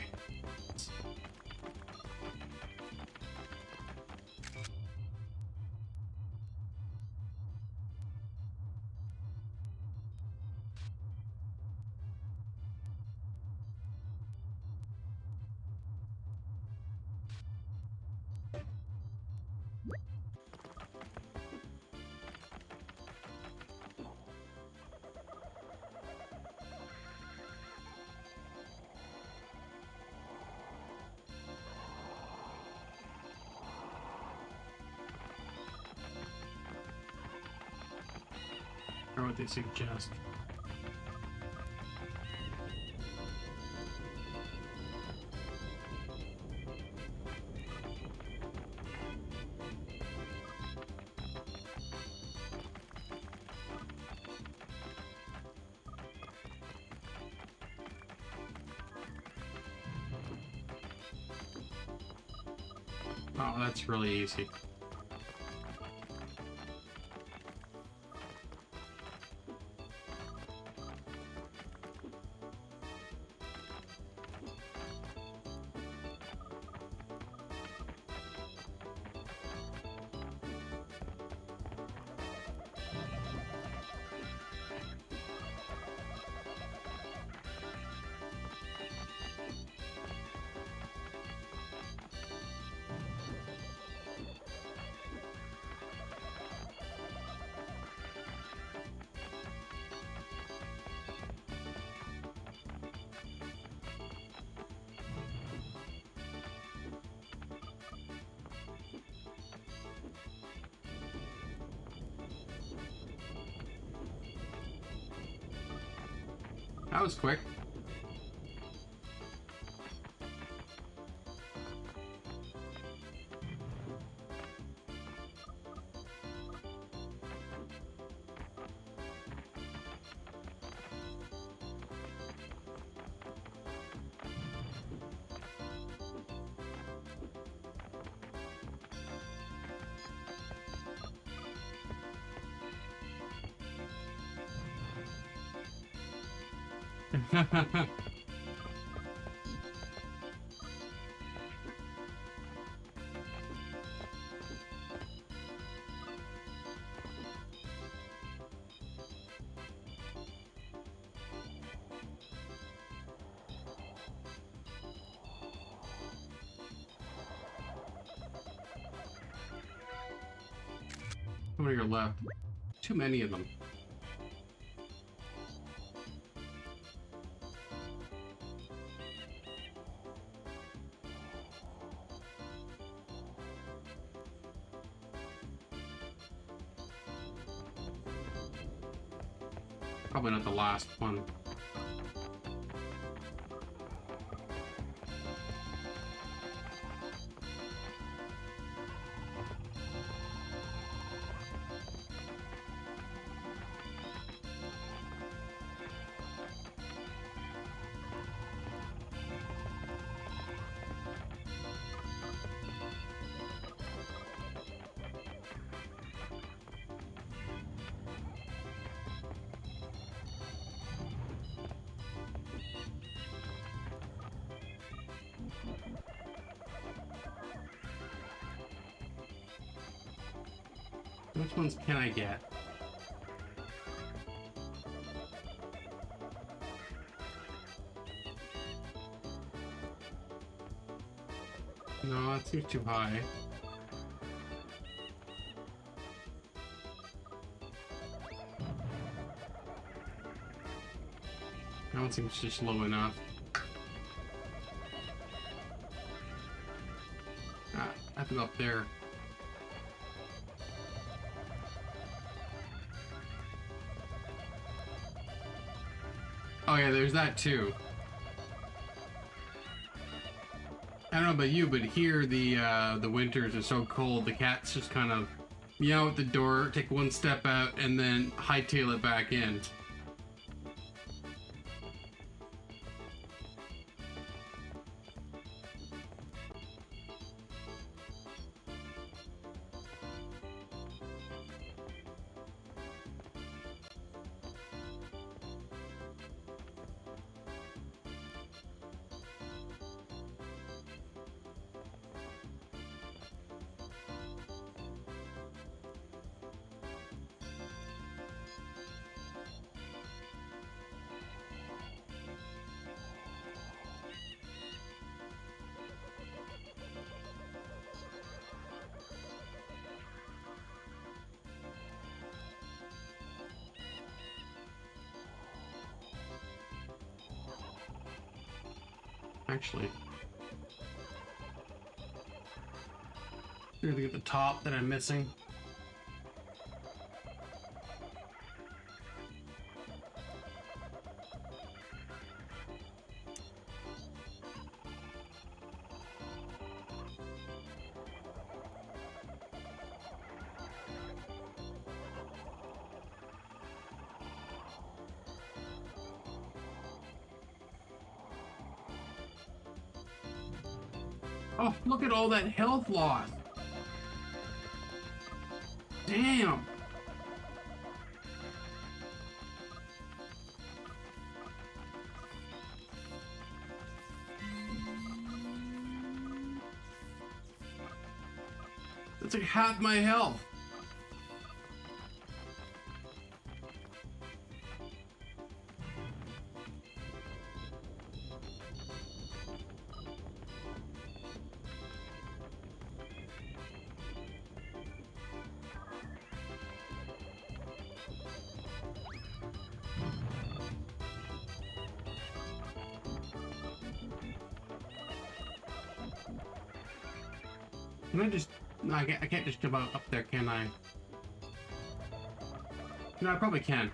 Or what they suggest. Oh, that's really easy. That was quick. How many are left? Too many of them. Probably not the last one. Which ones can I get? No, that seems too high. That one seems just low enough. Ah, I have to go up there. Oh yeah, there's that too. I don't know about you, but here the winters are so cold, the cats just kind of meow at the door, take one step out, and then hightail it back in. Actually, really at the top that I'm missing. Oh, look at all that health loss. Damn. That's like half my health. Can I just... No, I can't just jump up there, can I? No, I probably can.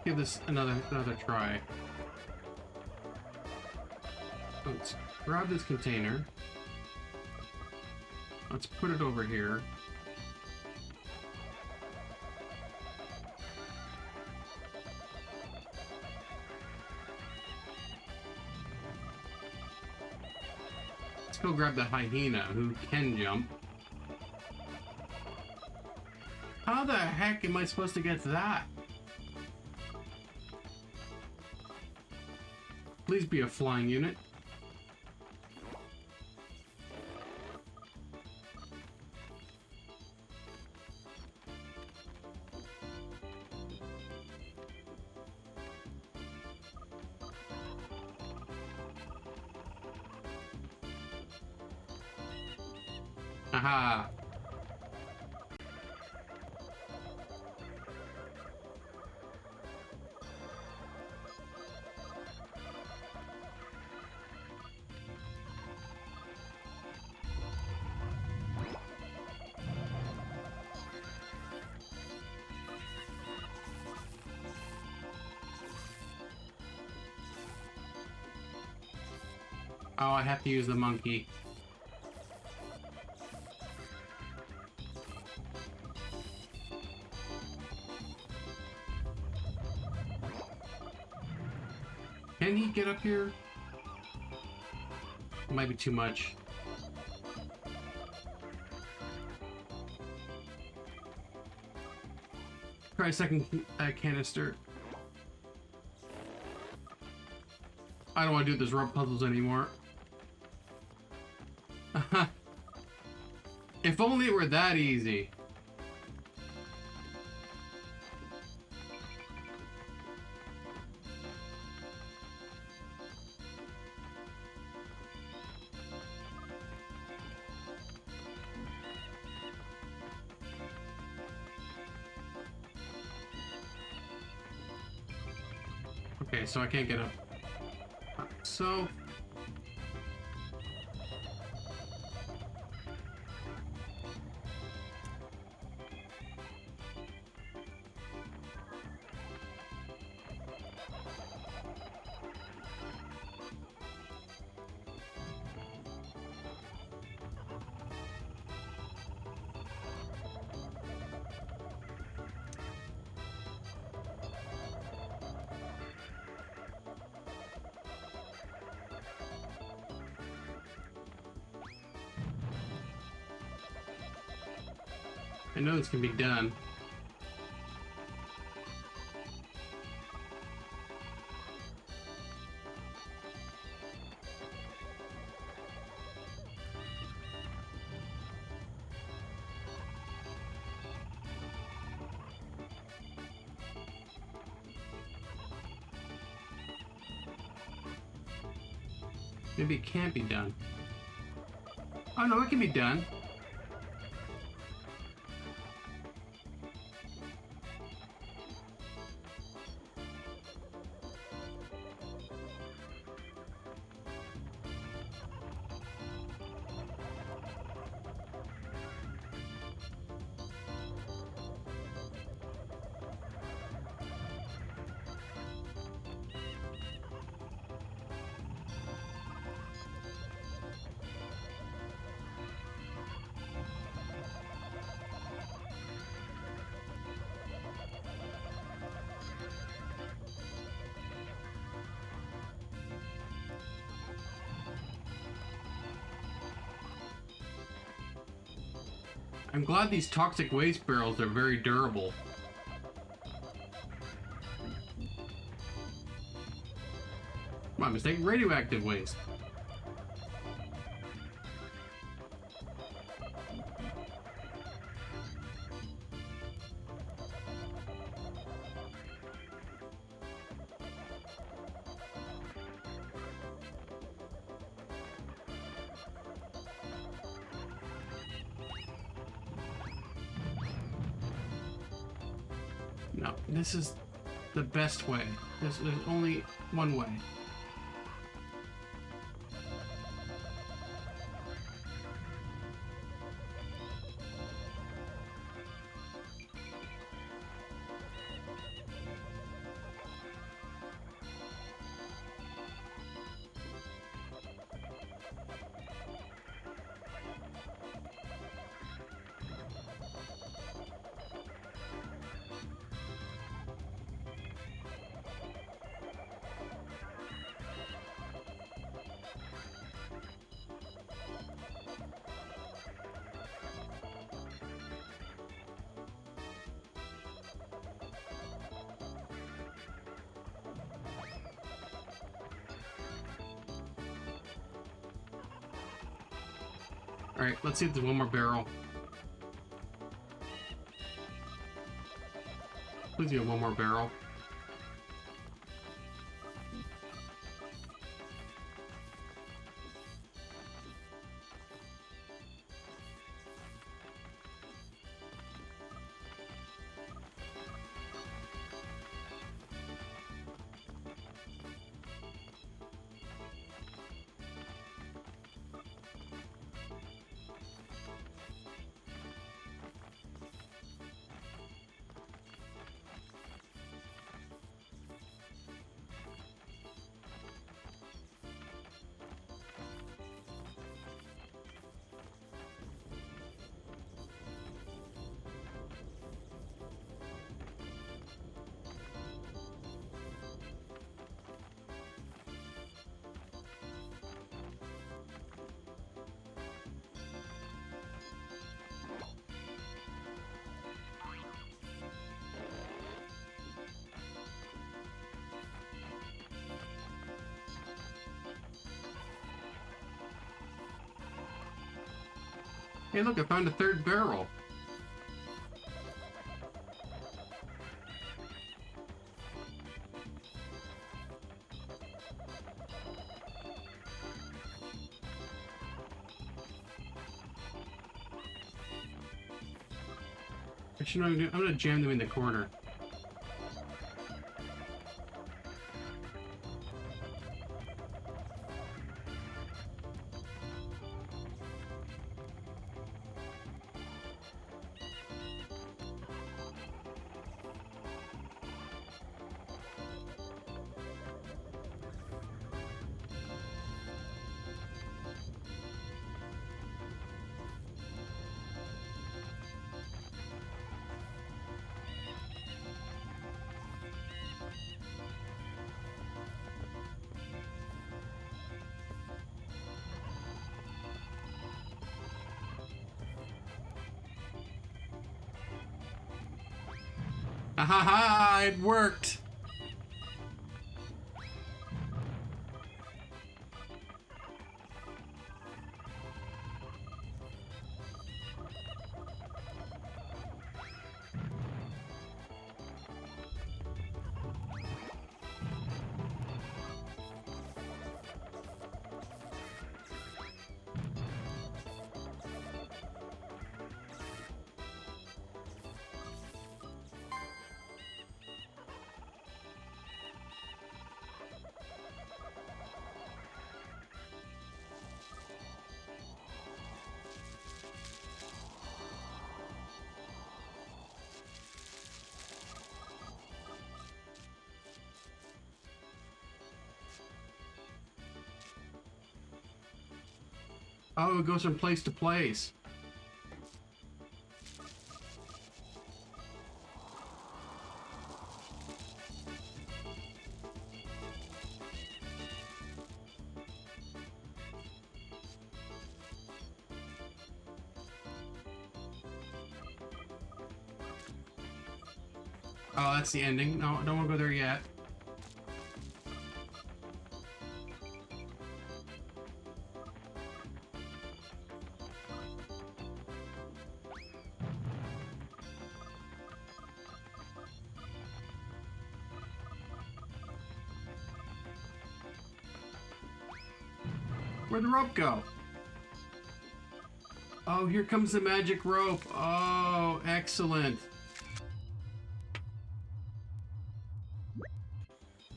Give this another try. Let's grab this container. Let's put it over here. Let's go grab the hyena who can jump. How the heck am I supposed to get to that? Please be a flying unit. Aha! Oh, I have to use the monkey. Can he get up here? It might be too much. Try a second canister. I don't want to do this rope puzzles anymore. If only it were that easy. Okay, so I can't get up. So... I know this can be done. Maybe it can't be done. Oh no, it can be done. I'm glad these toxic waste barrels are very durable. My mistake, radioactive waste. No, this is the best way. There's only one way. Alright, let's see if there's one more barrel. Please get one more barrel. Hey, look, I found a third barrel. Actually, no, I'm gonna jam them in the corner. Ha ha ha! It worked! Oh, it goes from place to place. Oh, that's the ending. No, I don't want to go there yet. Where'd the rope go? Oh, here comes the magic rope. Oh, excellent.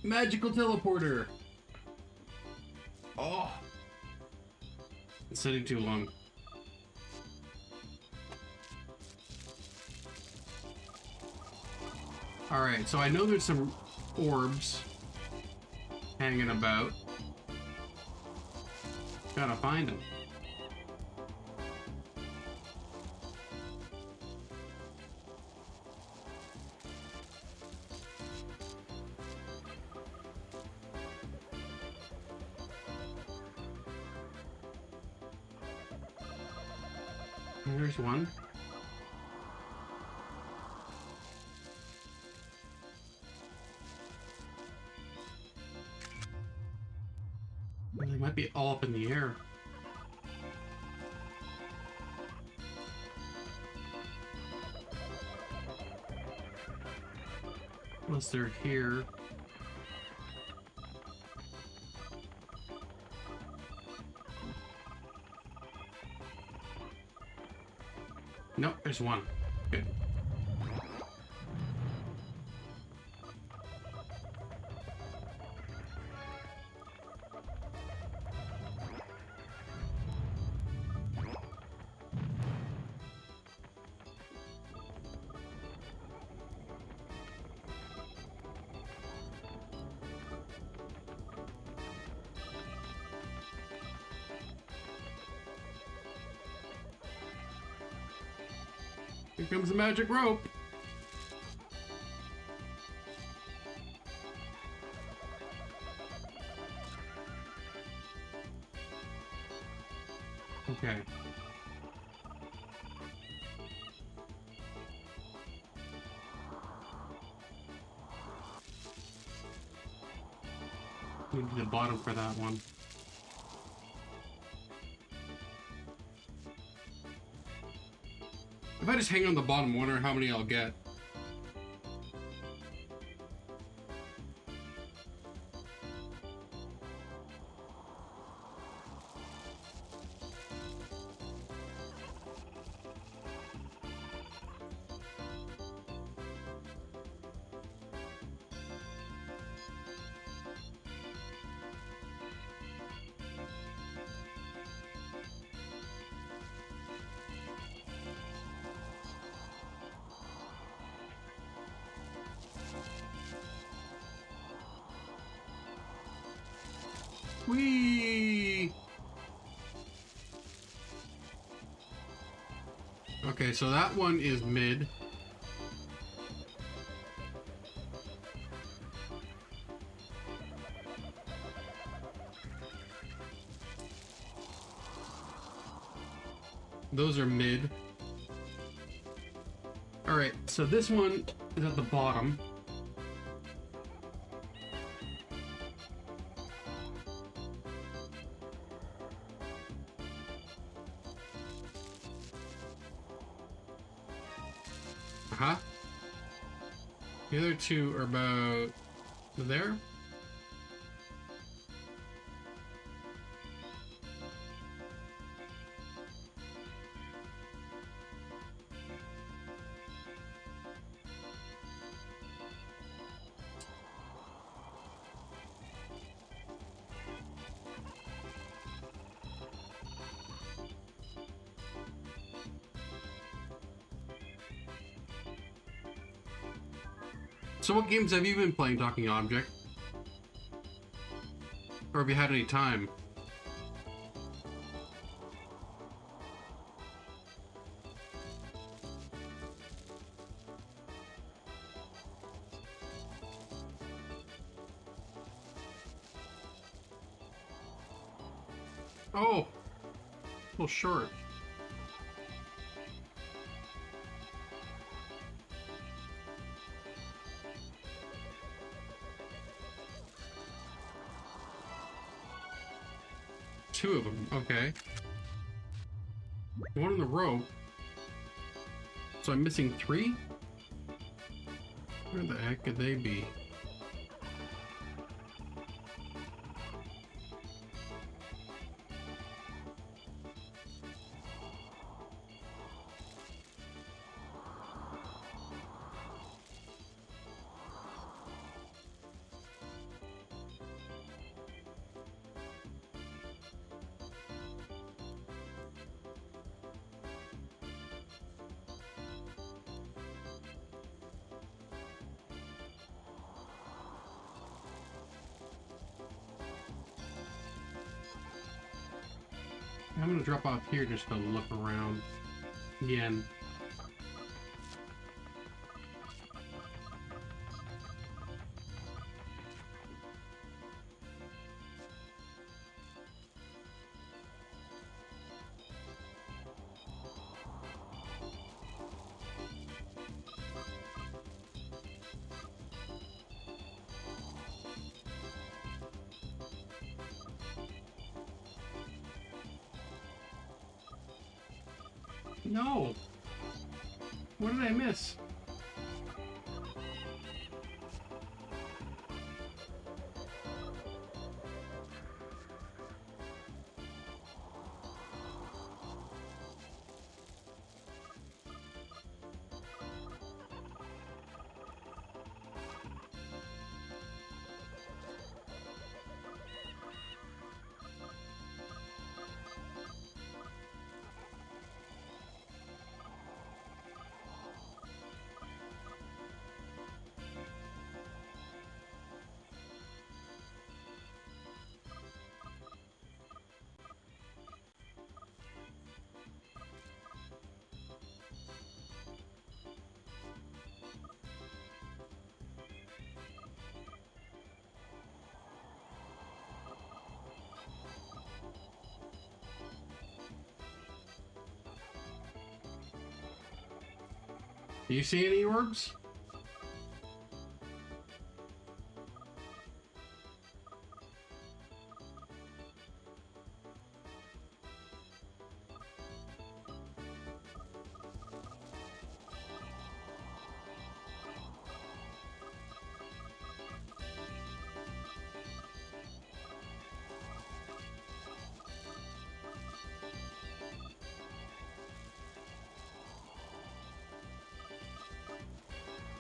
Magical teleporter. Oh. It's sitting too long. Alright, so I know there's some orbs hanging about. Gotta find them. There's one. Well, they might be all up in the air. Unless they're here. Nope, there's one. Good. Here comes the magic rope. Okay. Need the bottom for that one. If I just hang on the bottom, I wonder how many I'll get. Whee! Okay, so that one is mid. Those are mid. Alright, so this one is at the bottom. Uh-huh. The other two are about there. So what games have you been playing, Talking Object? Or have you had any time? Oh, a little short. Two of them, okay. One in the row. So I'm missing three? Where the heck could they be? I'm gonna drop off here just to look around again. No! What did I miss? Do you see any orbs?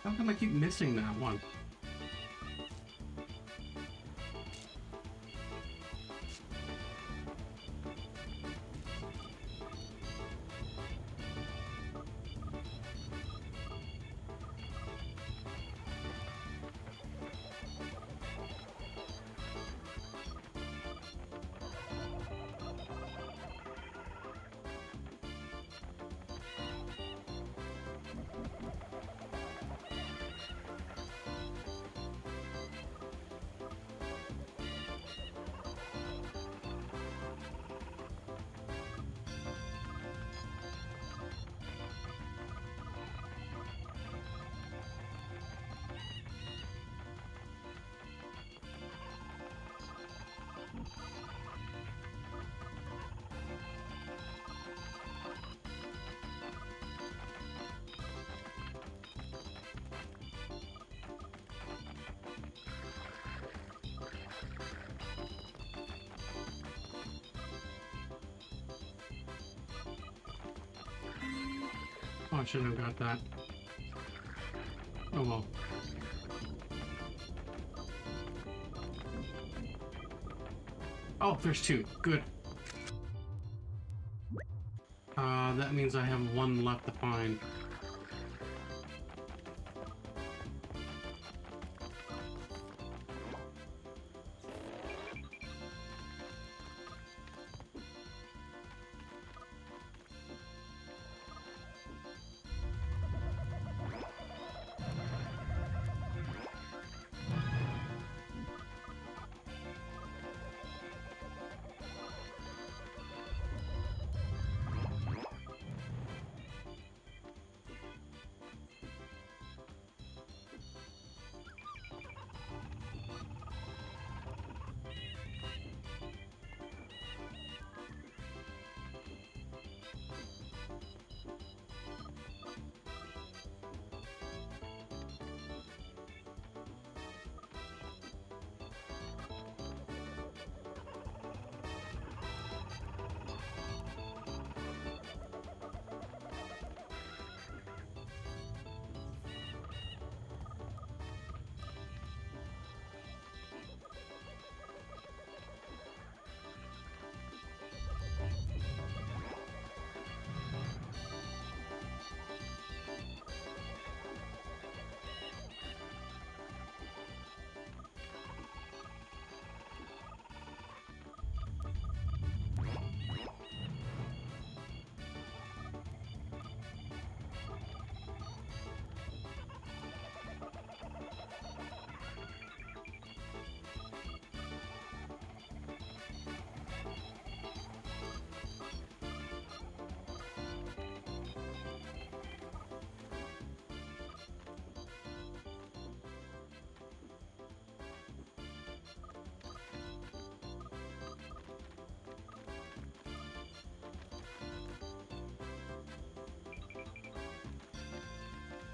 How come I keep missing that one? Oh, I shouldn't have got that. Oh well. Oh, there's two. Good. That means I have one left to find.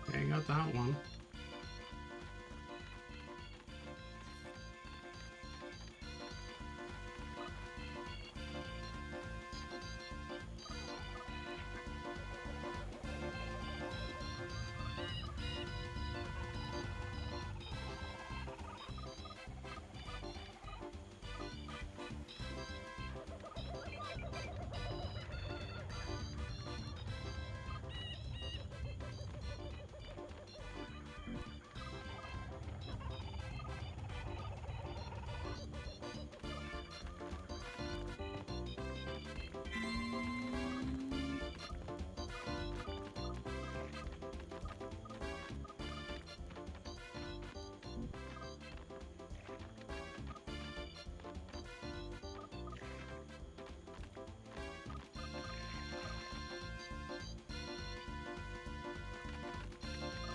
Okay, got that one.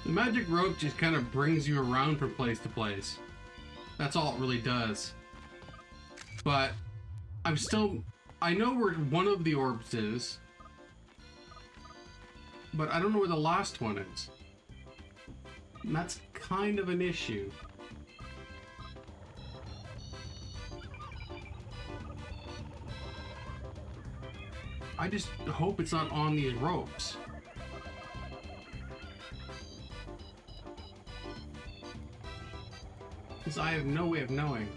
The magic rope just kind of brings you around from place to place. That's all it really does. But I know where one of the orbs is, but I don't know where the last one is. And that's kind of an issue. I just hope it's not on these ropes. Because I have no way of knowing.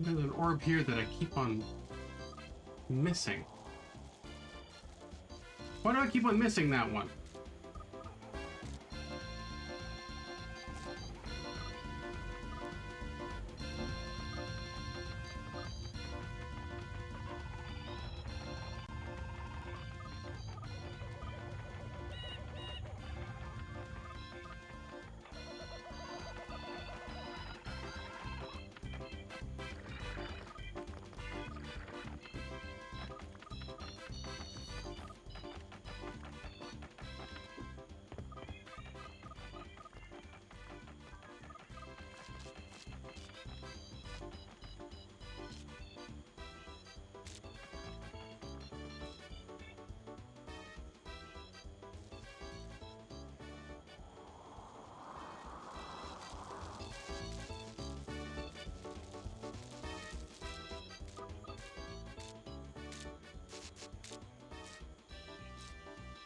There's an orb here that I keep on missing. Why do I keep on missing that one?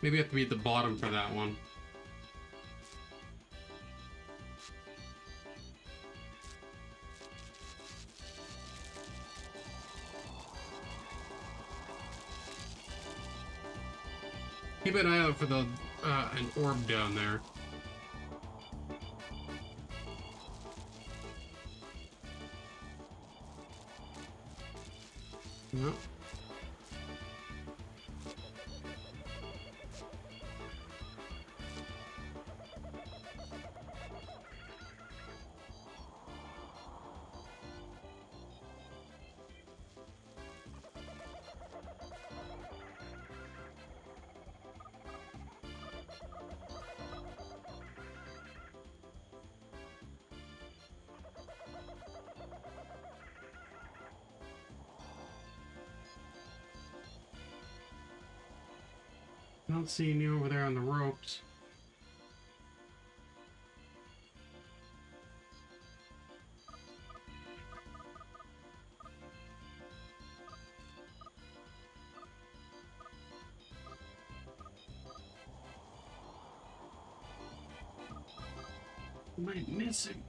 Maybe I have to be at the bottom for that one. Keep an eye out for the an orb down there. No. I don't see any over there on the ropes. What am I missing?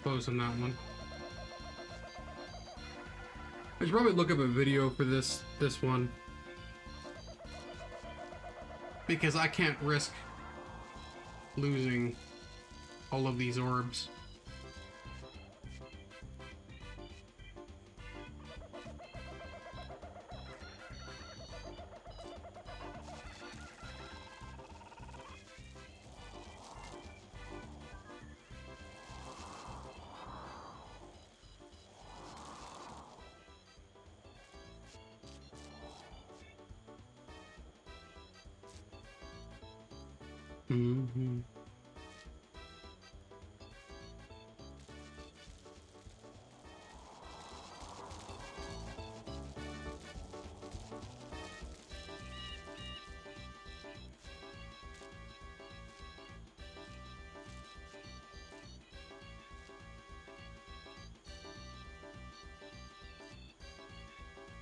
close on that one. I should probably look up a video for this one. Because I can't risk losing all of these orbs. Mm-hmm.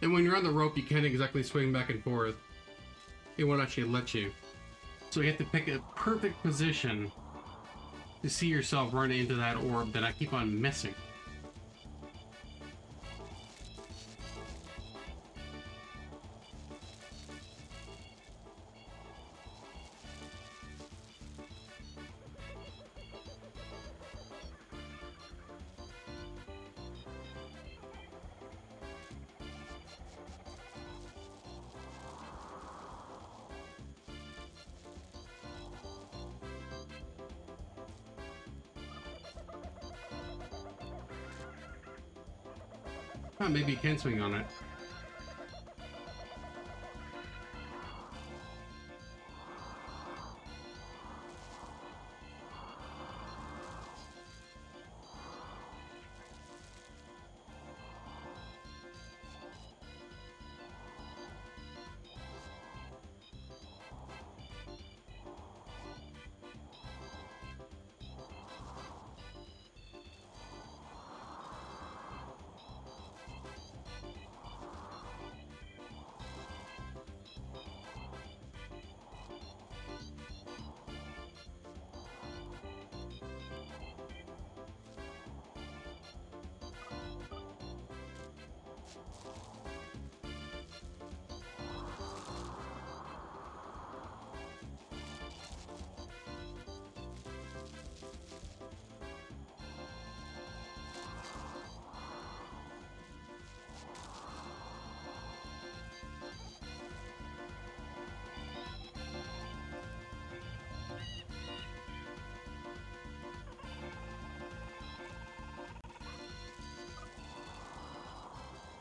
And when you're on the rope, you can't exactly swing back and forth. It won't actually let you. So you have to pick a perfect position to see yourself run into that orb that I keep on missing. Oh, maybe you can swing on it.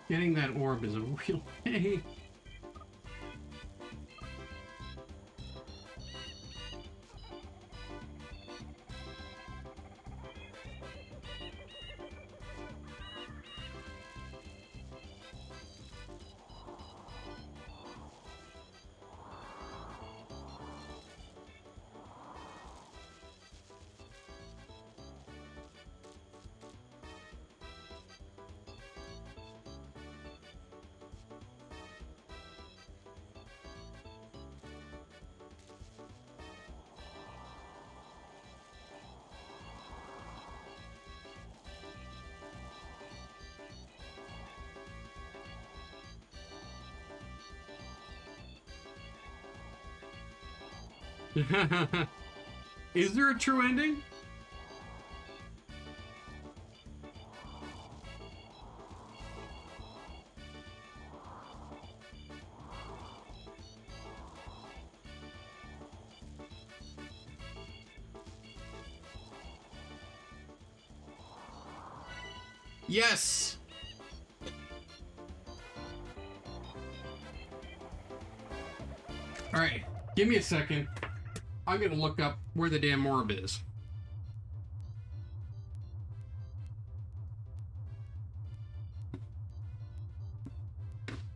Getting that orb is a real pain. Is there a true ending? Yes! Alright, give me a second. I'm gonna look up where the damn orb is.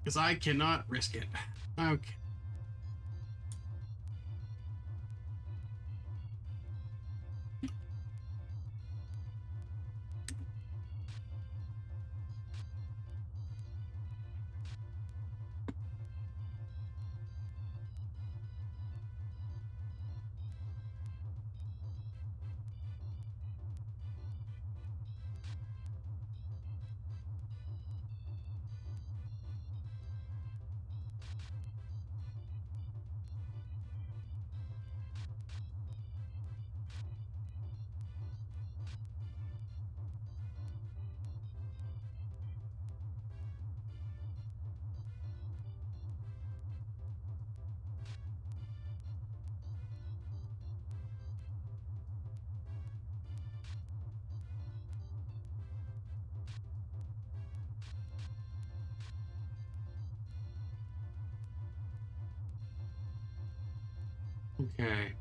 Because I cannot risk it. Okay. Okay.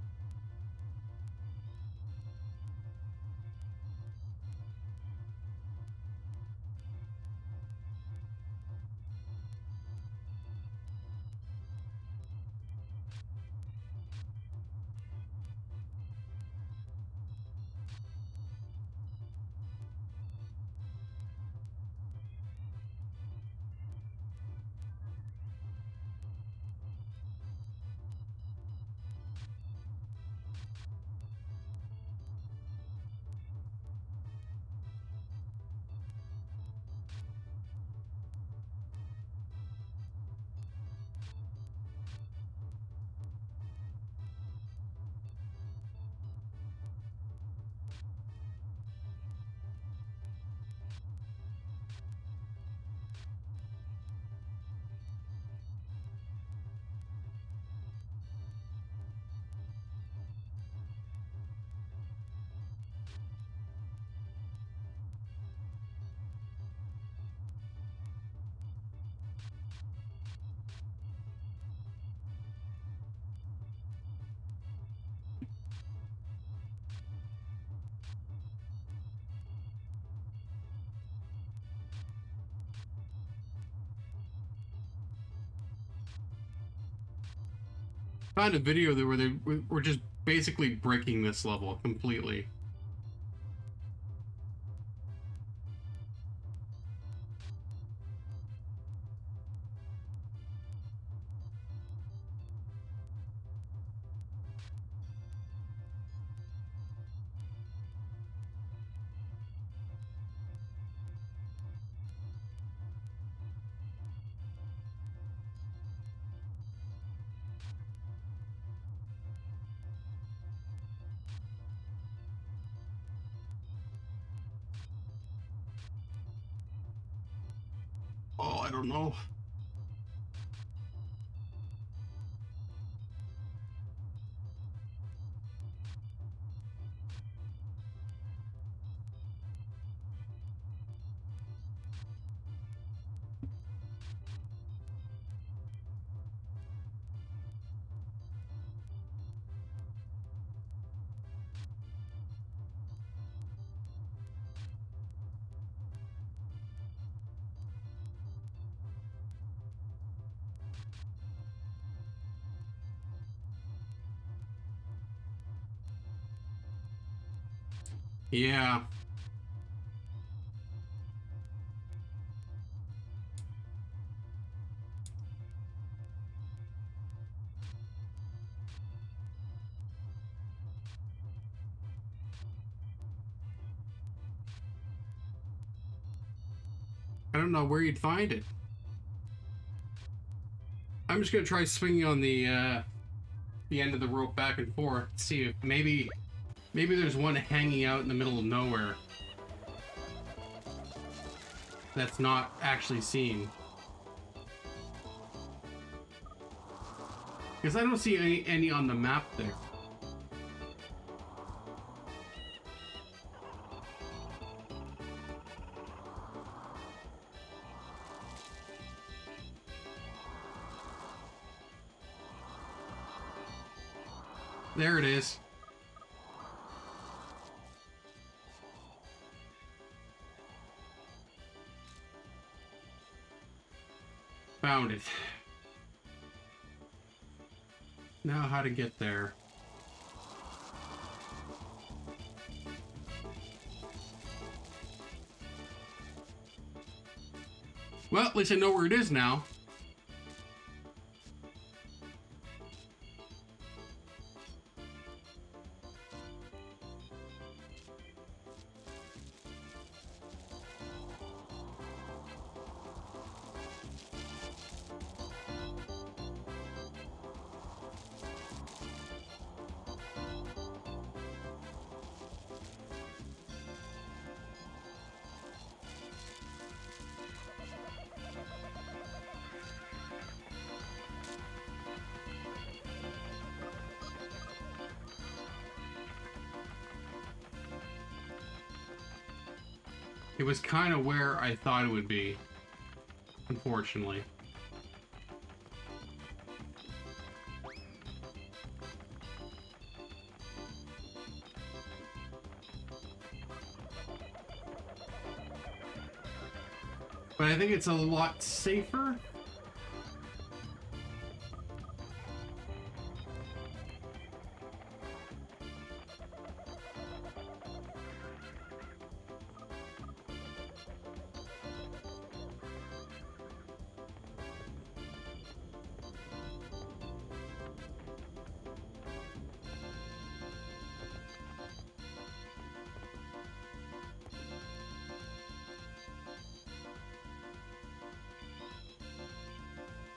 Found a video where they were just basically breaking this level completely. Oh, I don't know. Yeah. I don't know where you'd find it. I'm just gonna try swinging on the end of the rope back and forth. See if maybe there's one hanging out in the middle of nowhere that's not actually seen. Because I don't see any on the map there. There it is. Found it. Now how to get there. Well, at least I know where it is now. It was kind of where I thought it would be, unfortunately. But I think it's a lot safer.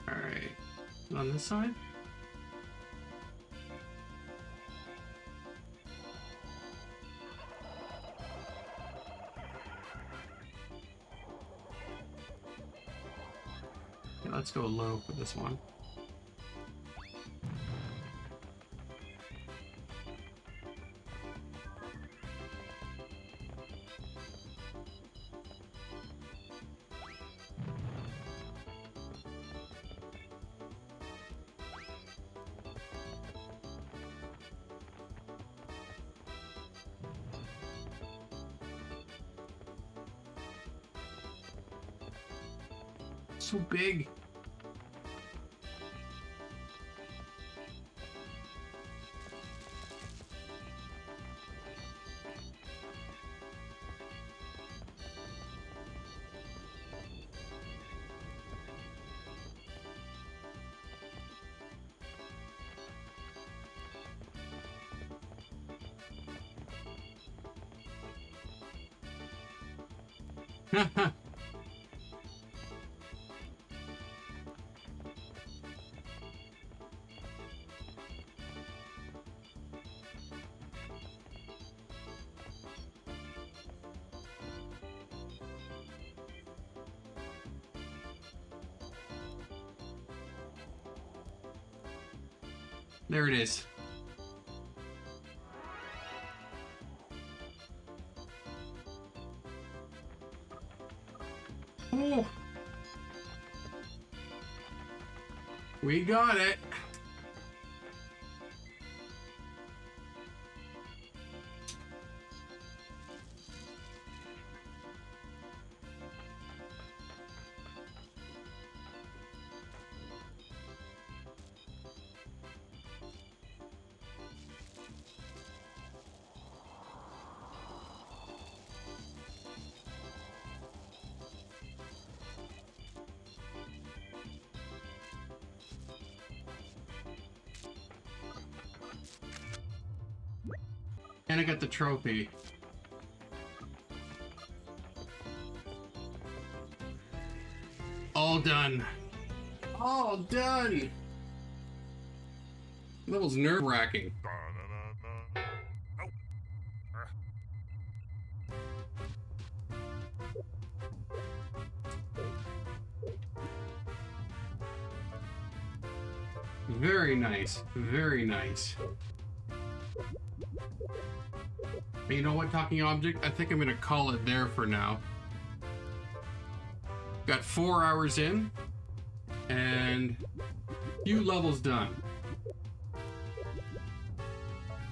Alright, on this side? Okay, let's go low for this one. So big. There it is. Oh, we got it. And I got the trophy. All done. All done. That was nerve-wracking. Very nice. Very nice. You know what, talking object? I think I'm gonna call it there for now. Got 4 hours in, and few levels done.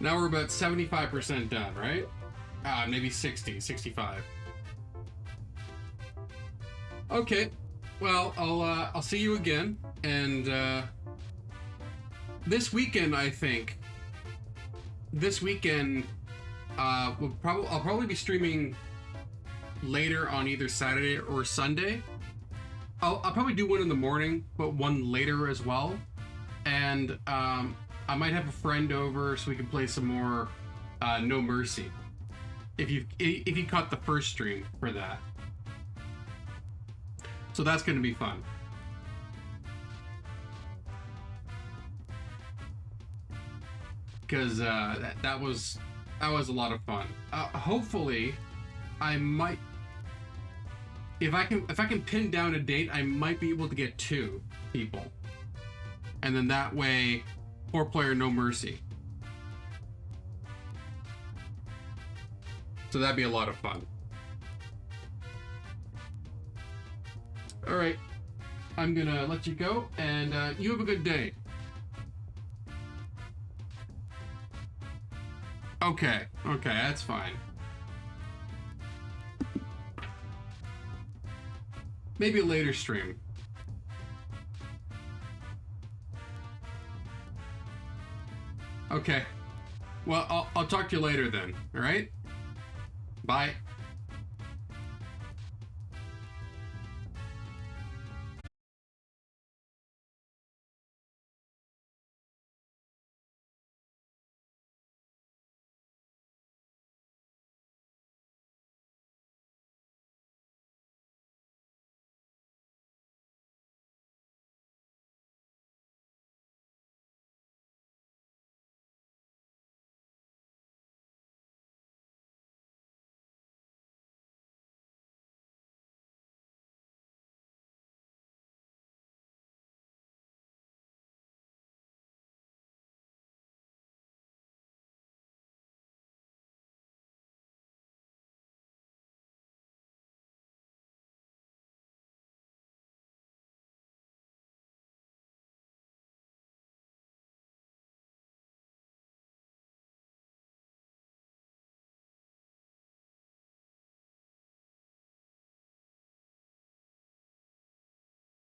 Now we're about 75% done, right? Maybe 60, 65. Okay, well, I'll see you again, and this weekend, I think. This weekend. I'll probably be streaming later on either Saturday or Sunday. I'll probably do one in the morning, but one later as well. And I might have a friend over so we can play some more No Mercy. If you caught the first stream for that, so that's going to be fun. Because that was a lot of fun. Hopefully, I might, if I can pin down a date, I might be able to get 2 people, and then that way, 4-player No Mercy. So that'd be a lot of fun. All right. I'm gonna let you go, and you have a good day. Okay, that's fine. Maybe a later stream. Okay. Well, I'll talk to you later then, all right? Bye.